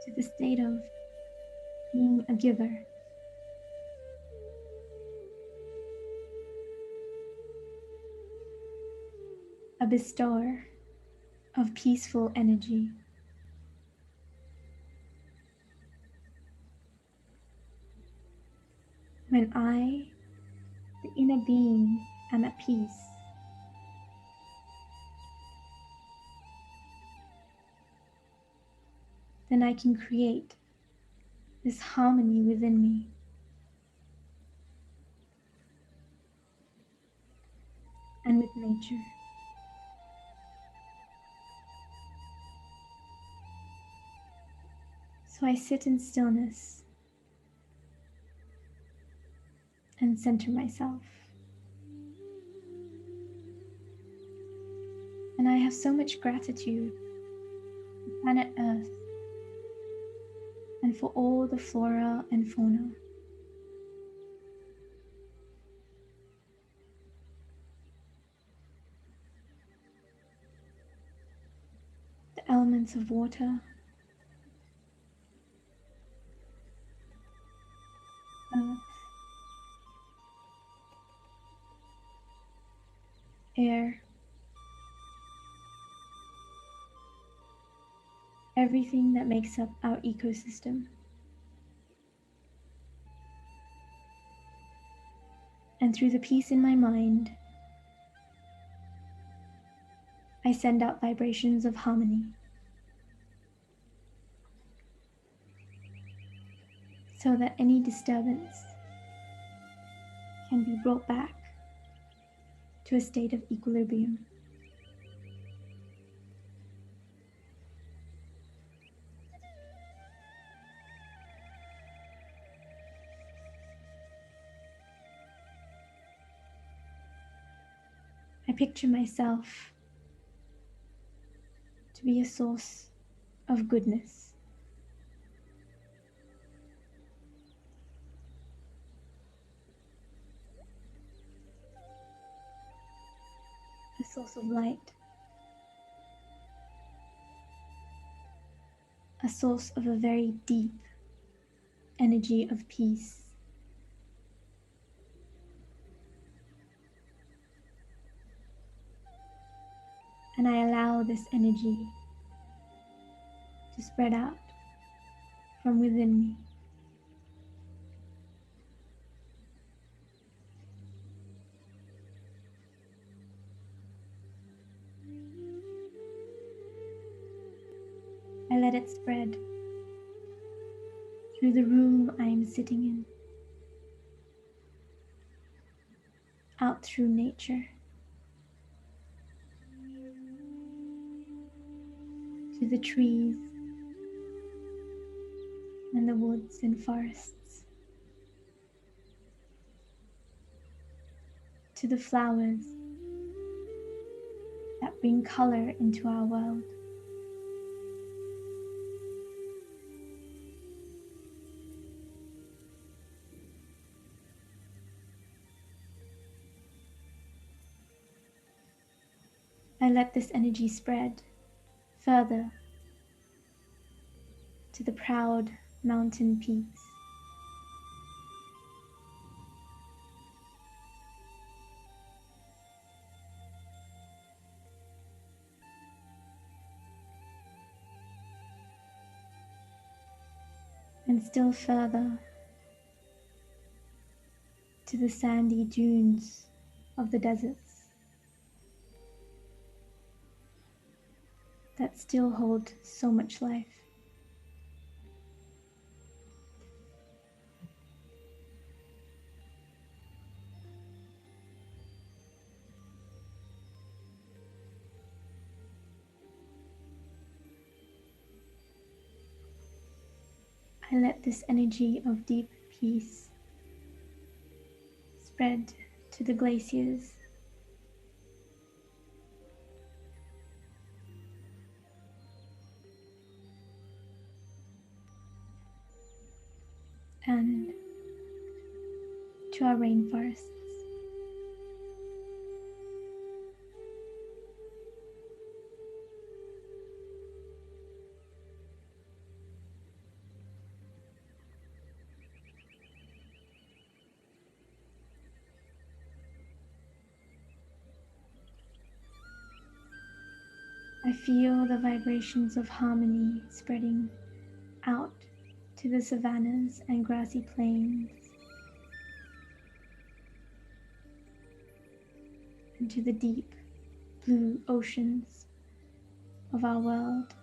Speaker 11: To the state of being a giver. A bestower of peaceful energy. When I, the inner being, am at peace, then I can create this harmony within me. And with nature. So I sit in stillness and center myself. And I have so much gratitude for planet Earth and for all the flora and fauna. The elements of water, earth, air, everything that makes up our ecosystem. And through the peace in my mind, I send out vibrations of harmony. So that any disturbance can be brought back to a state of equilibrium. I picture myself to be a source of goodness. A source of light. A source of a very deep energy of peace. And I allow this energy to spread out from within me. I let it spread through the room I am sitting in, out through nature, to the trees and the woods and forests, to the flowers that bring color into our world. I let this energy spread further to the proud mountain peaks, and still further to the sandy dunes of the deserts that still hold so much life. I let this energy of deep peace spread to the glaciers, and to our rainforests. I feel the vibrations of harmony spreading out to the savannas and grassy plains, and to the deep blue oceans of our world.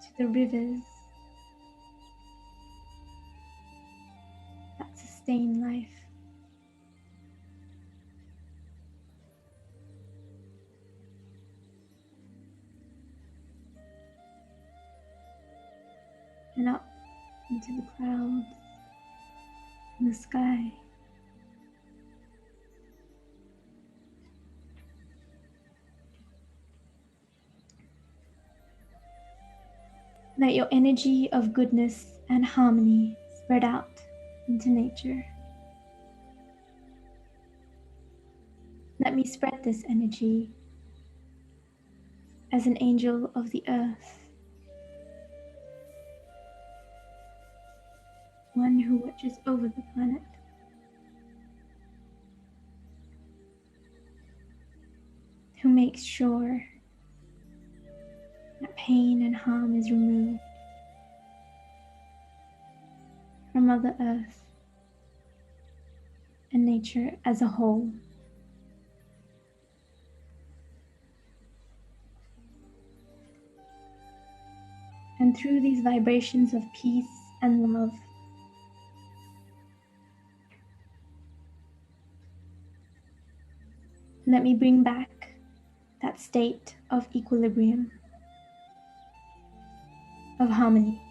Speaker 11: To the rivers that sustain life. And up into the clouds and the sky. Let your energy of goodness and harmony spread out into nature. Let me spread this energy as an angel of the earth, one who watches over the planet. Who makes sure that pain and harm is removed from Mother Earth and nature as a whole. And through these vibrations of peace and love, let me bring back that state of equilibrium, of harmony.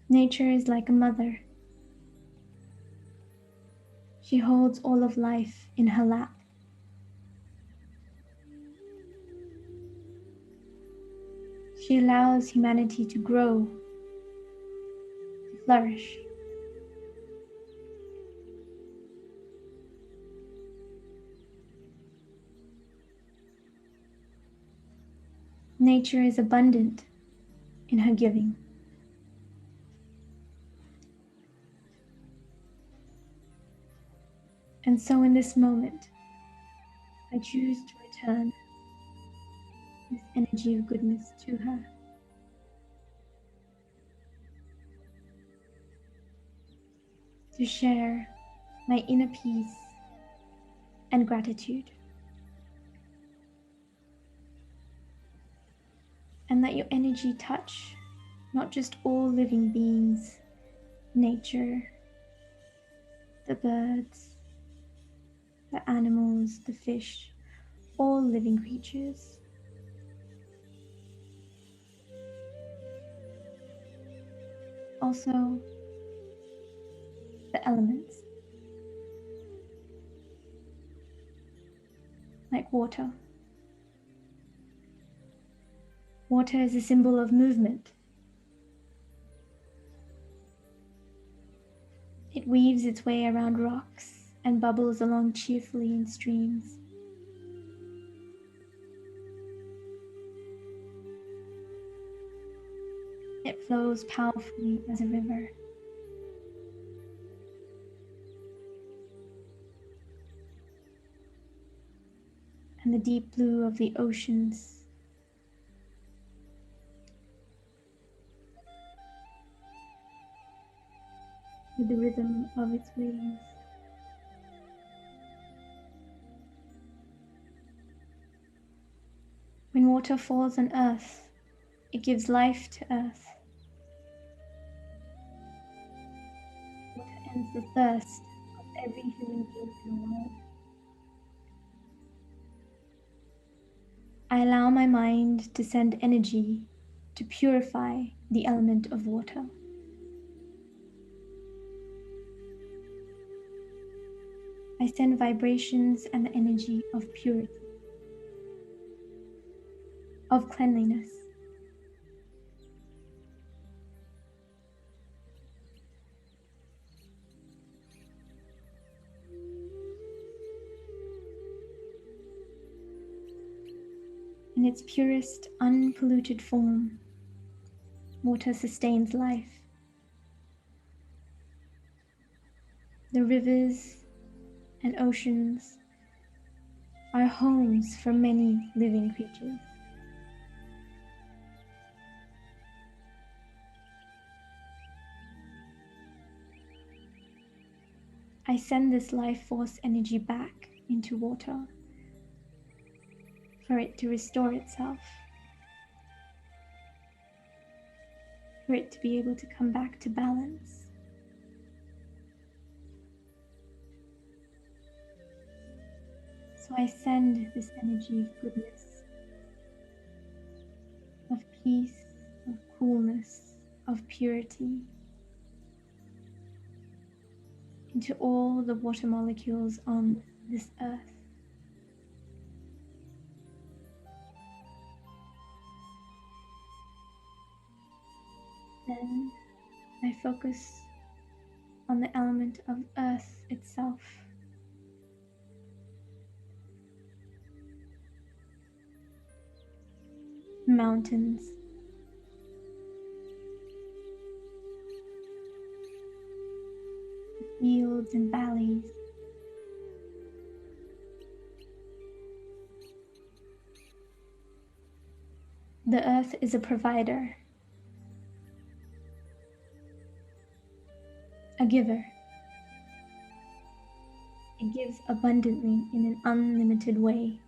Speaker 11: Nature is like a mother. She holds all of life in her lap. She allows humanity to grow, to flourish. Nature is abundant in her giving. And so in this moment, I choose to return this energy of goodness to her. To share my inner peace and gratitude. And let your energy touch not just all living beings, nature, the birds, the animals, the fish, all living creatures. Also, the elements, like water. Water is a symbol of movement. It weaves its way around rocks and bubbles along cheerfully in streams. It flows powerfully as a river. and the deep blue of the oceans. With the rhythm of its waves. When water falls on earth, it gives life to earth. Water ends the thirst of every human being in the world. I allow my mind to send energy to purify the element of water. I send vibrations and the energy of purity, of cleanliness. In its purest, unpolluted form, water sustains life. The rivers and oceans are homes for many living creatures. I send this life force energy back into water for it to restore itself, for it to be able to come back to balance. So I send this energy of goodness, of peace, of coolness, of purity into all the water molecules on this earth. Then I focus on the element of earth itself. Mountains, fields and valleys, the earth is a provider, a giver. It gives abundantly in an unlimited way.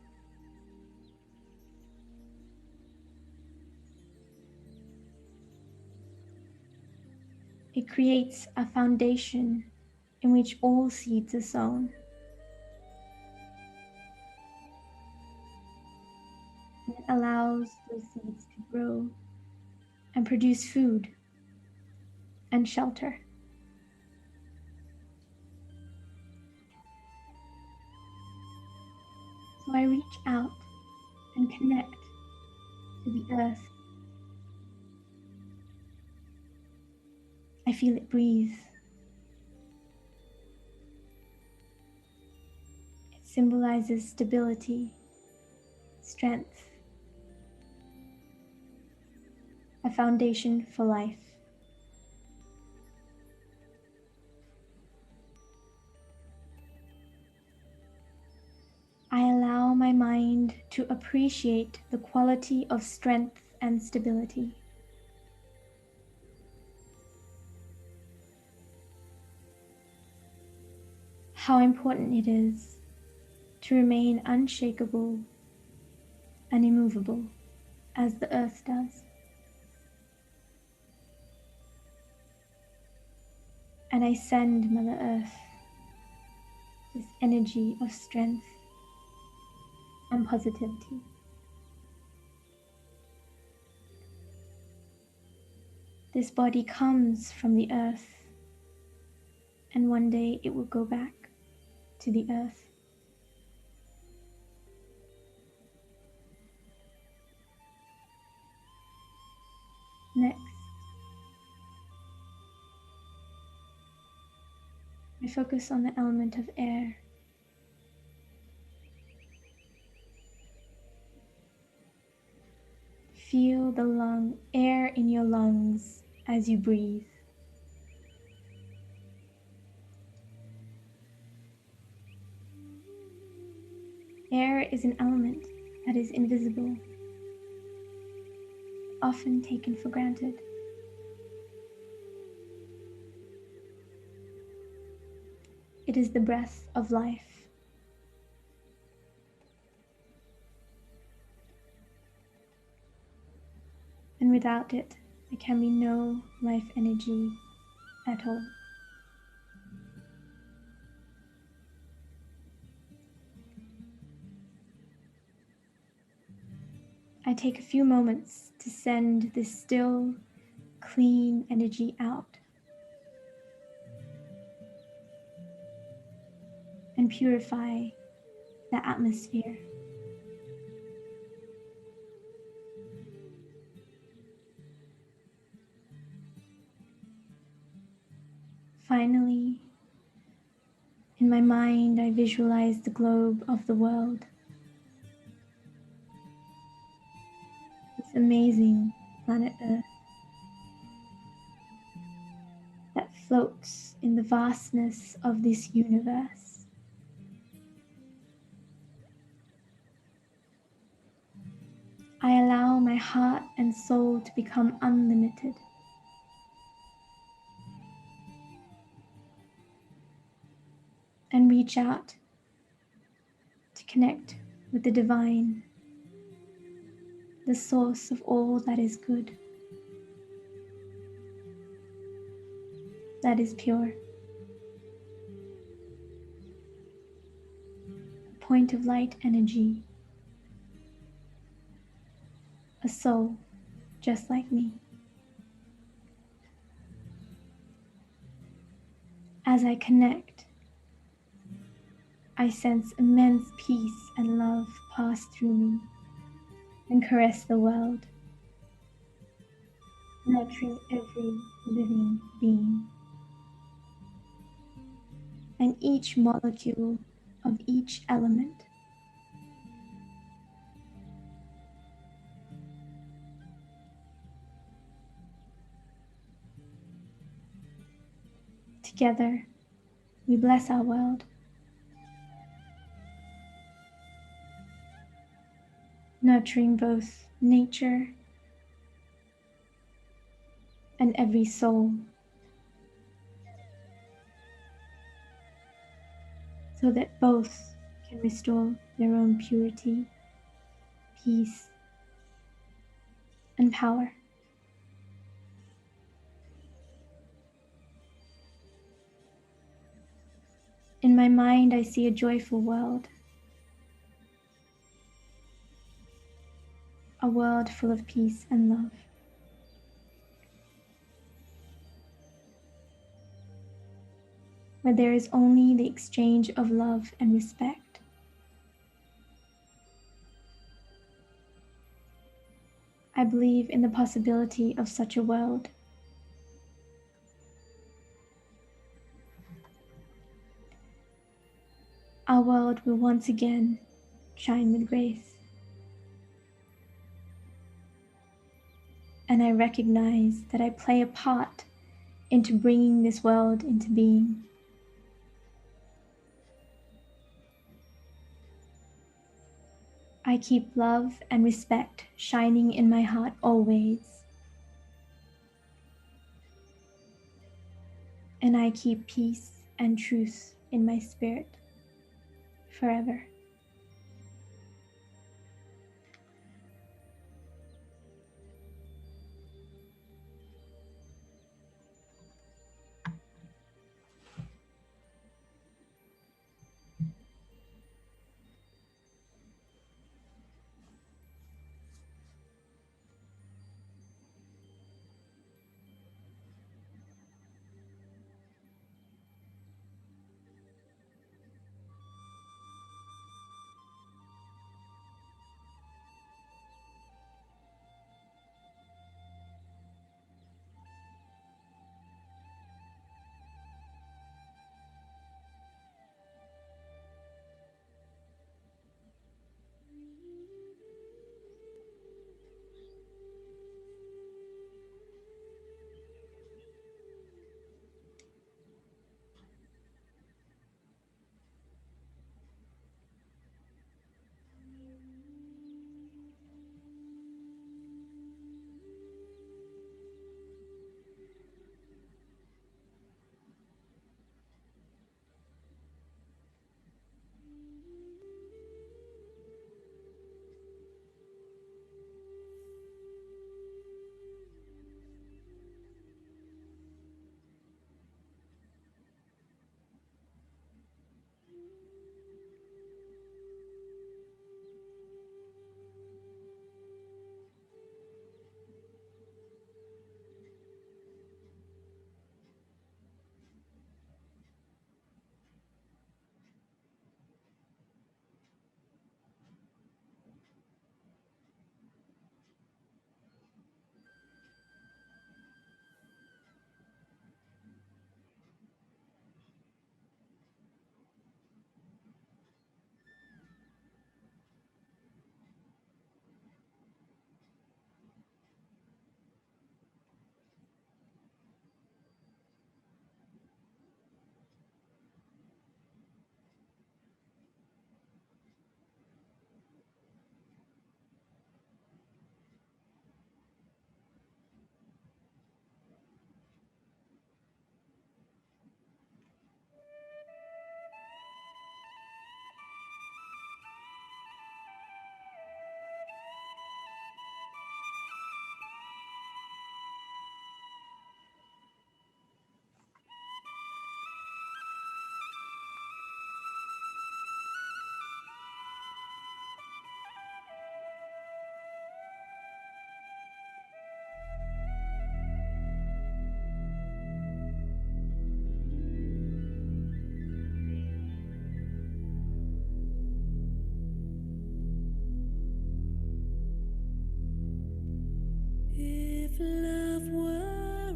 Speaker 11: It creates a foundation in which all seeds are sown. And it allows those seeds to grow and produce food and shelter. So I reach out and connect to the earth. I feel it breathe. It symbolizes stability, strength, a foundation for life. I allow my mind to appreciate the quality of strength and stability. How important it is to remain unshakable and immovable as the earth does. And I send Mother Earth this energy of strength and positivity. This body comes from the earth, and one day it will go back to the earth. Next, I focus on the element of air. Feel the air in your lungs as you breathe. Air is an element that is invisible, often taken for granted. It is the breath of life. And without it, there can be no life energy at all. I take a few moments to send this still, clean energy out and purify the atmosphere. Finally, in my mind, I visualize the globe of the world. This amazing planet Earth that floats in the vastness of this universe. I allow my heart and soul to become unlimited. And reach out to connect with the divine, the source of all that is good, that is pure. A point of light energy, a soul just like me. As I connect, I sense immense peace and love pass through me and caress the world, nurturing every living being. And each molecule of each element. Together, we bless our world, nurturing both nature and every soul, so that both can restore their own purity, peace, and power. In my mind, I see a joyful world, a world full of peace and love. Where there is only the exchange of love and respect. I believe in the possibility of such a world. Our world will once again shine with grace. And I recognize that I play a part into bringing this world into being. I keep love and respect shining in my heart always. And I keep peace and truth in my spirit forever.
Speaker 13: love were a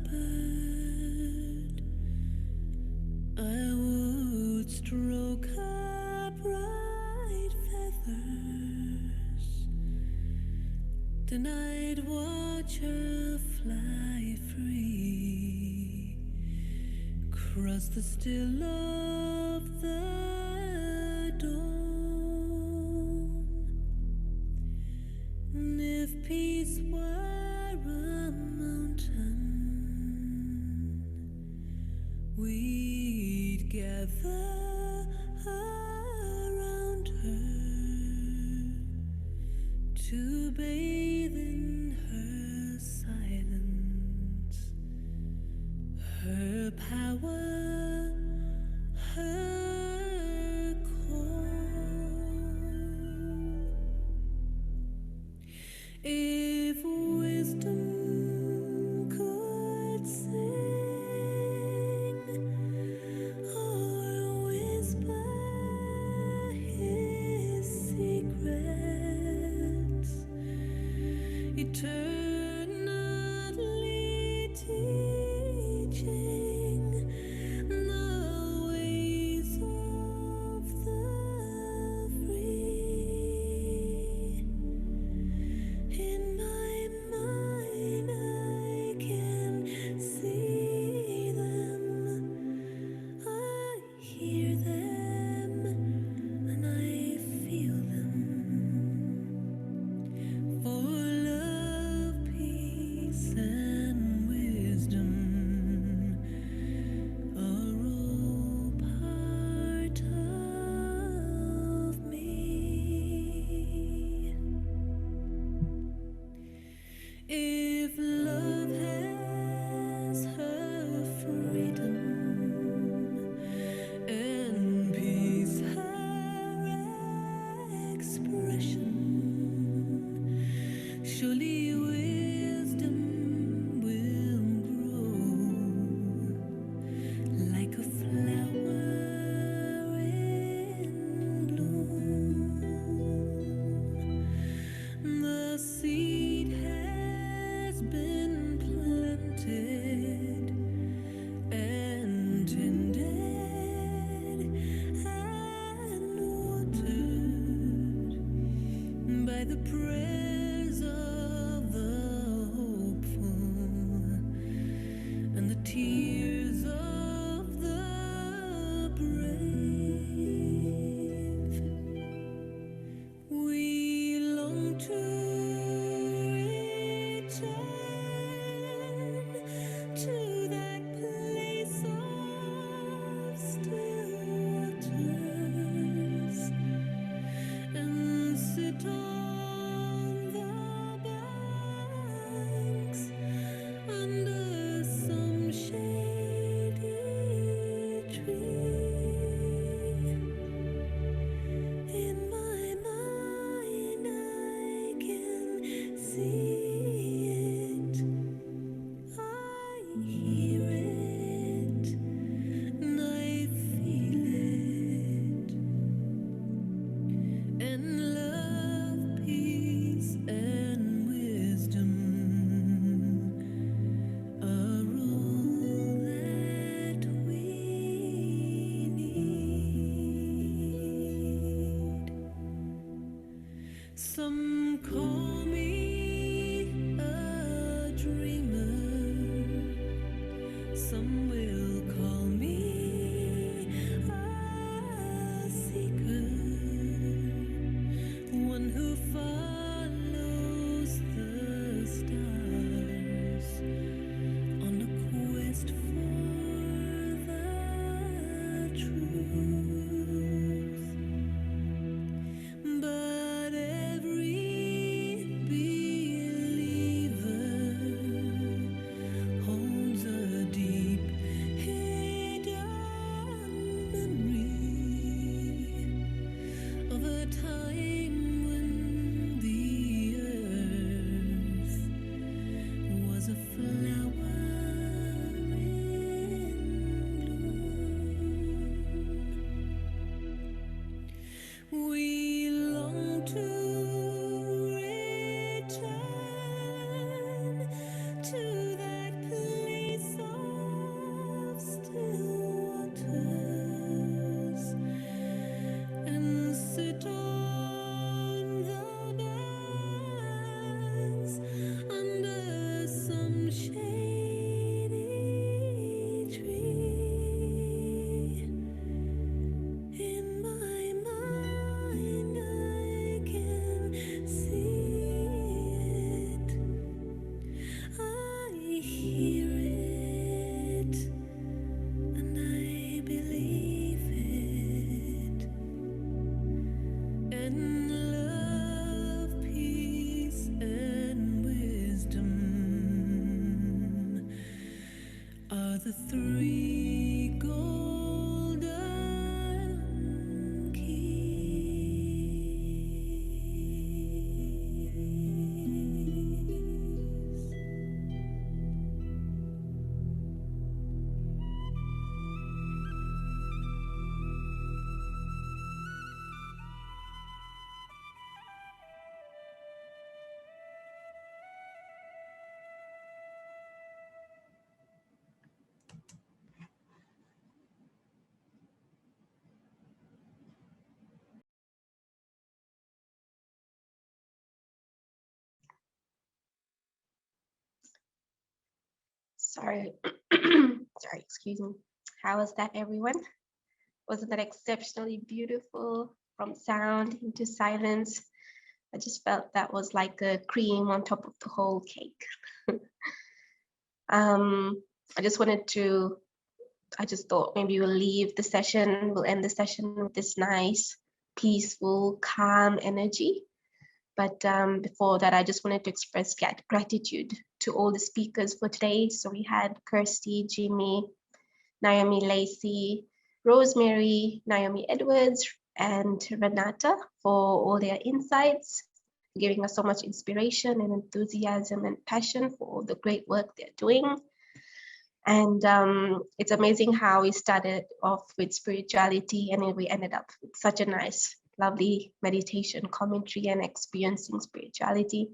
Speaker 13: bird, I would stroke her bright feathers, then I'd watch her fly free, cross the still of the dawn. And if peace were a mountain, we'd gather around her to bathe in her silence, her power, her call. If wisdom could sing or whisper his secrets, eternally teaching the ways of the free. In my mind I can see them, I hear them, and I feel them. For love, peace, and wisdom are all part of me. If love has her freedom and peace her expression, surely wisdom will grow like a flower in bloom. The seed has been planted and tended and watered by the prayers of the hopeful and the tears of the brave. We long to return to that place of still waters and sit on the banks under some shady tree. In my mind I can see it, I hear it, and I feel it. And love, peace, and wisdom are all that we need. Some call me a dreamer, some will call me a seeker, one who follows the stars on a quest for the truth. But every believer holds a deep
Speaker 1: Sorry, sorry, excuse me. How was that, everyone? Wasn't that exceptionally beautiful? From sound into silence. I just felt that was like a cream on top of the whole cake. I just thought maybe we'll leave the session, we'll end the session with this nice, peaceful, calm energy. But before that, I just wanted to express gratitude to all the speakers for today. So we had Kirsty, Jimmy, Naomi Lacey, Rosemary, Naomi Edwards, and Renata for all their insights, giving us so much inspiration and enthusiasm and passion for all the great work they're doing. And it's amazing how we started off with spirituality and then we ended up with such a nice, lovely meditation commentary and experiencing spirituality.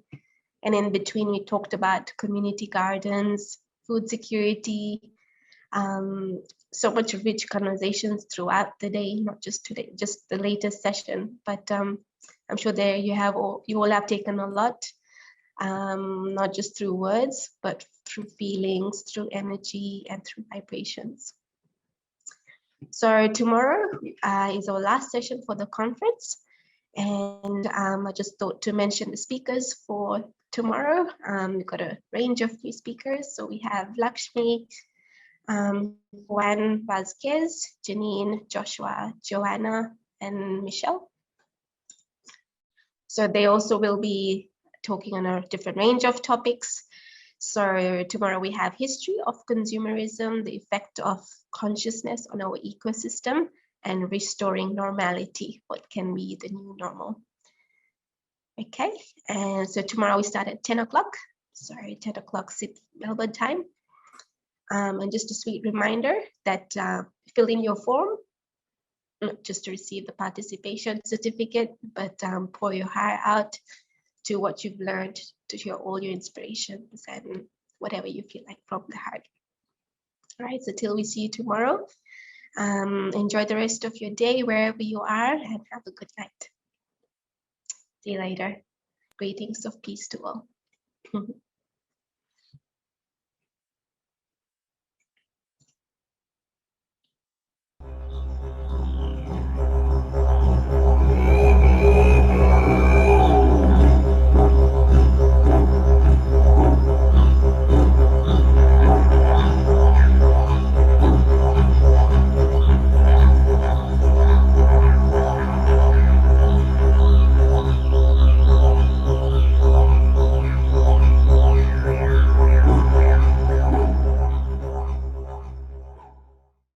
Speaker 1: And in between, we talked about community gardens, food security, so much rich conversations throughout the day, not just today, just the latest session. But I'm sure there you all have taken a lot, not just through words, but through feelings, through energy, and through vibrations. So tomorrow is our last session for the conference. And I just thought to mention the speakers for tomorrow. We've got a range of new speakers. So we have Lakshmi, Juan Vasquez, Janine, Joshua, Joanna, and Michelle. So they also will be talking on a different range of topics. So tomorrow we have history of consumerism, the effect of consciousness on our ecosystem, and restoring normality, what can be the new normal. Okay, and so tomorrow we start at 10 o'clock. Sorry, 10 o'clock Melbourne time. And just a sweet reminder that fill in your form, not just to receive the participation certificate, but pour your heart out to what you've learned, to share all your inspirations and whatever you feel like from the heart. All right, so till we see you tomorrow, enjoy the rest of your day wherever you are and have a good night. See you later. Greetings of peace to all.